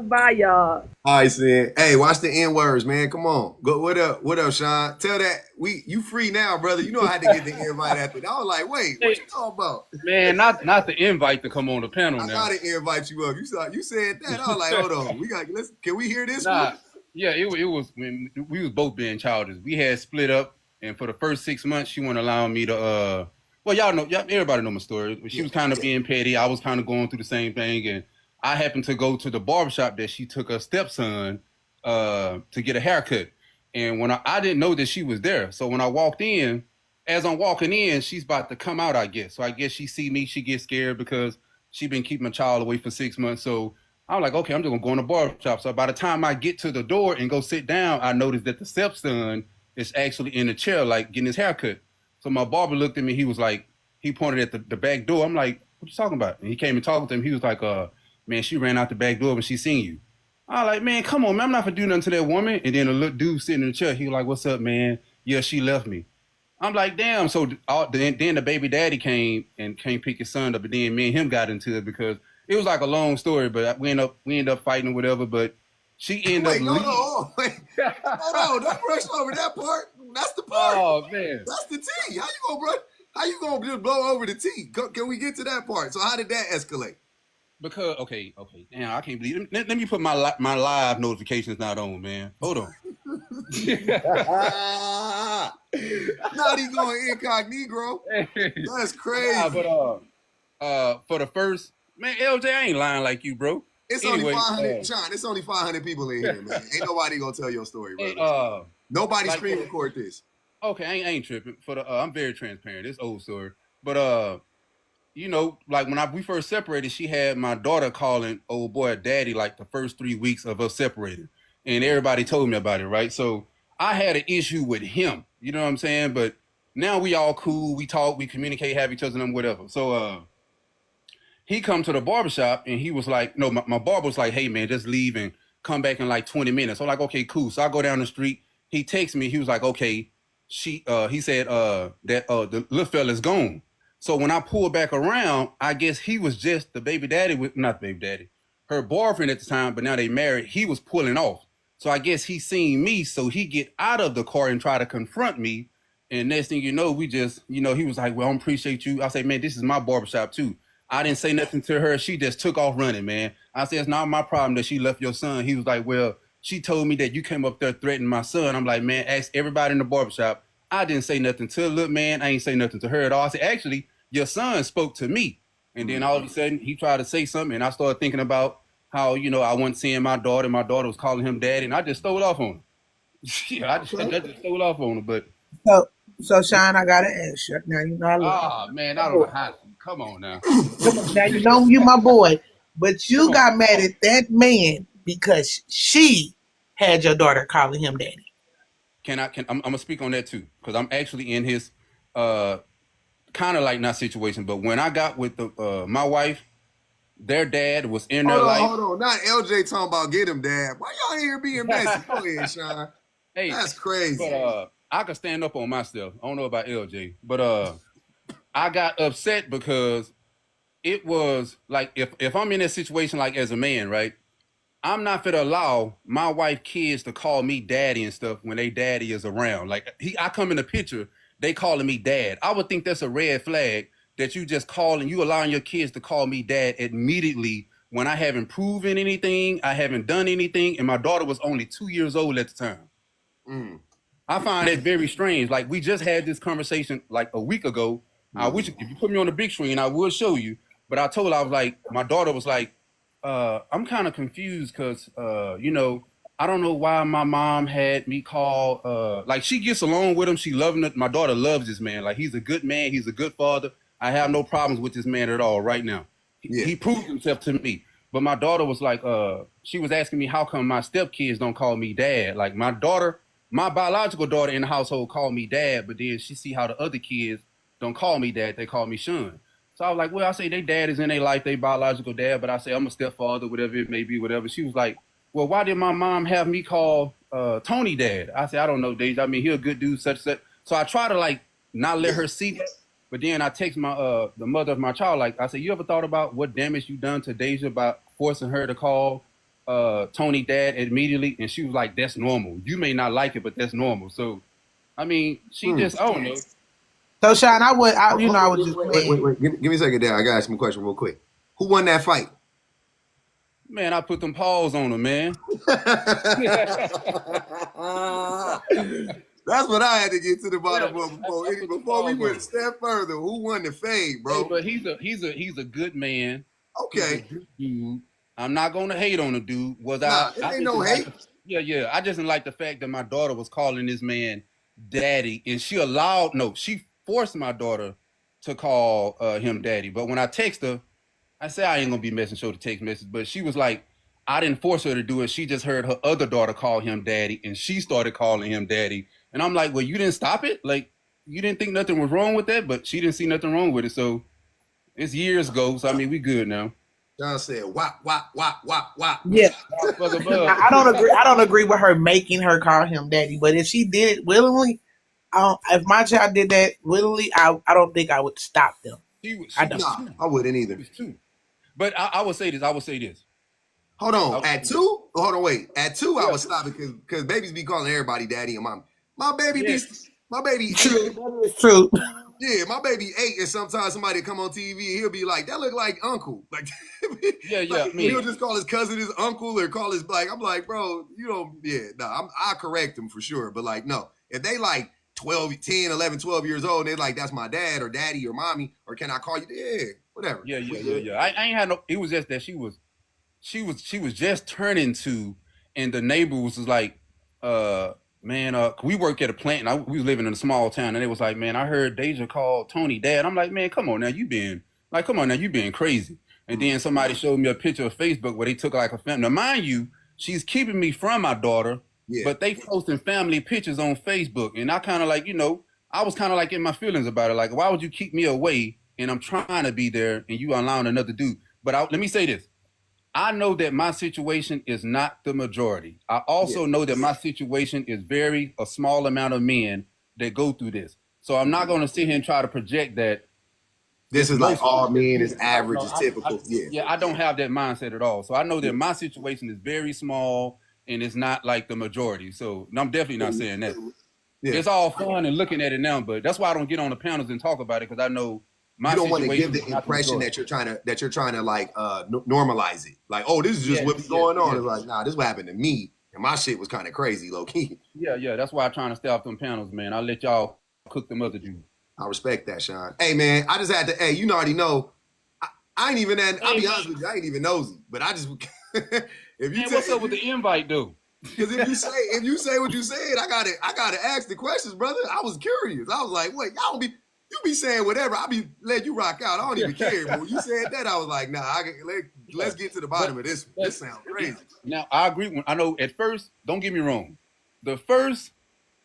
Bye, y'all. All right, Sin. Hey, watch the N words, man. Come on. Go. What up? What up, Sean? Tell that you free now, brother. You know I had to get the invite after that. I was like, wait, what you talking about? Man, not the invite to come on the panel I now. gotta invite you up. You said that. I was like, hold on. Can we hear this? Nah, yeah, it was when we was both being childish. We had split up, and for the first 6 months, she wouldn't allow me to. Well, everybody know my story. She was kind of being petty. I was kind of going through the same thing, and I happened to go to the barbershop that she took her stepson to get a haircut. And when I didn't know that she was there, so when I walked in, as I'm walking in, she's about to come out, I guess. So I guess she see me, she gets scared because she been keeping my child away for 6 months. So I'm like, okay, I'm just gonna go in the barbershop. So by the time I get to the door and go sit down, I noticed that the stepson is actually in the chair, like getting his haircut. So my barber looked at me. He was like, he pointed at the back door. I'm like, what you talking about? And he came and talked to him. He was like, man, she ran out the back door when she seen you. I was like, man, come on, man. I'm not gonna do nothing to that woman. And then a little dude sitting in the chair, he was like, what's up, man? Yeah, she left me. I'm like, damn. So then the baby daddy came pick his son up, and then me and him got into it because it was like a long story, but we end up fighting or whatever. But she ended up leaving. Hold on, don't rush over that part. That's the part. Oh man, that's the tea. How you gonna just blow over the tea? Can we get to that part? So how did that escalate? Because okay, damn, I can't believe it. Let me put my live notifications not on, man. Hold on. Not even going incognito. That's crazy. Nah, but for the first, man, LJ, I ain't lying like you, bro. It's only 500, Sean. It's only 500 people in here, man. Ain't nobody gonna tell your story, bro. Nobody like, screen record this. Okay, I ain't tripping. I'm very transparent. It's old story, but like when we first separated, she had my daughter calling old boy daddy like the first 3 weeks of us separating, and everybody told me about it, right? So I had an issue with him, you know what I'm saying? But now we all cool. We talk, we communicate, have each other, and whatever. So he come to the barbershop and he was like, no, my barber was like, hey man, just leave and come back in like 20 minutes. So I'm like, okay, cool. So I go down the street. He texts me. He was like, okay, he said that the little fella's gone. So when I pulled back around, I guess he was just the baby daddy not baby daddy, her boyfriend at the time, but now they married. He was pulling off. So I guess he seen me. So he get out of the car and try to confront me. And next thing you know, we just, he was like, well, I appreciate you. I say, man, this is my barbershop too. I didn't say nothing to her. She just took off running, man. I said, it's not my problem that she left your son. He was like, well, she told me that you came up there threatening my son. I'm like, man, ask everybody in the barbershop. I didn't say nothing to the little man. I ain't say nothing to her at all. I said, actually, your son spoke to me. And then all of a sudden, he tried to say something. And I started thinking about how, I wasn't seeing my daughter. My daughter was calling him daddy. And I just stole off on her. I just stole off on her. But So Sean, I got to ask you. Now, you know I love you. Man, I don't know how. Come on now. Now, you know you my boy. But you got mad at that man because she had your daughter calling him daddy. I'm gonna speak on that too, because I'm actually in his kind of like not situation, but when I got with my wife, their dad was in their life. Hold on, not LJ talking about get him, dad. Why y'all here being messy? Go ahead, Sean. Hey, that's crazy. But I can stand up on myself. I don't know about LJ, but I got upset because it was like if I'm in that situation, like as a man, right? I'm not gonna allow my wife kids to call me daddy and stuff when they daddy is around. Like I come in the picture, they calling me dad. I would think that's a red flag that you just calling, you allowing your kids to call me dad immediately when I haven't proven anything, I haven't done anything, and my daughter was only 2 years old at the time. I find that very strange. Like we just had this conversation like a week ago. I wish if you put me on the big screen, I would show you. But I told her, I was like, my daughter was like, I'm kind of confused because, I don't know why my mom had me call, like she gets along with him. She loving it. My daughter loves this man. Like he's a good man. He's a good father. I have no problems with this man at all right now. He proved himself to me. But my daughter was like, she was asking me how come my stepkids don't call me dad. Like my daughter, my biological daughter in the household called me dad, but then she see how the other kids don't call me dad, they call me Sean. So I was like, well, I say they dad is in their life, they biological dad, but I say I'm a stepfather, whatever it may be, whatever. She was like, well, why did my mom have me call Tony dad? I said, I don't know, Deja. I mean, he a good dude, such. So I try to like not let her see that. But then I text my the mother of my child, like I said, you ever thought about what damage you done to Deja by forcing her to call Tony dad immediately? And she was like, that's normal. You may not like it, but that's normal. So, I mean, she just, I don't know. So, Sean, I would just wait. Give me a second there. I got to ask him a question real quick. Who won that fight? Man, I put them paws on her, man. That's what I had to get to the bottom of before we went a step further. Who won the fade, bro? Hey, but he's a good man. Okay. He's a good dude. I'm not gonna hate on the dude. It ain't no hate. Yeah. I just didn't like the fact that my daughter was calling this man daddy, and she forced my daughter to call him daddy. But when I text her, I said I ain't gonna be messing sure to text message, but she was like, I didn't force her to do it. She just heard her other daughter call him daddy, and she started calling him daddy. And I'm like, well, you didn't stop it? Like, you didn't think nothing was wrong with that? But she didn't see nothing wrong with it. So it's years ago. So I mean, we good now. John said, wop, wop, wop, wop, wop. Yeah. I don't agree. I don't agree with her making her call him daddy. But if she did it willingly, if my child did that willingly, I don't think I would stop them. I wouldn't either. But I would say this. Hold on. At 2? Hold on, wait. At 2, I would stop it because babies be calling everybody daddy and mom. My baby True. True. Yeah, my baby 8, and sometimes somebody come on TV, he'll be like, that look like uncle. Like, he'll just call his cousin his uncle or call his I'm like, bro, you don't, I correct him for sure. But like, no, if they like 12, 10, 11, 12 years old, and they're like, that's my dad or daddy or mommy, or can I call you? Yeah, whatever. Yeah. I ain't had no, it was just that she was just turning 2, and the neighbors was like, man, we work at a plant, and we was living in a small town, and it was like, man, I heard Deja call Tony dad. I'm like, man, come on now, you being crazy. And then somebody showed me a picture of Facebook where they took like a family. Now, mind you, she's keeping me from my daughter, but they posting family pictures on Facebook, and I kind of like, I was kind of like in my feelings about it. Like, why would you keep me away, and I'm trying to be there, and you allowing another dude? But let me say this. I know that my situation is not the majority. I also know that my situation is a small amount of men that go through this. So I'm not going to sit here and try to project that this is like all men is average, is typical. I don't have that mindset at all. So I know that my situation is very small and it's not like the majority. So I'm definitely not saying that. Yeah. It's all fun and looking at it now, but that's why I don't get on the panels and talk about it, because I know you don't want to give the impression that you're trying to like normalize it. Like, oh, this is just what's going on. It's like, nah, this is what happened to me, and my shit was kind of crazy, low key. Yeah. That's why I'm trying to stay off them panels, man. I'll let y'all cook them other dudes. I respect that, Sean. Hey, man, I just had to. Hey, you already know. I ain't even. I'll be honest with you, I ain't even nosy, but I just. What's up with the invite, though? Because if you say what you said, I gotta ask the questions, brother. I was curious. I was like, wait, y'all be. You be saying whatever. I be letting you rock out. I don't even care. But when you said that, I was like, nah, let's get to the bottom of this. This sounds crazy. Now, I agree. I know at first, don't get me wrong. The first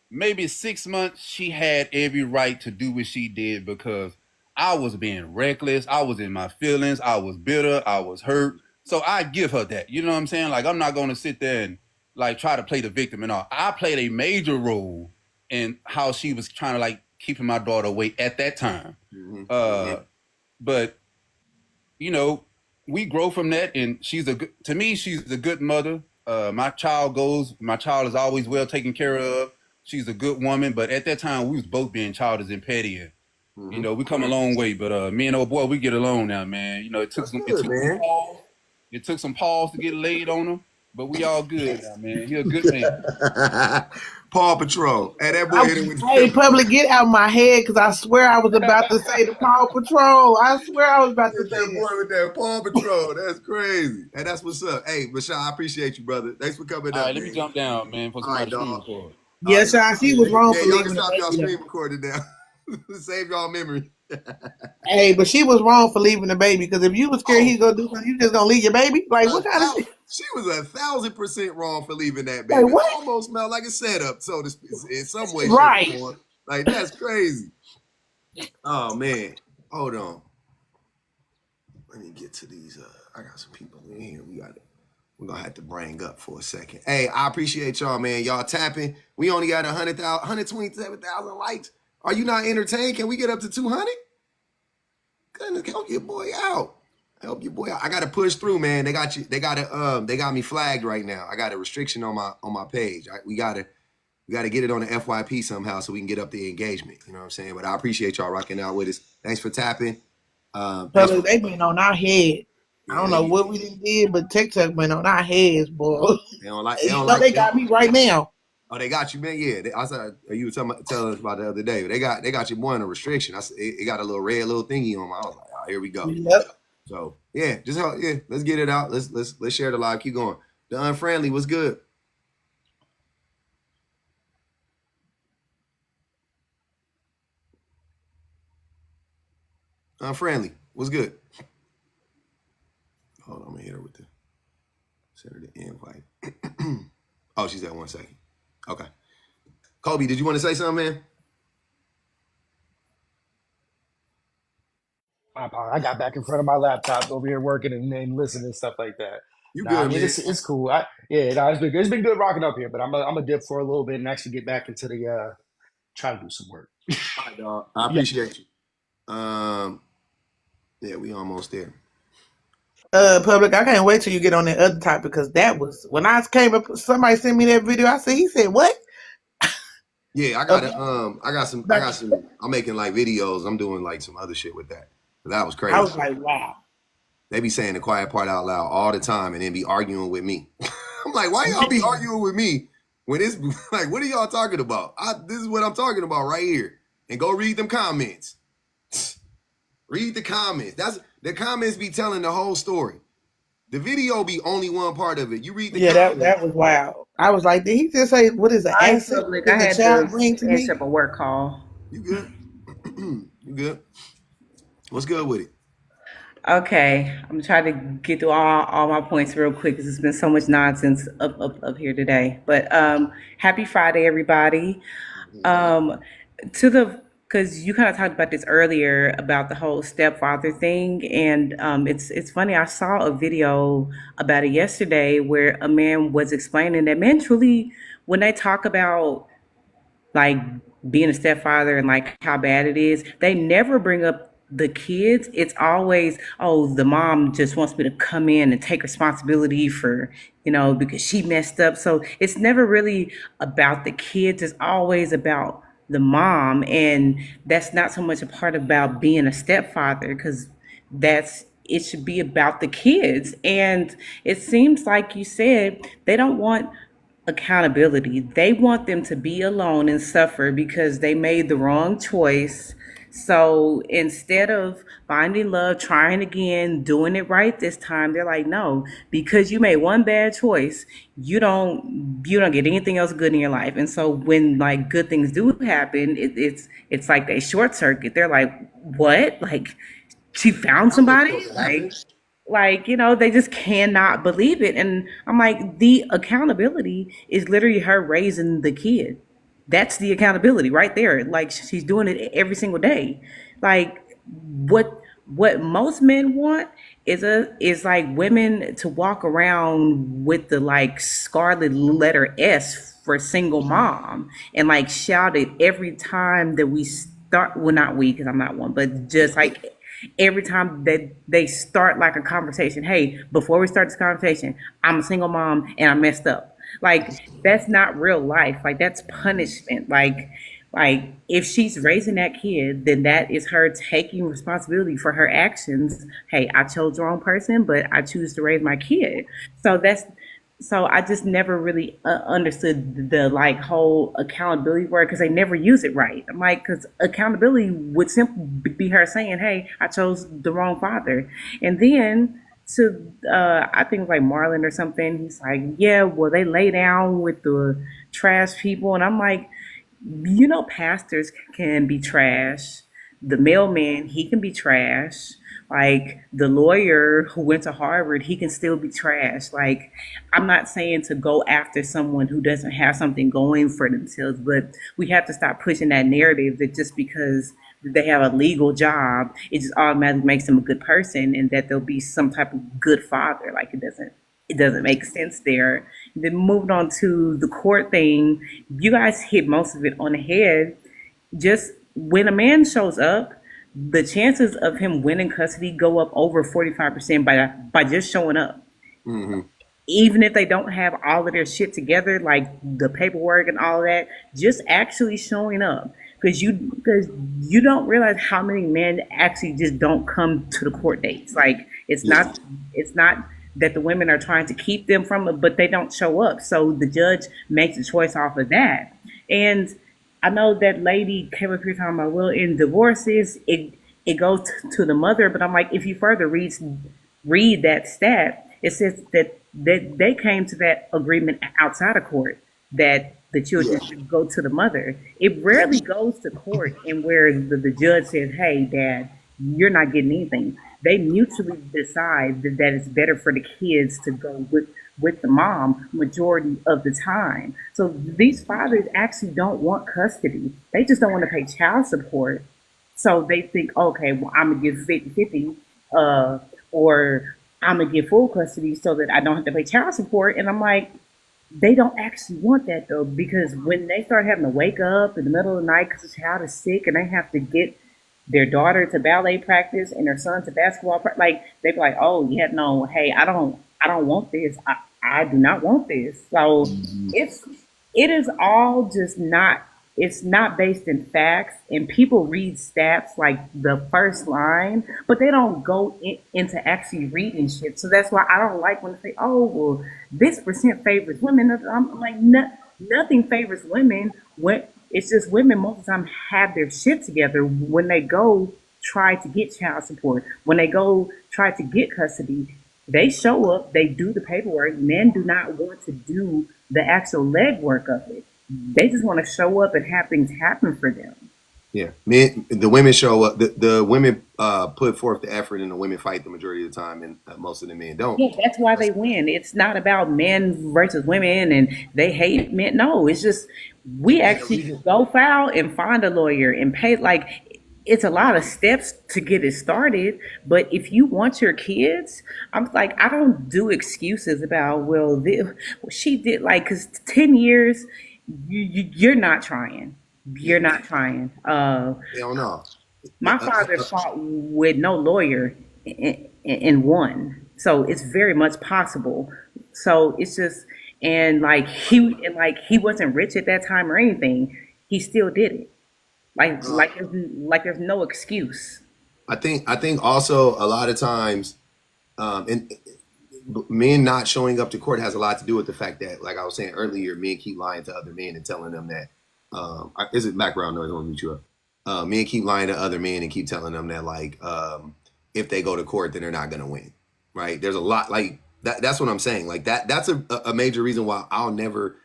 maybe 6 months, she had every right to do what she did because I was being reckless. I was in my feelings. I was bitter. I was hurt. So I give her that. You know what I'm saying? Like, I'm not going to sit there and like try to play the victim and all. I played a major role in how she was trying to like keeping my daughter away at that time. But we grow from that, and to me, she's a good mother. My child is always well taken care of. She's a good woman, but at that time we was both being childish and petty. And, we come a long way, but me and old boy, we get along now, man. It took some pause to get laid on him, but we all good now, man. He a good man. Paw Patrol. Hey, that boy hit it with Hey, public, get out of my head, because I swear I was about to say the Paw Patrol. I swear I was about to say that boy with that Paw Patrol. That's crazy. Hey, that's what's up. Hey, Michelle, I appreciate you, brother. Thanks for coming up. All right, let me jump down, man, for somebody screen record. Yeah, Sean, she was wrong for leaving. Y'all can stop y'all screen recording now. Save y'all memory. Hey, but she was wrong for leaving the baby because if you was scared Oh, he's gonna do something, you just gonna leave your baby? Like what kind of shit? she was 1,000% wrong for leaving that Like baby. It what? almost smelled like a setup, so to speak, in some way, shape, or Right. form. Like that's crazy. Oh man, hold on. Let me get to these. I got some people in here. We're gonna have to bring up for a second. Hey, I appreciate y'all, man. Y'all tapping. We only got 127,000 likes. Are you not entertained? Can we get up to 200? Goodness, help your boy out. Help your boy out. I gotta push through, man. They got you. They got me flagged right now. I got a restriction on my page. We gotta get it on the FYP somehow so we can get up the engagement. You know what I'm saying? But I appreciate y'all rocking out with us. Thanks for tapping. Thanks Brother, for they been on our head. I yeah. don't know what we did, but TikTok been on our heads, boy. They don't like. They You don't know like. they got me right now. Oh, they got you, man. Yeah, I said you were telling us about the other day. They got your boy on a restriction. I said it got a little red little thingy on my. I was like, oh, here we go. Yep. So yeah, let's get it out. Let's share the live. Keep going. The unfriendly was good. Unfriendly was good. Hold on, I'm gonna hit her with the send her the invite. Oh, she's at 1 second. Okay. Kobe, did you want to say something, man? I got back in front of my laptop over here working and listening and stuff like that. You Nah, I good, mean man? it's cool. It's been good. It's been good rocking up here, but I'm a dip for a little bit and actually get back into the try to do some work. All right, dog. I Yeah. appreciate you. Yeah, we almost there. Public, I can't wait till you get on that other topic because that was when I came up. Somebody sent me that video. I said, he said what? Yeah, I got some. I'm making like videos. I'm doing like some other shit with that. That was I crazy. was like, wow. They be saying the quiet part out loud all the time and then be arguing with me. I'm like, why y'all be arguing with me when it's like, what are y'all talking about? This is what I'm talking about right here. And go read them comments. Read the comments. The comments be telling the whole story. The video be only one part of it. You read the comments. That was wild. I was like, did he just say what is an Hi, asset? What public. I does a had child to bring to finish me? up a work call. You good? You good? What's good with it? Okay, I'm trying to get through all my points real quick because there's been so much nonsense up here today. But happy Friday, everybody. Um, to the because you kind of talked about this earlier about the whole stepfather thing, and it's funny. I saw a video about it yesterday where a man was explaining that men truly, when they talk about like being a stepfather and like how bad it is, they never bring up the kids. It's always, oh, the mom just wants me to come in and take responsibility for, because she messed up. So it's never really about the kids. It's always about the mom. And that's not so much a part about being a stepfather because it should be about the kids. And it seems like you said they don't want accountability. They want them to be alone and suffer because they made the wrong choice. So instead of finding love, trying again, doing it right this time, they're like, no, because you made one bad choice, you don't get anything else good in your life. And so when like good things do happen, it's like they short circuit. They're like, what? Like she found somebody? They just cannot believe it. And I'm like, the accountability is literally her raising the kid. That's the accountability right there. Like she's doing it every single day. Like what most men want is like women to walk around with the like scarlet letter S for single mom and like shout it every time that we start. Well, not we, because I'm not one, but just like every time that they start like a conversation. Hey, before we start this conversation, I'm a single mom and I messed up. Like that's not real life. Like that's punishment. Like if she's raising that kid, then that is her taking responsibility for her actions. Hey, I chose the wrong person, but I choose to raise my kid. So I just never really understood the like whole accountability word because they never use it right. I'm like, because accountability would simply be her saying, "Hey, I chose the wrong father," and then I think like Marlon or something. He's like, "Yeah, well, they lay down with the trash people," and I'm like, Pastors can be trash. The mailman, he can be trash. Like the lawyer who went to Harvard, he can still be trash. Like, I'm not saying to go after someone who doesn't have something going for themselves, but we have to stop pushing that narrative that just because they have a legal job, it just automatically makes them a good person and that they'll be some type of good father. Like, it doesn't make sense there. Then moving on to the court thing, you guys hit most of it on the head. Just when a man shows up, the chances of him winning custody go up over 45% by just showing up. Mm-hmm. Even if they don't have all of their shit together, like the paperwork and all of that, just actually showing up. Because you don't realize how many men actually just don't come to the court dates. Like it's not that the women are trying to keep them from it, but they don't show up. So the judge makes a choice off of that. And I know that lady came up here talking about, well, in divorces, it goes to the mother, but I'm like, if you further read that stat, it says that they came to that agreement outside of court that the children should go to the mother. It rarely goes to court and where the judge says, hey, dad, you're not getting anything. They mutually decide that it's better for the kids to go with the mom majority of the time. So these fathers actually don't want custody. They just don't want to pay child support. So they think, okay, well, I'm gonna give 50-50, or I'm gonna give full custody so that I don't have to pay child support. And I'm like, they don't actually want that though, because when they start having to wake up in the middle of the night because the child is sick and they have to get their daughter to ballet practice and their son to basketball practice, like they be like, oh yeah, no, hey, I don't want this. I do not want this. So it is all just not. It's not based in facts, and people read stats like the first line, but they don't go into actually reading shit. So that's why I don't like when they say, "Oh, well, this percent favors women." I'm like, nothing favors women. When it's just women most of the time have their shit together when they go try to get child support, when they go try to get custody. They show up, they do the paperwork. Men do not want to do the actual legwork of it. They just want to show up and have things happen for them. Yeah, the women show up. The women put forth the effort, and the women fight the majority of the time, and most of the men don't. Yeah, that's why they win. It's not about men versus women and they hate men. No, it's just we actually go file and find a lawyer and pay. Like, it's a lot of steps to get it started. But if you want your kids, I'm like, I don't do excuses about, well, she did, like, because 10 years, you're not trying. You're not trying. Hell no. My father fought with no lawyer and won. So it's very much possible. So it's just, and like he wasn't rich at that time or anything. He still did it. Like there's no excuse. I think also a lot of times, and men not showing up to court has a lot to do with the fact that, like I was saying earlier, men keep lying to other men and telling them that. Is it background noise? I want to mute you up. Men keep lying to other men and keep telling them that, like, if they go to court, then they're not going to win. Right? There's a lot like that. That's what I'm saying. Like that. That's a major reason why I'll never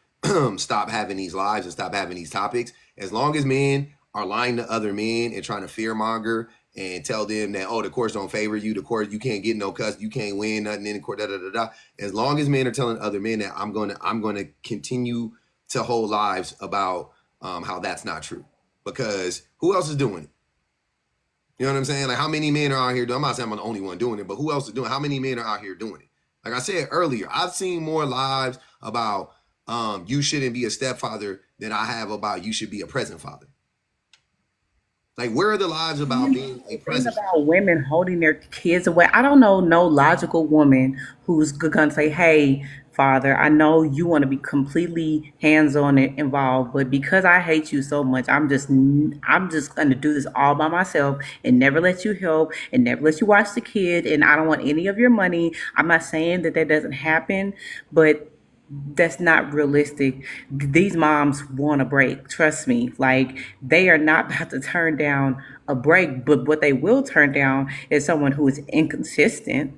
stop having these lives and stop having these topics. As long as men are lying to other men and trying to fear monger and tell them that, oh, the courts don't favor you, the court, you can't get no custody, you can't win nothing in the court, da da da da. As long as men are telling other men that, I'm gonna continue to hold lives about how that's not true, because who else is doing it? You know what I'm saying? Like, how many men are out here? I'm not saying I'm the only one doing it, but who else is doing it? How many men are out here doing it? Like I said earlier, I've seen more lives about you shouldn't be a stepfather than I have about you should be a present father. Like, where are the lives about being a Thing present? about women holding their kids away, I don't know no logical woman who's gonna say, "Hey, father, I know you want to be completely hands-on and involved, but because I hate you so much, I'm just gonna do this all by myself and never let you help and never let you watch the kid, and I don't want any of your money." I'm not saying that doesn't happen, but that's not realistic. These moms want a break. Trust me. Like, they are not about to turn down a break, but what they will turn down is someone who is inconsistent,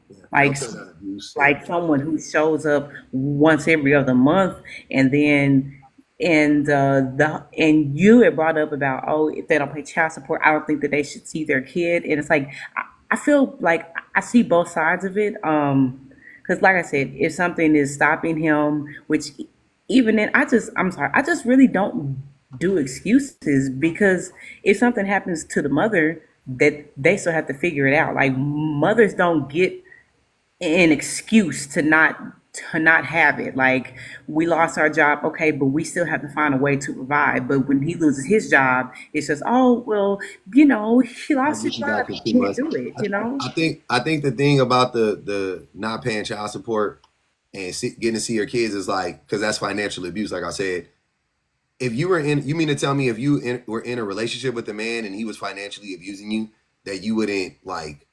They'll like turn on abuse. Yeah. someone who shows up once every other month and then And and you had brought up about, oh, if they don't pay child support, I don't think that they should see their kid. And it's like I feel like I see both sides of it. Because like I said, if something is stopping him, which even then, I'm sorry, I just really don't do excuses, because if something happens to the mother, that they still have to figure it out. Like, mothers don't get an excuse to not have it. Like, we lost our job, okay, but we still have to find a way to provide. But when he loses his job, it's just, oh well, he I lost his get you job, back in he 2 can't months. do it. I think the thing about the not paying child support and getting to see your kids is like, because that's financial abuse. Like I said, if you were in, you mean to tell me if were in a relationship with a man and he was financially abusing you, that you wouldn't like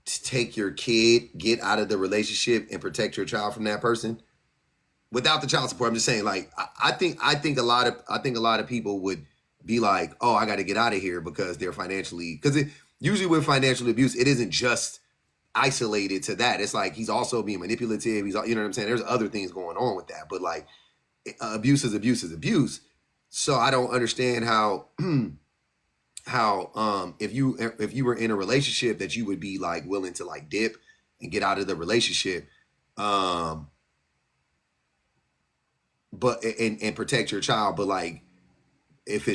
take your kid, get out of the relationship, and protect your child from that person without the child support? I'm just saying, like, I think a lot of people would be like, oh, I got to get out of here because they're financially, because usually with financial abuse, it isn't just isolated to that. It's like he's also being manipulative. He's, you know what I'm saying? There's other things going on with that, but like, abuse is abuse is abuse. So I don't understand how if you were in a relationship that you would be like willing to like dip and get out of the relationship, um but and protect your child. But like, if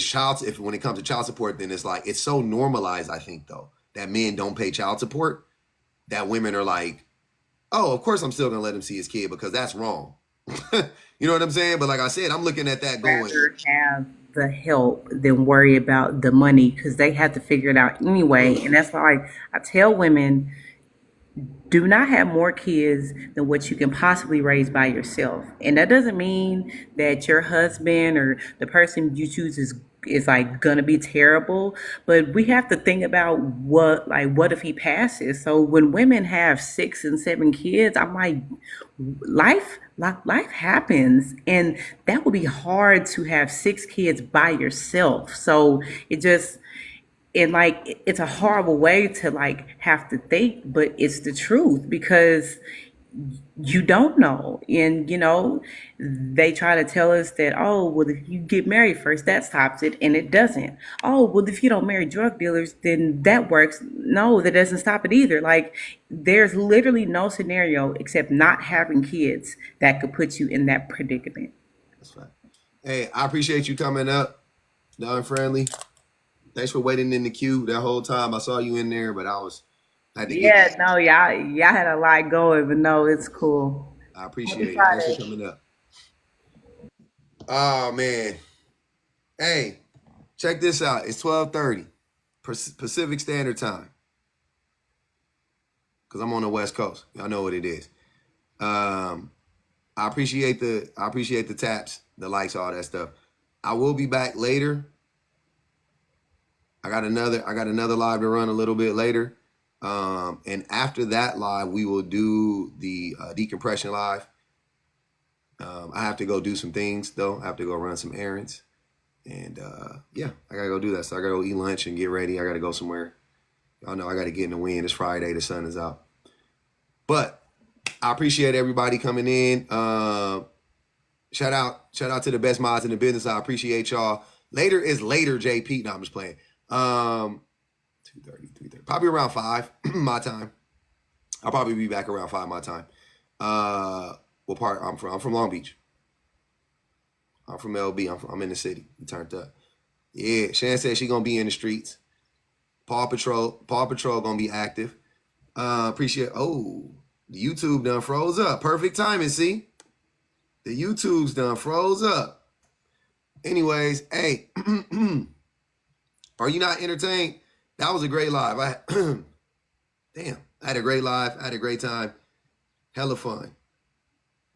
when it comes to child support, then it's like, it's so normalized, I think, though, that men don't pay child support, that women are like, oh, of course I'm still gonna let him see his kid because that's wrong. You know what I'm saying? But like I said, I'm looking at that going, Rather have the help than worry about the money, because they have to figure it out anyway. And that's why I tell women, do not have more kids than what you can possibly raise by yourself. And that doesn't mean that your husband or the person you choose is like gonna be terrible, but we have to think about what if he passes. So when women have 6 and 7 kids, I'm like, life happens, and that would be hard to have 6 kids by yourself. So it just, and like, it's a horrible way to like have to think, but it's the truth, because you don't know. And they try to tell us that, oh well, if you get married first, that stops it, and it doesn't. Oh well, if you don't marry drug dealers, then that works. No, that doesn't stop it either. Like, there's literally no scenario except not having kids that could put you in that predicament. that's fine. Hey, I appreciate you coming up, Don Friendly. Thanks for waiting in the queue that whole time. I saw you in there, but I had to get Yeah, that. no, y'all had a lot going, but no, it's cool. I Happy appreciate it. Thanks for Friday. coming up. Oh man. Hey, check this out. It's 12:30 Pacific Standard Time, because I'm on the West Coast. Y'all know what it is. Um, I appreciate the taps, the likes, all that stuff. I will be back later. I got another live to run a little bit later. And after that live, we will do the decompression live. I have to go do some things though. I have to go run some errands. And yeah, I gotta go do that. So I gotta go eat lunch and get ready. I gotta go somewhere. Y'all know I gotta get in the wind. It's Friday, the sun is out. But I appreciate everybody coming in. Shout out to the best mods in the business. I appreciate y'all. Later is later, JP. No, I'm just playing. 2:30, 3:30. Probably around 5 my time. I'll probably be back around 5 my time. What part I'm from? I'm from Long Beach. I'm from LB. I'm in the city. We turned up. Yeah, Shan said she gonna be in the streets. Paw Patrol gonna be active. Appreciate. Oh, the YouTube done froze up. Perfect timing. See, the YouTube's done froze up. Anyways, hey, are you not entertained? That was a great live. Damn, I had a great live. I had a great time. Hella fun.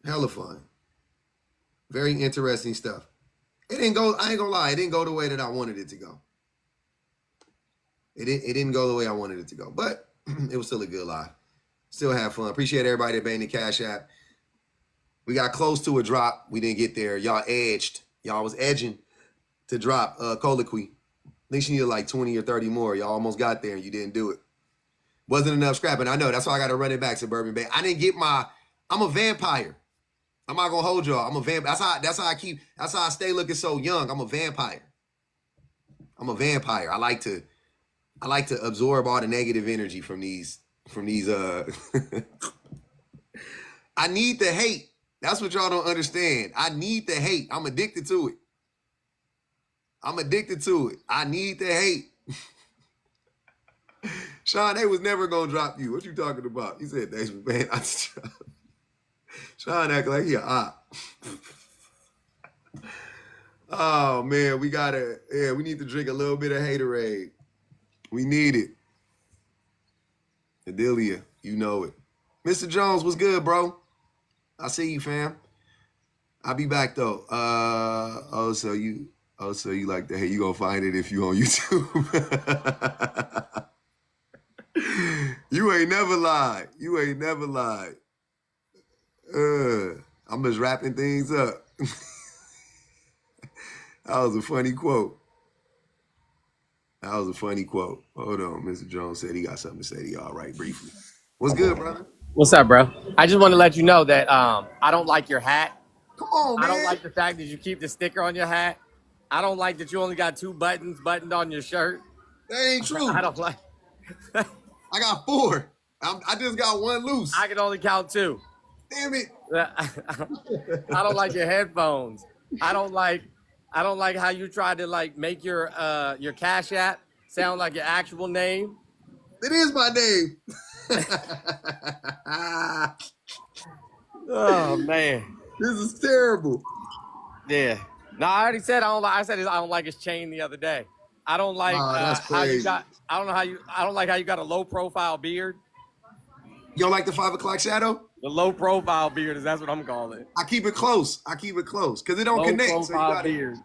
Hella fun. Very interesting stuff. It didn't go. I ain't gonna lie. It didn't go the way that I wanted it to go. It didn't go the way I wanted it to go, but it was still a good live. Still have fun. Appreciate everybody that banged the Cash App. We got close to a drop. We didn't get there. Y'all edged. Y'all was edging to drop Colloquy. At least you needed like 20 or 30 more. Y'all almost got there and you didn't do it. Wasn't enough scrapping. I know. That's why I got to run it back, Suburban Bay. I didn't get I'm a vampire. I'm not gonna hold y'all. I'm a vampire. That's how I stay looking so young. I'm a vampire. I like to absorb all the negative energy from these I need the hate. That's what y'all don't understand. I need the hate. I'm addicted to it. I need the hate. Sean, they was never gonna drop you. What you talking about? You said thanks for paying. Sean act like he a op. Oh man, we need to drink a little bit of haterade. We need it. Adelia, you know it. Mr. Jones, what's good, bro? I see you, fam. I'll be back though. So you like the hate. You gonna find it if you on YouTube. You ain't never lied. I'm just wrapping things up. That was a funny quote. Hold on. Mr. Jones said he got something to say to y'all right briefly. What's good, brother? What's up, bro? I just want to let you know that I don't like your hat. Come on, man. I don't like the fact that you keep the sticker on your hat. I don't like that you only got 2 buttons buttoned on your shirt. That ain't true. I don't like. I got 4. I just got 1 loose. I can only count 2. Damn it. I don't like your headphones. I don't like how you try to like make your Cash App sound like your actual name. It is my name. Oh man, this is terrible. Yeah. No, I already said I don't like. I said I don't like his chain the other day. I don't like how you got. I don't like how you got a low profile beard. You don't like the 5 o'clock shadow? The low profile beard that's what I'm calling it. I keep it close because it don't connect. Low profile beard.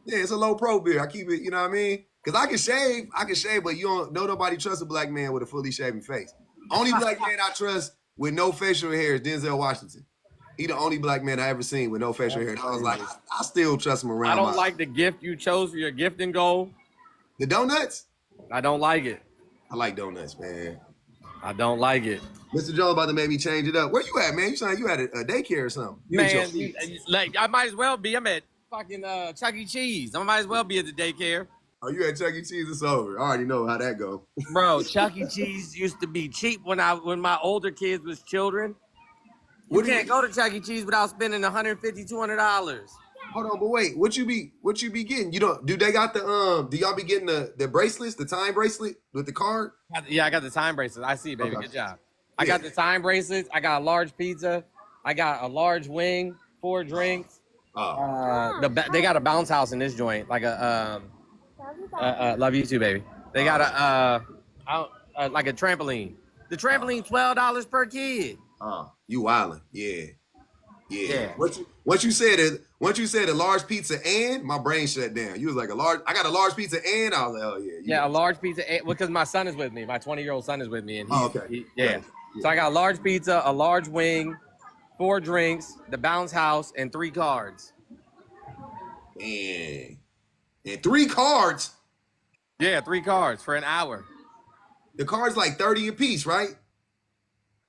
Yeah, it's a low pro beard. I keep it. You know what I mean? Because I can shave, but you don't know nobody trusts a black man with a fully shaven face. Only black man I trust with no facial hair is Denzel Washington. He the only black man I ever seen with no facial hair. And I was like, I still trust him around. I don't like the gift you chose for your gifting goal. The donuts? I don't like it. I like donuts, man. I don't like it. Mr. Jones about to make me change it up. Where you at, man? You sound like you at a daycare or something. Man, like I might as well be. I'm at fucking Chuck E. Cheese. I might as well be at the daycare. Oh, you at Chuck E. Cheese? It's over. I already know how that go. Bro, Chuck E. Cheese used to be cheap when my older kids was children. You can't go to Chuck E. Cheese without spending $150, $200. Hold on, but wait, what you be getting? You don't do they got the do y'all be getting the bracelets, the time bracelet with the card? Yeah, I got the time bracelets. I see, baby. Okay. Good job. I got the time bracelets. I got a large pizza. I got a large wing, 4 drinks. They got a bounce house in this joint, like a love you too, baby. They got a like a trampoline. The trampoline $12 per kid. You wildin', yeah. Once you said a large pizza and my brain shut down. You was like I got a large pizza and I was like, oh yeah. Yeah, a large pizza and, because my son is with me. My 20-year-old son is with me, and okay. Yeah. So I got a large pizza, a large wing, 4 drinks, the bounce house, and 3 cards. And 3 cards? Yeah, 3 cards for an hour. The cards like 30 a piece, right?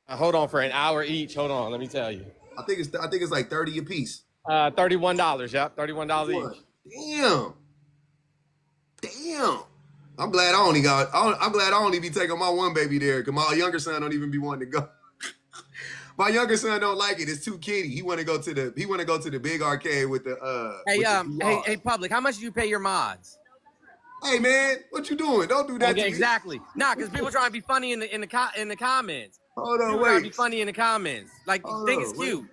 Hold on, for an hour each. Hold on, let me tell you. I think it's like 30 a piece. $31. Yep, $31 each. Damn. I'm glad I only be taking my one baby there because my younger son don't even be wanting to go. My younger son don't like it. It's too kiddie. He want to go to the big arcade with the Hey, Public, how much do you pay your mods? Hey man, what you doing? Don't do that. Okay, exactly. Nah, because people trying to be funny in the comments. Hold on, people wait. Trying to be funny in the comments. Like think it's cute.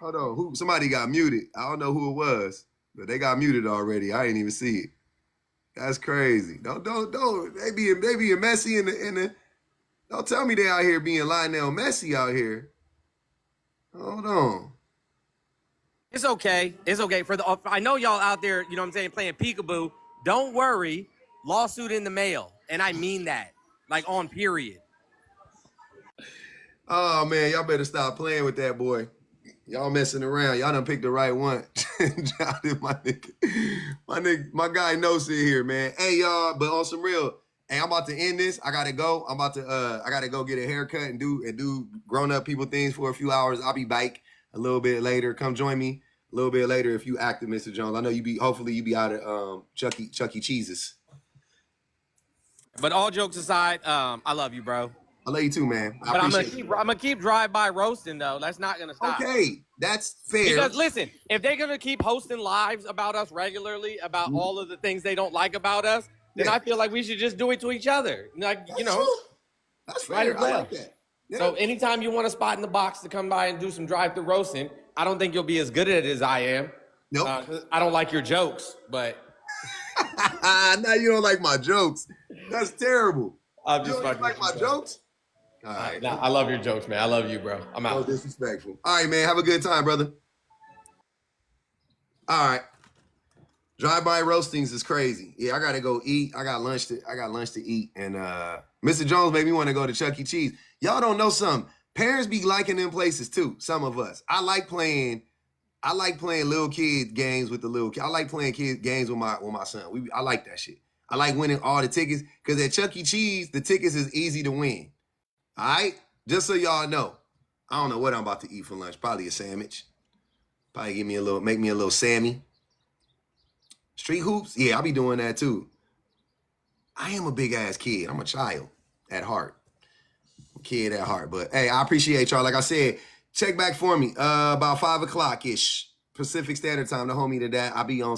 Hold on. Somebody got muted. I don't know who it was, but they got muted already. I didn't even see it. That's crazy. Don't. They being messy in the. Don't tell me they out here being Lionel Messi out here. Hold on. It's okay. It's okay. I know y'all out there, you know what I'm saying, playing peekaboo. Don't worry. Lawsuit in the mail. And I mean that. Like on period. Oh man, y'all better stop playing with that boy. Y'all messing around. Y'all done picked the right one. my guy knows it here, man. Hey y'all, but on some real, hey, I'm about to end this. I gotta go. I gotta go get a haircut and do grown up people things for a few hours. I'll be back. a little bit later. Come join me a little bit later if you active, Mr. Jones. I know hopefully you be out at Chuck E. Cheese's. But all jokes aside, I love you, bro. I love you too, man. But I'm gonna keep drive-by roasting though. That's not gonna stop. Okay, that's fair. Because listen, if they're gonna keep hosting lives about us regularly, about all of the things they don't like about us, then I feel like we should just do it to each other. Like, that's true. That's fair. I like that. Yeah. So anytime you want a spot in the box to come by and do some drive-through roasting, I don't think you'll be as good at it as I am. Nope. I don't like your jokes, but now you don't like my jokes. That's terrible. I'm just you don't like my jokes? All right. Nah, I love your jokes, man. I love you, bro. I'm out. No disrespectful. All right, man. Have a good time, brother. All right. Drive-by roastings is crazy. Yeah, I gotta go eat. I got lunch to eat. And Mr. Jones made me want to go to Chuck E. Cheese. Y'all don't know something. Parents be liking them places too. Some of us. I like playing little kid games with the little kid. I like playing kid games with my son. I like that shit. I like winning all the tickets because at Chuck E. Cheese, the tickets is easy to win. All right? Just so y'all know. I don't know what I'm about to eat for lunch. Probably a sandwich. Probably make me a little Sammy. Street hoops? Yeah, I'll be doing that too. I am a big ass kid. I'm a child at heart. Kid at heart. But hey, I appreciate y'all. Like I said, check back for me about 5 o'clock-ish Pacific Standard Time to hold me to that. I'll be on